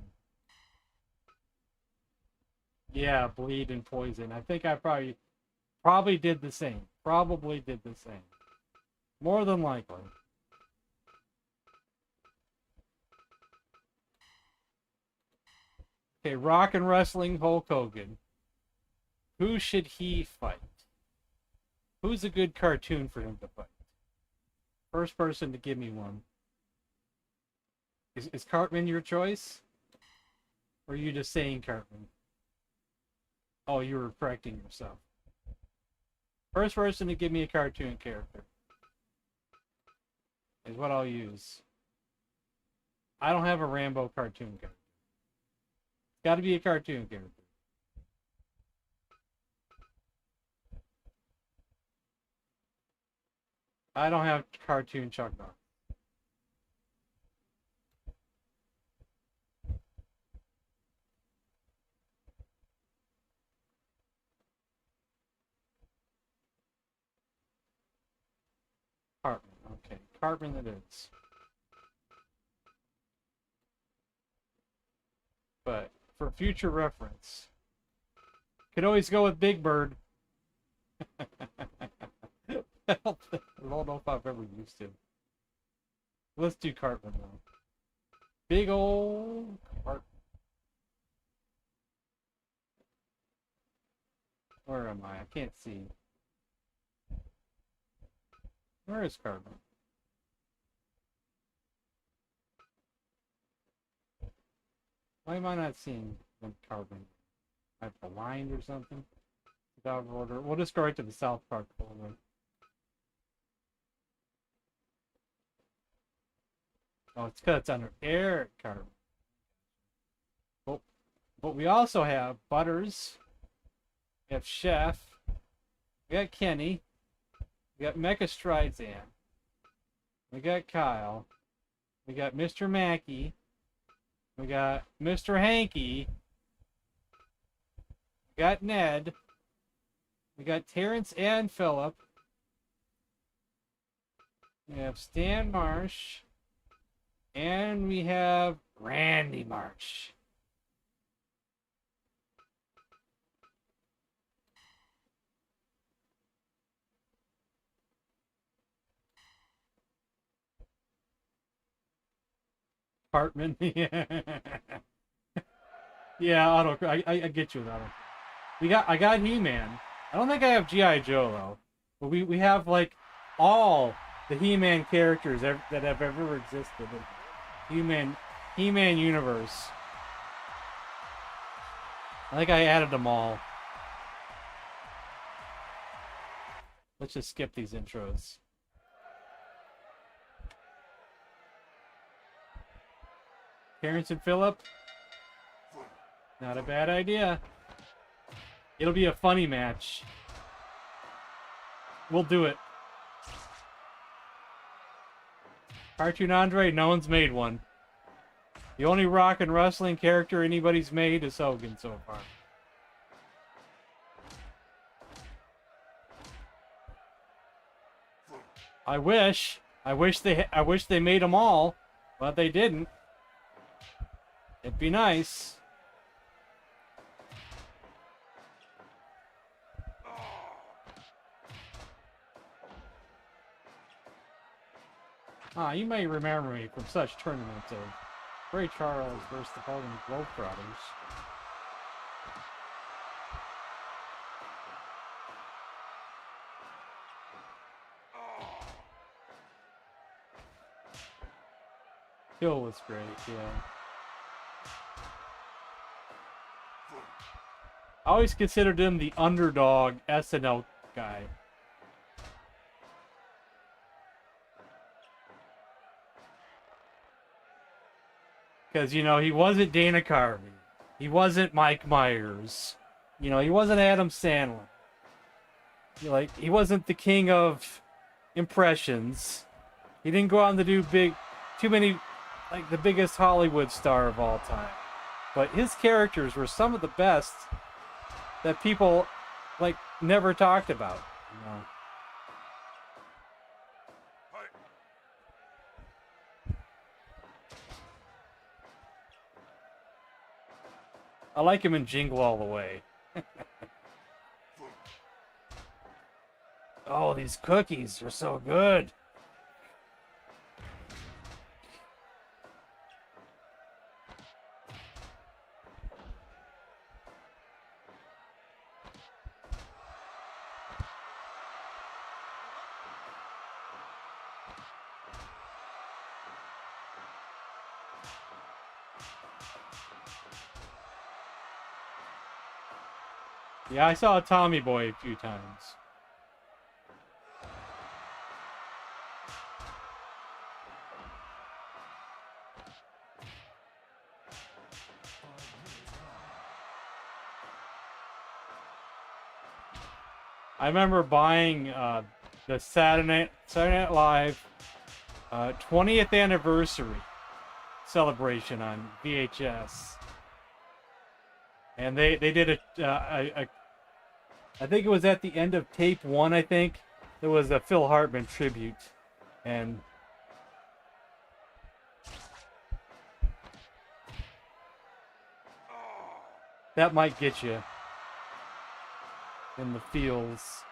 Yeah, bleed and poison. I think I probably did the same. Probably did the same. More than likely. Okay, Rock and Wrestling Hulk Hogan. Who should he fight? Who's a good cartoon for him to fight? First person to give me one. Is Cartman your choice? Or are you just saying Cartman? Oh, you were correcting yourself. First person to give me a cartoon character is what I'll use. I don't have a Rambo cartoon character. It's got to be a cartoon character. I don't have cartoon Chuck Norris. Cartman, okay. Cartman it is. But for future reference, could always go with Big Bird. I don't know if I've ever used him. Let's do Cartman though. Big old Cartman. Where am I? I can't see. Where is Cartman? Why am I not seeing the Cartman? I have aligned or something? Without order. We'll just go right to the South Park folder. Oh, it's because it's under Eric Cartman. But we also have Butters. We have Chef. We got Kenny. We got Mecha Stridezan. We got Kyle. We got Mr. Mackey. We got Mr. Hanky. We got Ned. We got Terrence and Phillip. We have Stan Marsh. And we have Randy Marsh. Cartman. Yeah, auto. I get you with auto. I got He-Man. I don't think I have G.I. Joe though. But we have like all the He-Man characters that have ever existed in He-Man universe. I think I added them all. Let's just skip these intros. Terrence and Phillip. Not a bad idea. It'll be a funny match. We'll do it. Cartoon Andre, no one's made one. The only rock and wrestling character anybody's made is Hogan so far. I wish they made them all, but they didn't. It'd be nice. You may remember me from such tournaments of Ray Charles versus the Harlem Globetrotters. Hill was great, yeah. I always considered him the underdog SNL guy. Because, you know, he wasn't Dana Carvey. He wasn't Mike Myers. You know, he wasn't Adam Sandler. He wasn't the king of impressions. He didn't go on to do too many, like the biggest Hollywood star of all time. But his characters were some of the best that people, like, never talked about, you know. I like him in Jingle All the Way. Oh, these cookies are so good. Yeah, I saw Tommy Boy a few times. I remember buying the Saturday Night Live 20th anniversary celebration on VHS, and they did a I think it was at the end of tape 1. I think there was a Phil Hartman tribute, and that might get you in the feels.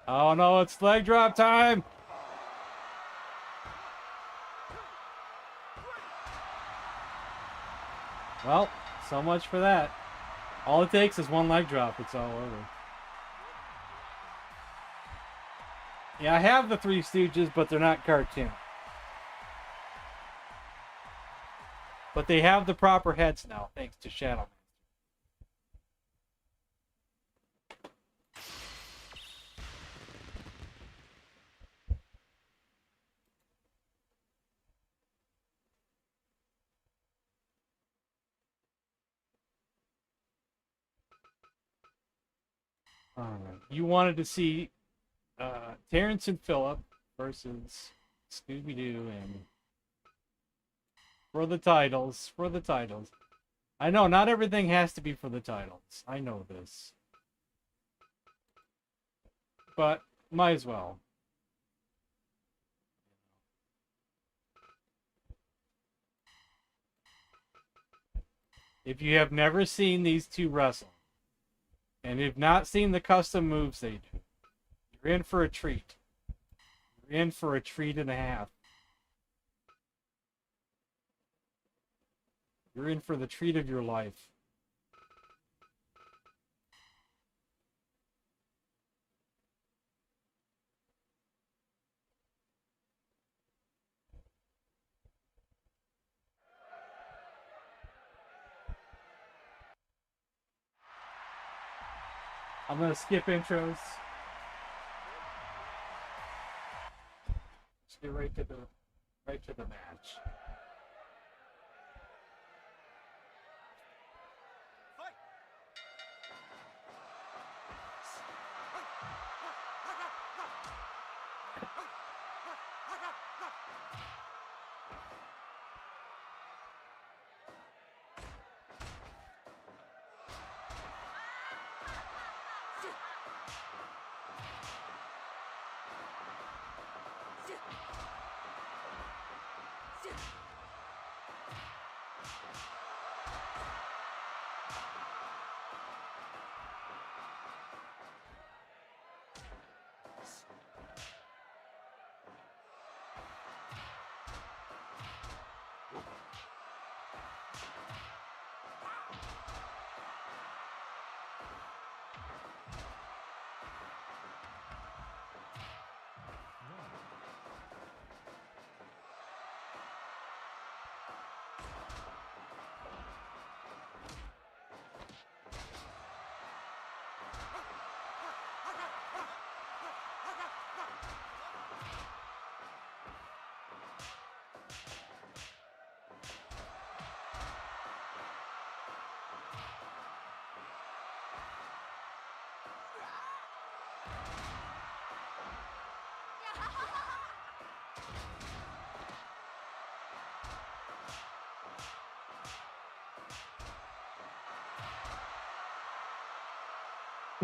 Oh no, it's leg drop time! Well, so much for that. All it takes is one leg drop, it's all over. Yeah, I have the Three Stooges, but they're not cartoon. But they have the proper heads now, thanks to Shadow. Alright. You wanted to see Terrence and Phillip versus Scooby-Doo, and for the titles. I know, not everything has to be for the titles. I know this. But, might as well. If you have never seen these two wrestle, and you've not seen the custom moves they do, you're in for a treat. You're in for a treat and a half. You're in for the treat of your life. I'm gonna skip intros. Let's get right to the match.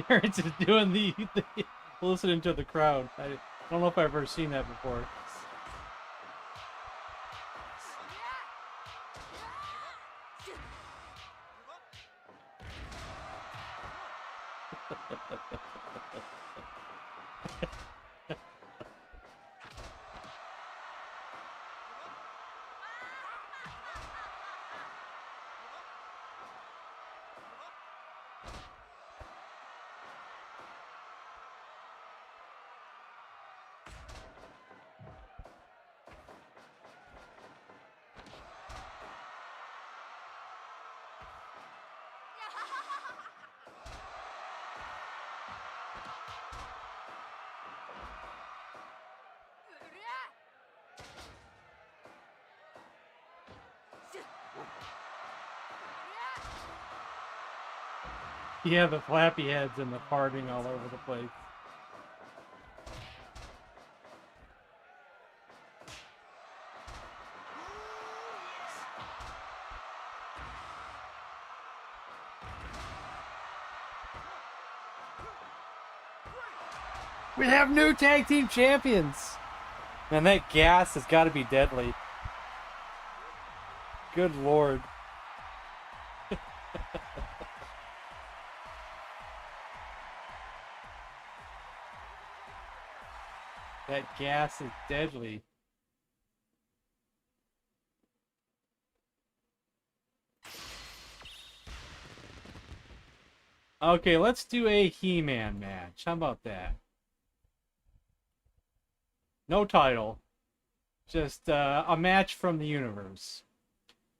Terrence is doing the listening to the crowd. I don't know if I've ever seen that before. Yeah, the flappy heads and the farting all over the place. We have new tag team champions! Man, that gas has got to be deadly. Good lord. That gas is deadly. Okay, let's do a He-Man match. How about that? No title. Just a match from the universe.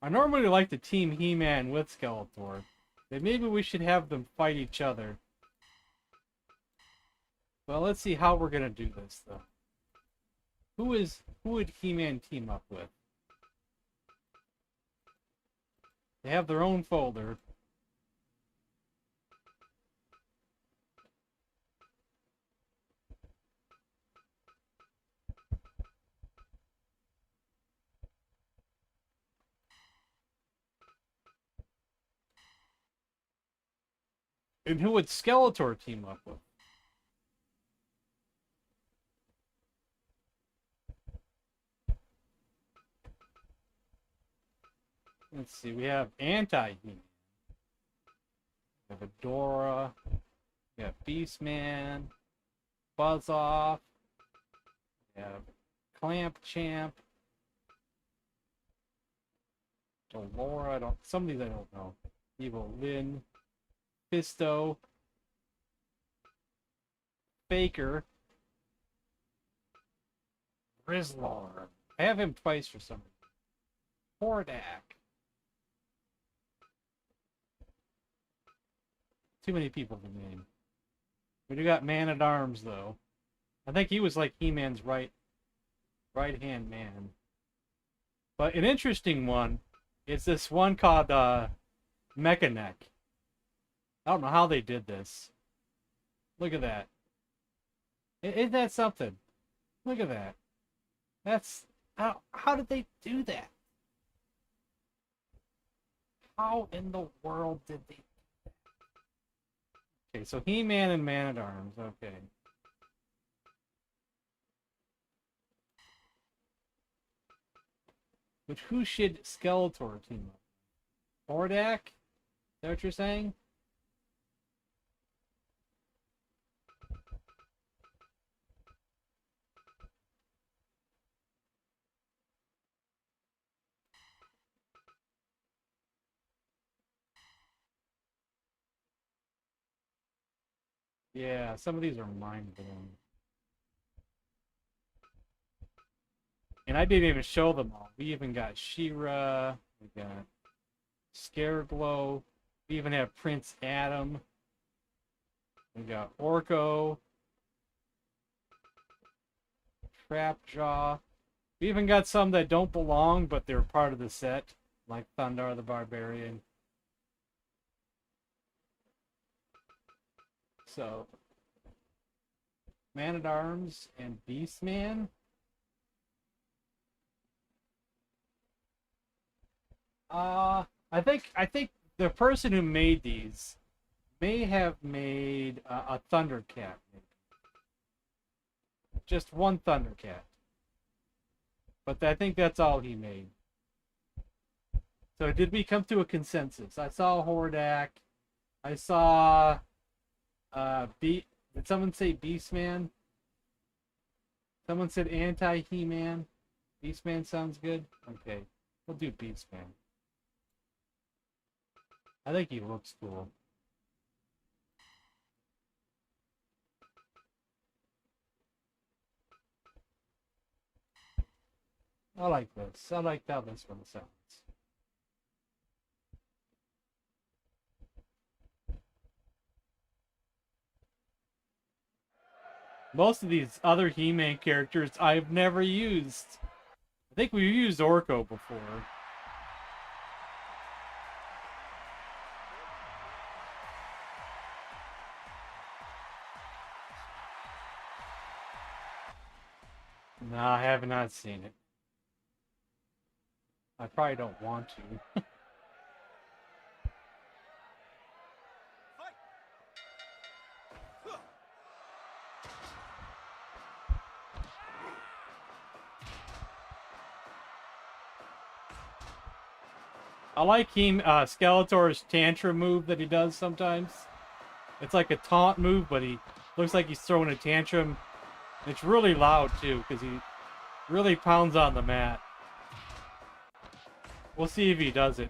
I normally like to team He-Man with Skeletor, but maybe we should have them fight each other. Well, let's see how we're gonna do this, though. Who would He-Man team up with? They have their own folder. And who would Skeletor team up with? Let's see, we have Anti-He-Man. We have Adora. We have Beastman. Buzz-Off. We have Clamp Champ. Delora, some of these I don't know. Evil Lynn. Fisto. Faker. Grizzlor. I have him twice for some reason. Hordak. Too many people to name. We do got Man-at-Arms, though. I think he was like He-Man's right-hand man. But an interesting one is this one called Mechaneck. I don't know how they did this. Look at that. Isn't that something? Look at that. That's... How did they do that? How in the world did they... Okay, so He-Man and Man-at-Arms. Okay. But who should Skeletor team up? Hordak? Is that what you're saying? Yeah, some of these are mind-blowing. And I didn't even show them all. We even got She-Ra. We got Scareglow. We even have Prince Adam. We got Orko. Trapjaw. We even got some that don't belong, but they're part of the set. Like Thundar the Barbarian. So, Man-at-Arms and Beastman. I think the person who made these may have made a Thundercat. Maybe. Just one Thundercat. But I think that's all he made. So did we come to a consensus? I saw Hordak. I saw did someone say Beastman? Someone said anti-He-Man. Beastman sounds good. Okay, we'll do Beastman. I think he looks cool. I like this. I like how this one sounds. Most of these other He-Man characters I've never used. I think we've used Orko before. No, I have not seen it. I probably don't want to. I like him, Skeletor's tantrum move that he does sometimes. It's like a taunt move, but he looks like he's throwing a tantrum. It's really loud too, because he really pounds on the mat. We'll see if he does it.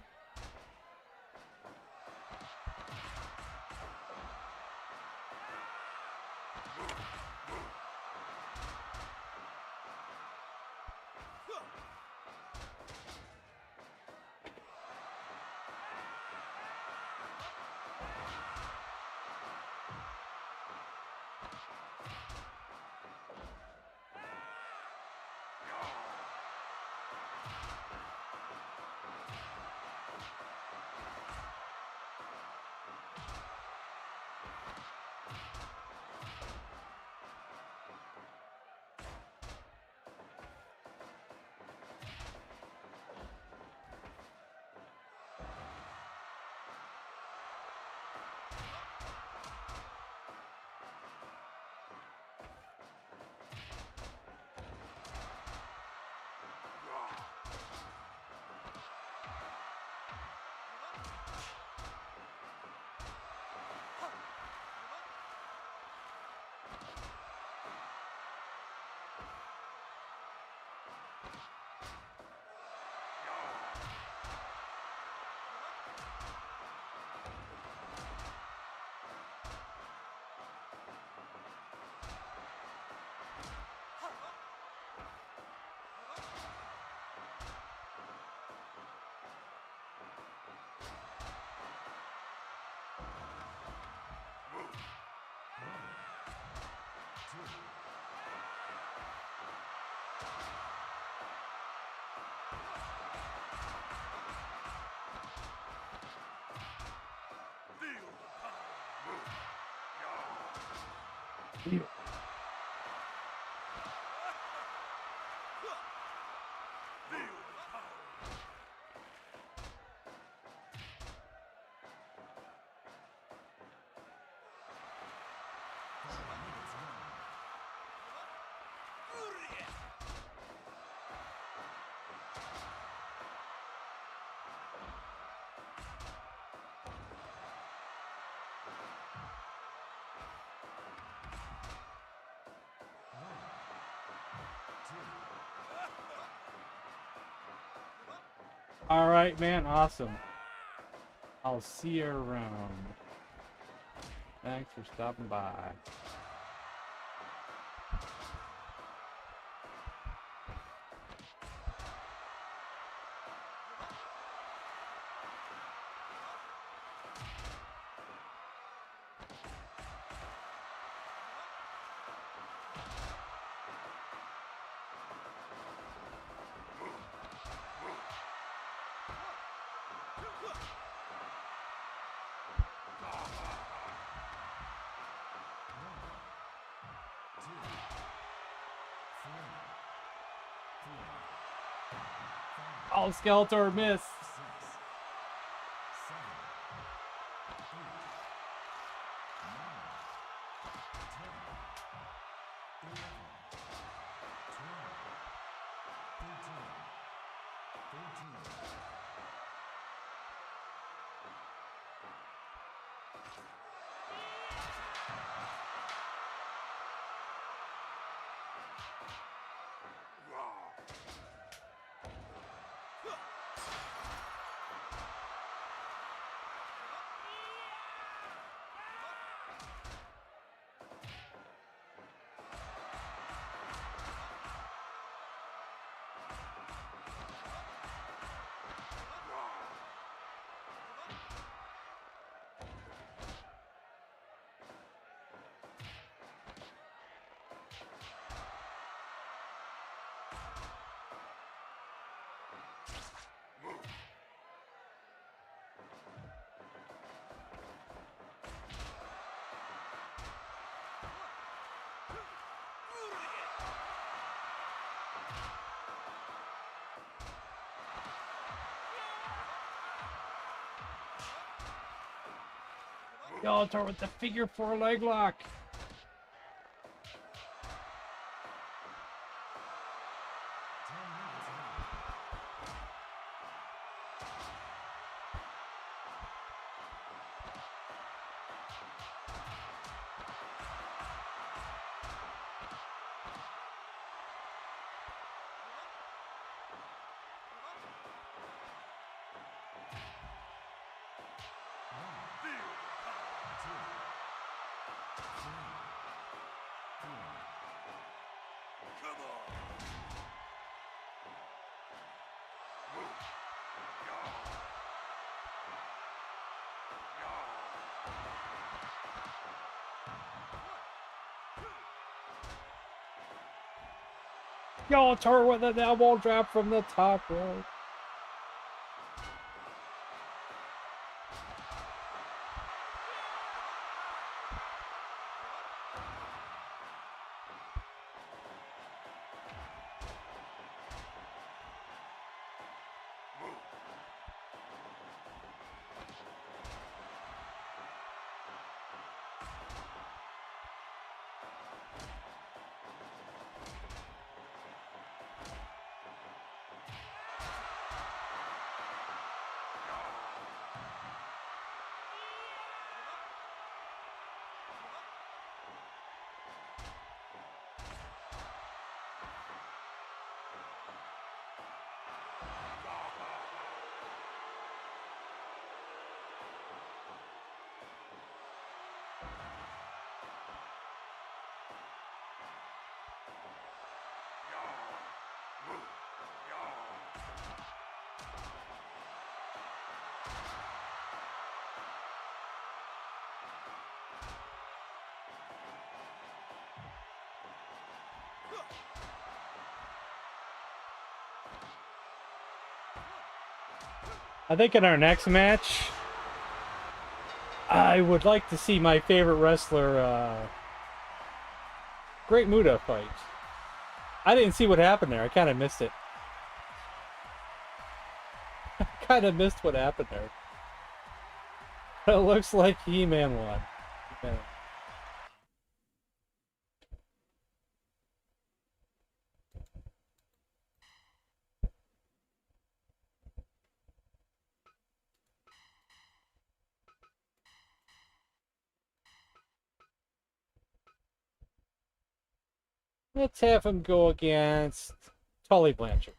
All right, man. Awesome. I'll see you around. Thanks for stopping by. Oh, Skeletor missed. Skeletor with the figure 4 leg lock. Skeletor with an elbow drop from the top rope. I think in our next match, I would like to see my favorite wrestler, Great Muta, fight. I didn't see what happened there. I kind of missed it. Kind of missed what happened there. It looks like He-Man won. He-Man. Let's have him go against Tully Blanchard.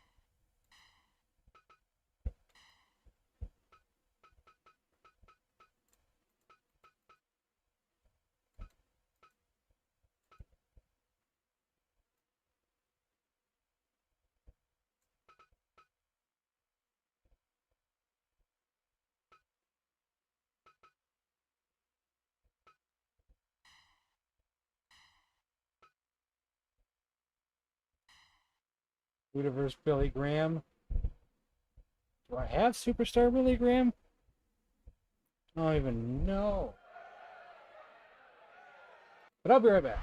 Buddha Billy Graham. Do I have Superstar Billy Graham? I don't even know. But I'll be right back.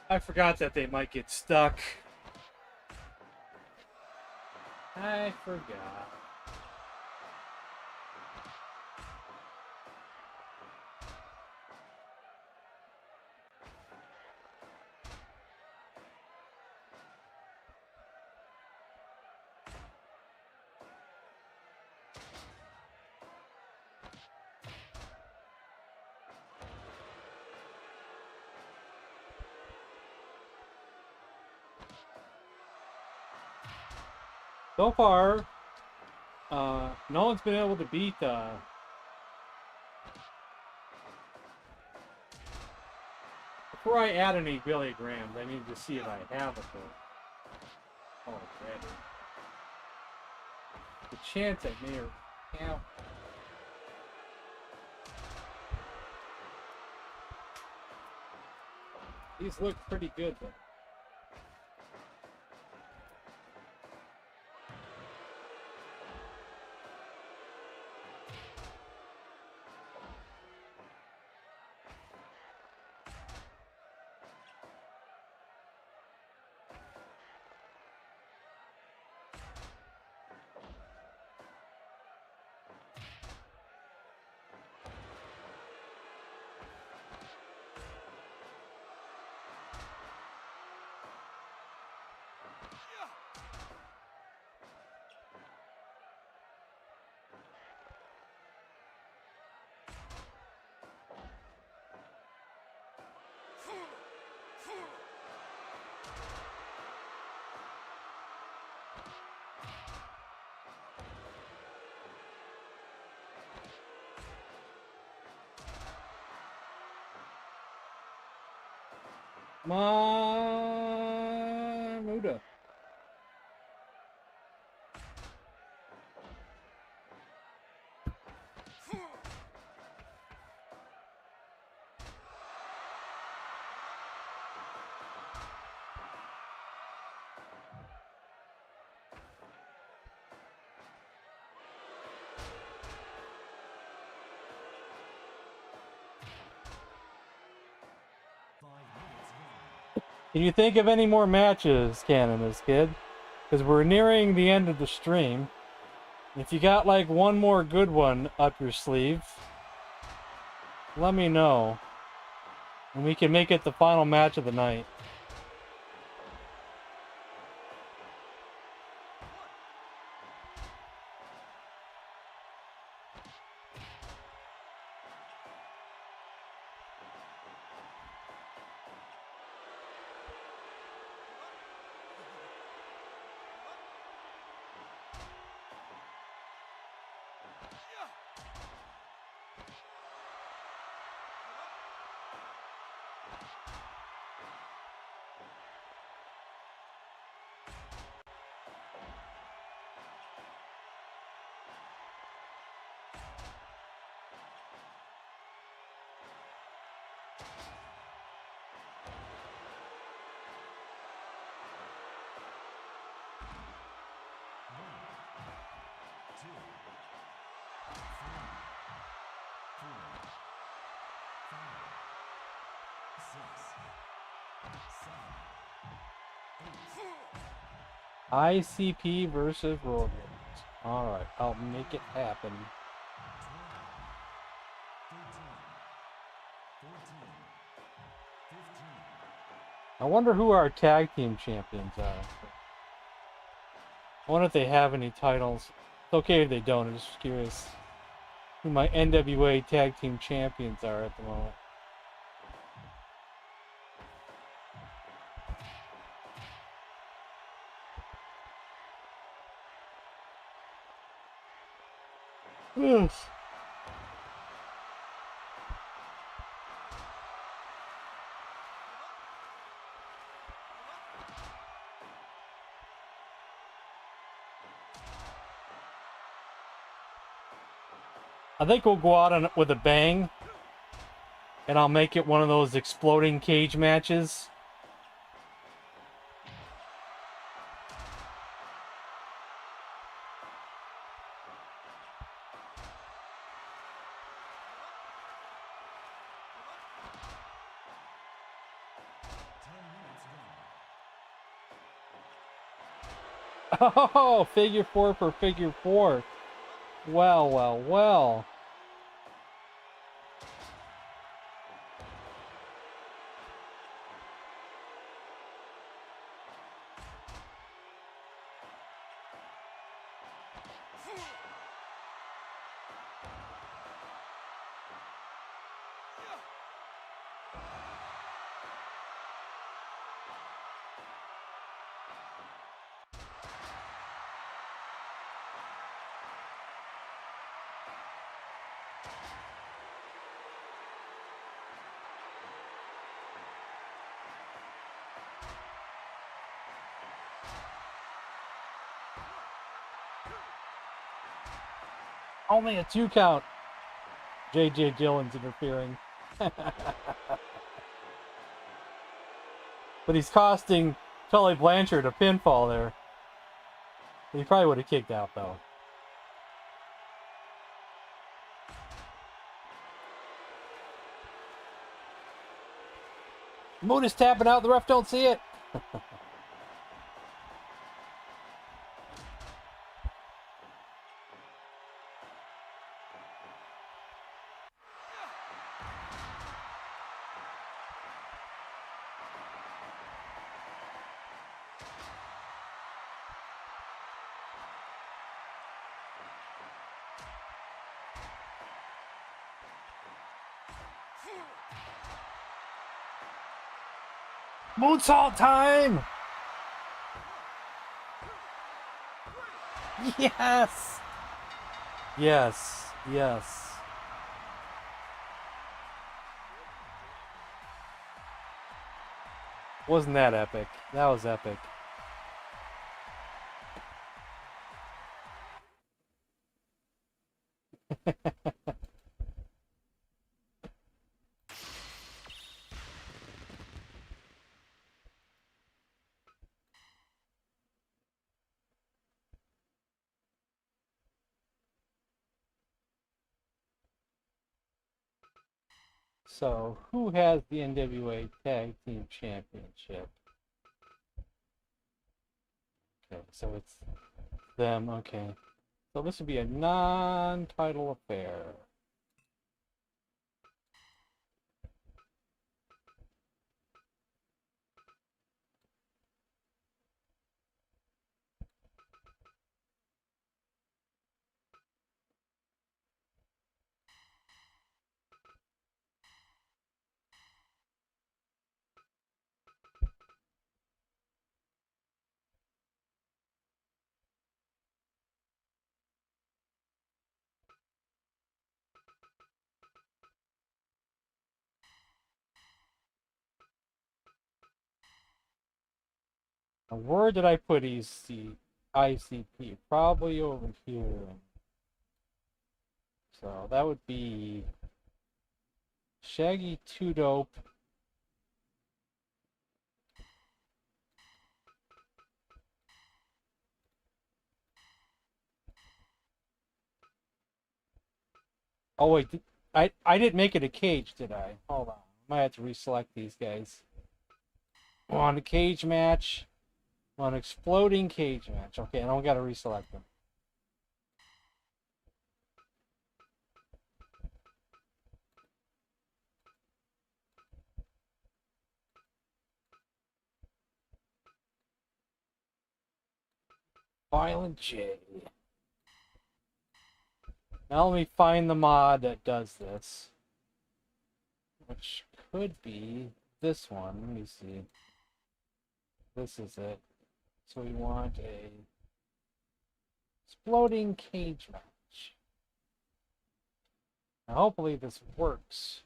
I forgot that they might get stuck. I forgot. So far, no one's been able to beat before I add any Billy Grahams, I need to see if I have it though. Oh, ready. The chance I may or have. These look pretty good though. Muda. Can you think of any more matches, Cannabis Kid? Because we're nearing the end of the stream. If you got like one more good one up your sleeve, let me know. And we can make it the final match of the night. ICP versus Royals. Alright, I'll make it happen. I wonder who our tag team champions are. I wonder if they have any titles. It's okay if they don't, I'm just curious who my NWA tag team champions are at the moment. Yes. I think we'll go out on, with a bang, and I'll make it one of those exploding cage matches. Oh, figure four for figure four. Well, well, well. Only a 2 count. J.J. Dillon's interfering. But he's costing Tully Blanchard a pinfall there. He probably would have kicked out, though. Moon is tapping out. The ref don't see it. Moonsault time! Yes! Yes, yes. Wasn't that epic? That was epic. So, who has the NWA Tag Team Championship? Okay, so it's them, okay. So this would be a non-title affair. Now, where did I put ICP? Probably over here. So that would be Shaggy 2 Dope. Oh wait, I didn't make it a cage, did I? Hold on, I might have to reselect these guys. On a cage match, on exploding cage match. Okay, I don't got to reselect them. Violent J. Now let me find the mod that does this, which could be this one. Let me see. This is it. So we want a exploding cage match. Now hopefully this works.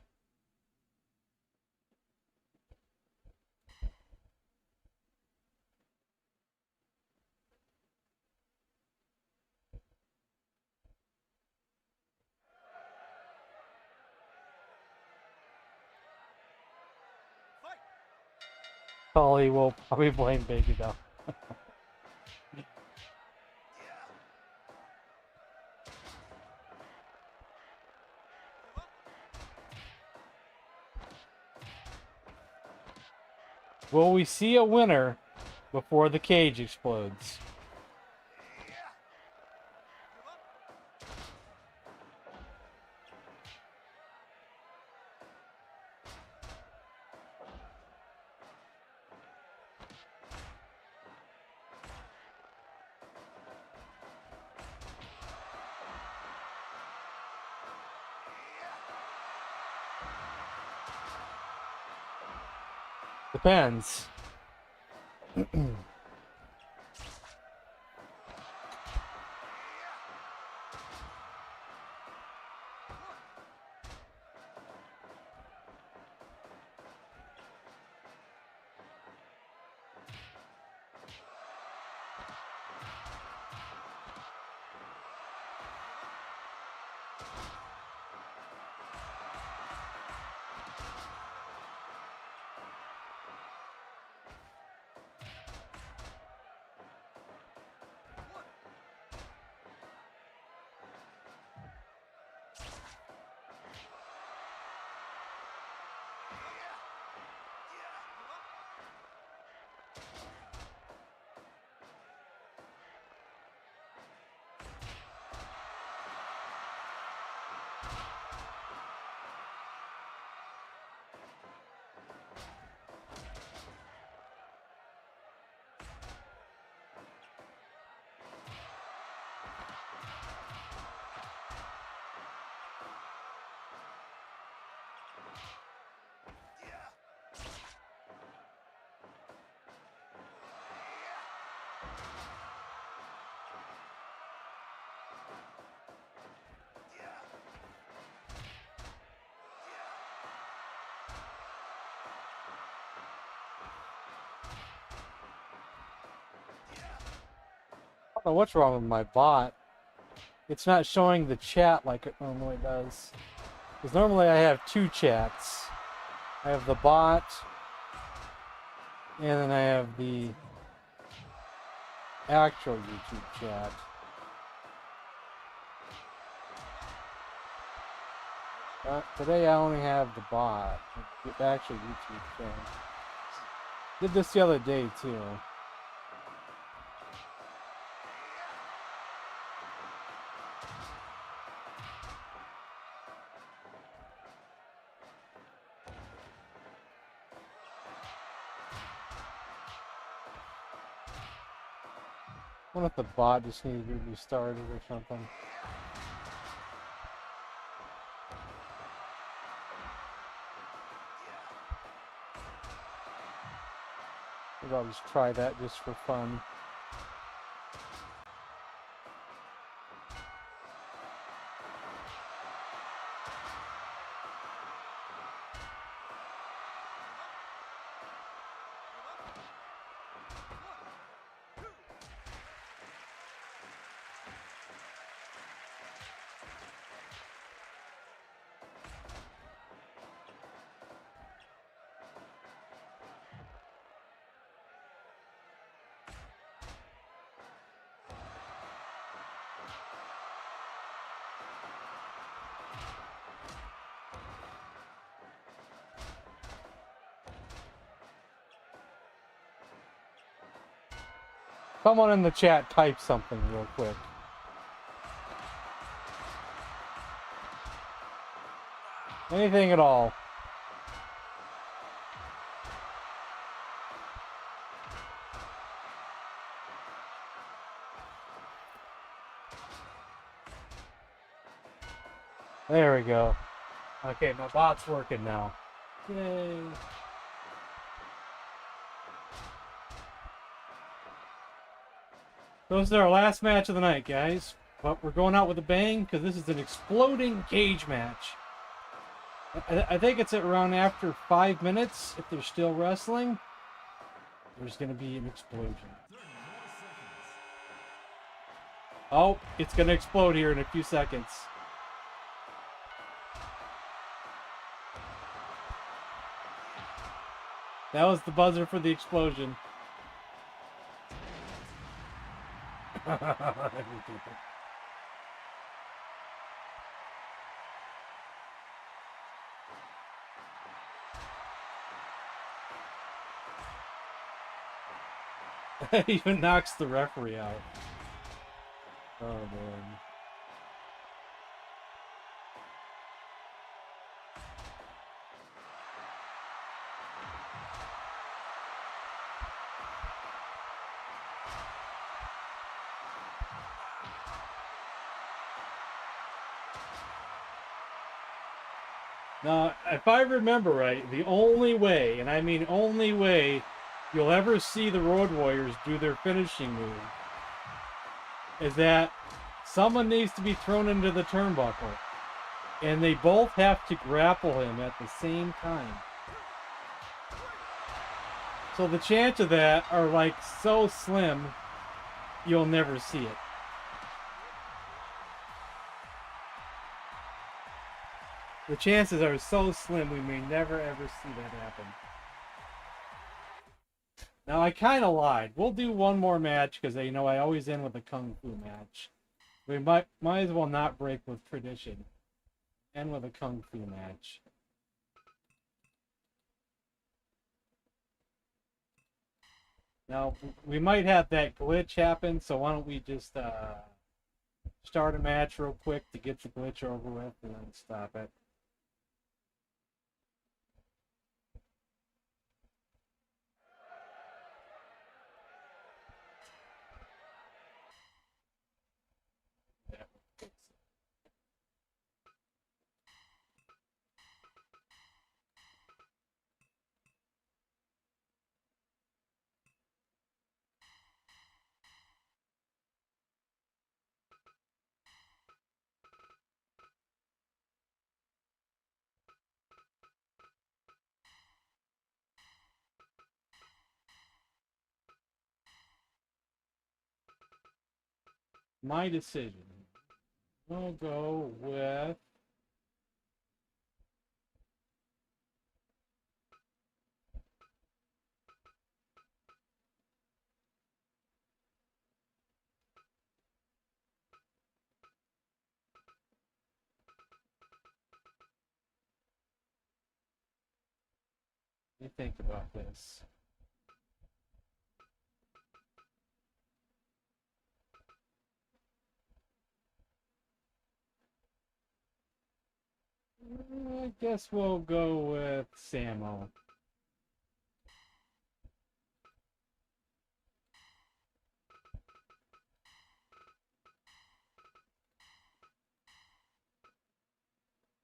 Holly will probably blame Baby though. Will we see a winner before the cage explodes? Depends. I don't know what's wrong with my bot. It's not showing the chat like it normally does. Because normally I have two chats. I have the bot, and then I have the actual YouTube chat. Today I only have the bot, the actual YouTube chat. Did this the other day too. I wonder if the bot just needed to be restarted or something. Maybe I'll just try that just for fun. Someone in the chat type something real quick. Anything at all. There we go. Okay, my bot's working now. Yay. So this is our last match of the night, guys. But we're going out with a bang because this is an exploding cage match. I think it's at around after 5 minutes, if they're still wrestling, there's going to be an explosion. Oh, it's going to explode here in a few seconds. That was the buzzer for the explosion. Even knocks the referee out. Oh man. Now, if I remember right, the only way, and I mean only way, you'll ever see the Road Warriors do their finishing move is that someone needs to be thrown into the turnbuckle, and they both have to grapple him at the same time. So the chance of that are like so slim, you'll never see it. The chances are so slim we may never ever see that happen. Now I kind of lied. We'll do one more match because I always end with a kung fu match. We might as well not break with tradition. End with a kung fu match. Now we might have that glitch happen, so why don't we just start a match real quick to get the glitch over with and then stop it. My decision. We'll go with let me think about this. I guess we'll go with Samo.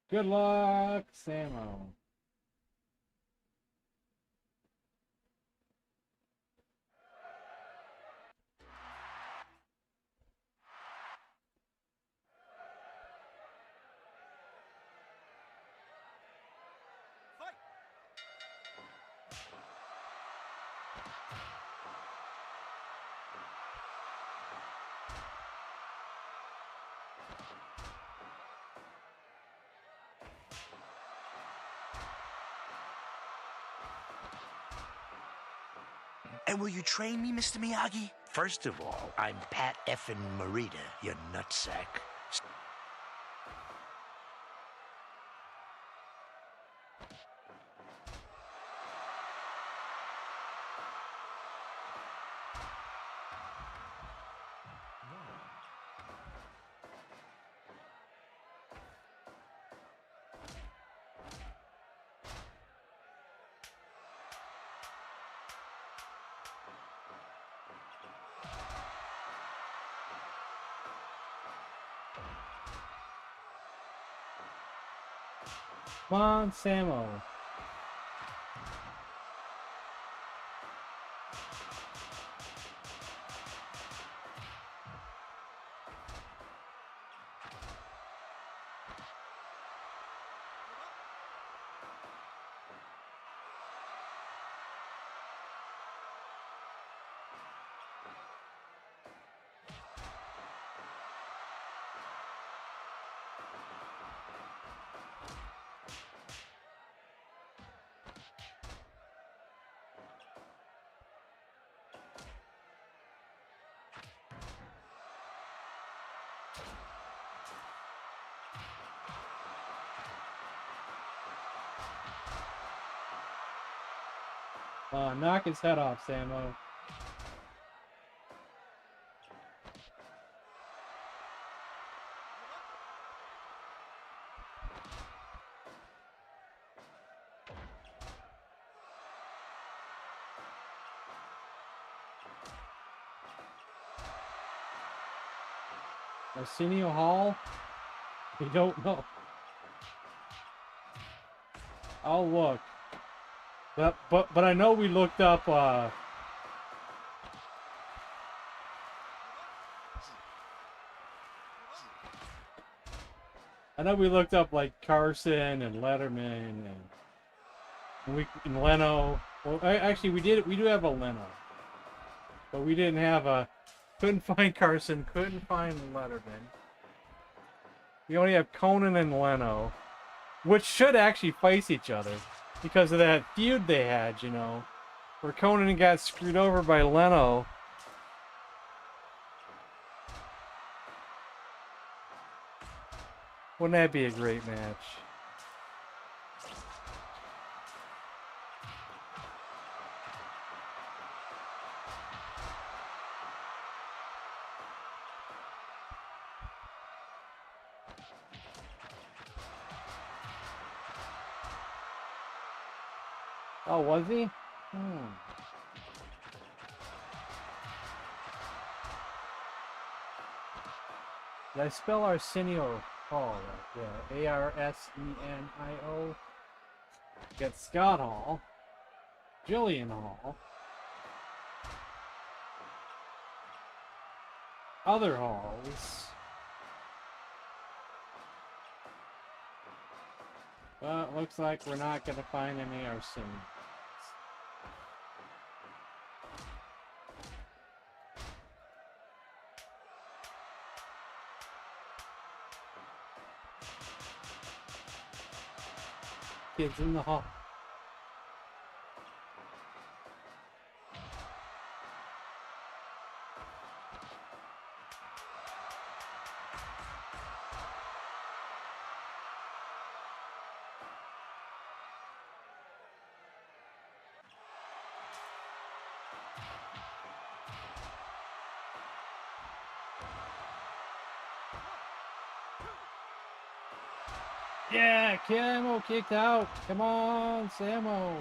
Good luck, Samo. And will you train me, Mr. Miyagi? First of all, I'm Pat effin Morita, you nutsack. Come on, Samo. Knock his head off, Samo. Arsenio Hall? We don't know. I'll look. But I know we looked up like Carson and Letterman and Leno. Well, actually we do have a Leno, but we didn't have a. Couldn't find Carson. Couldn't find Letterman. We only have Conan and Leno, which should actually face each other because of that feud they had, you know, where Conan got screwed over by Leno. Wouldn't that be a great match? Oh, was he? Did I spell Arsenio Hall right? Yeah, Arsenio. Got Scott Hall, Jillian Hall, other Halls. But looks like we're not gonna find any Arsenio. Kids in the hall. Yeah, Camo kicked out. Come on, Samo.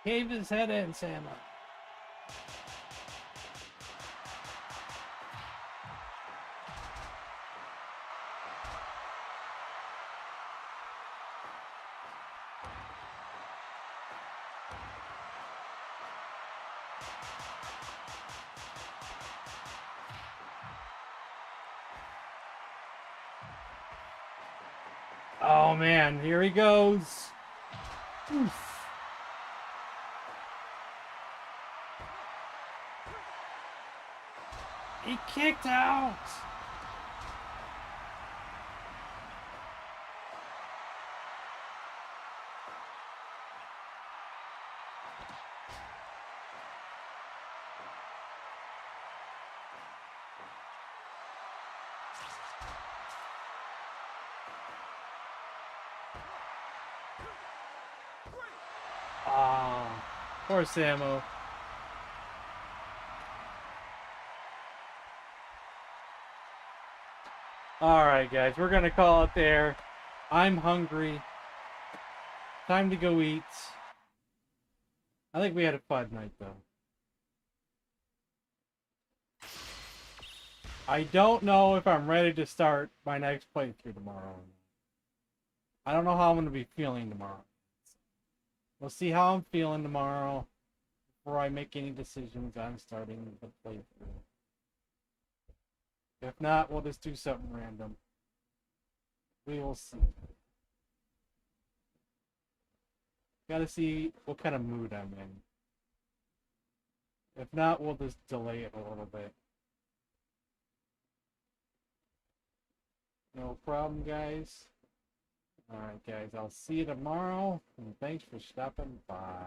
Cave his head in, Samo. Oh man, here he goes. Oof. He kicked out. Ah, poor Samo. Alright guys, we're gonna call it there. I'm hungry. Time to go eat. I think we had a fun night though. I don't know if I'm ready to start my next playthrough tomorrow. I don't know how I'm gonna be feeling tomorrow. We'll see how I'm feeling tomorrow before I make any decisions on starting the playthrough. If not, we'll just do something random. We will see. Gotta see what kind of mood I'm in. If not, we'll just delay it a little bit. No problem, guys. Alright, guys, I'll see you tomorrow, and thanks for stopping by.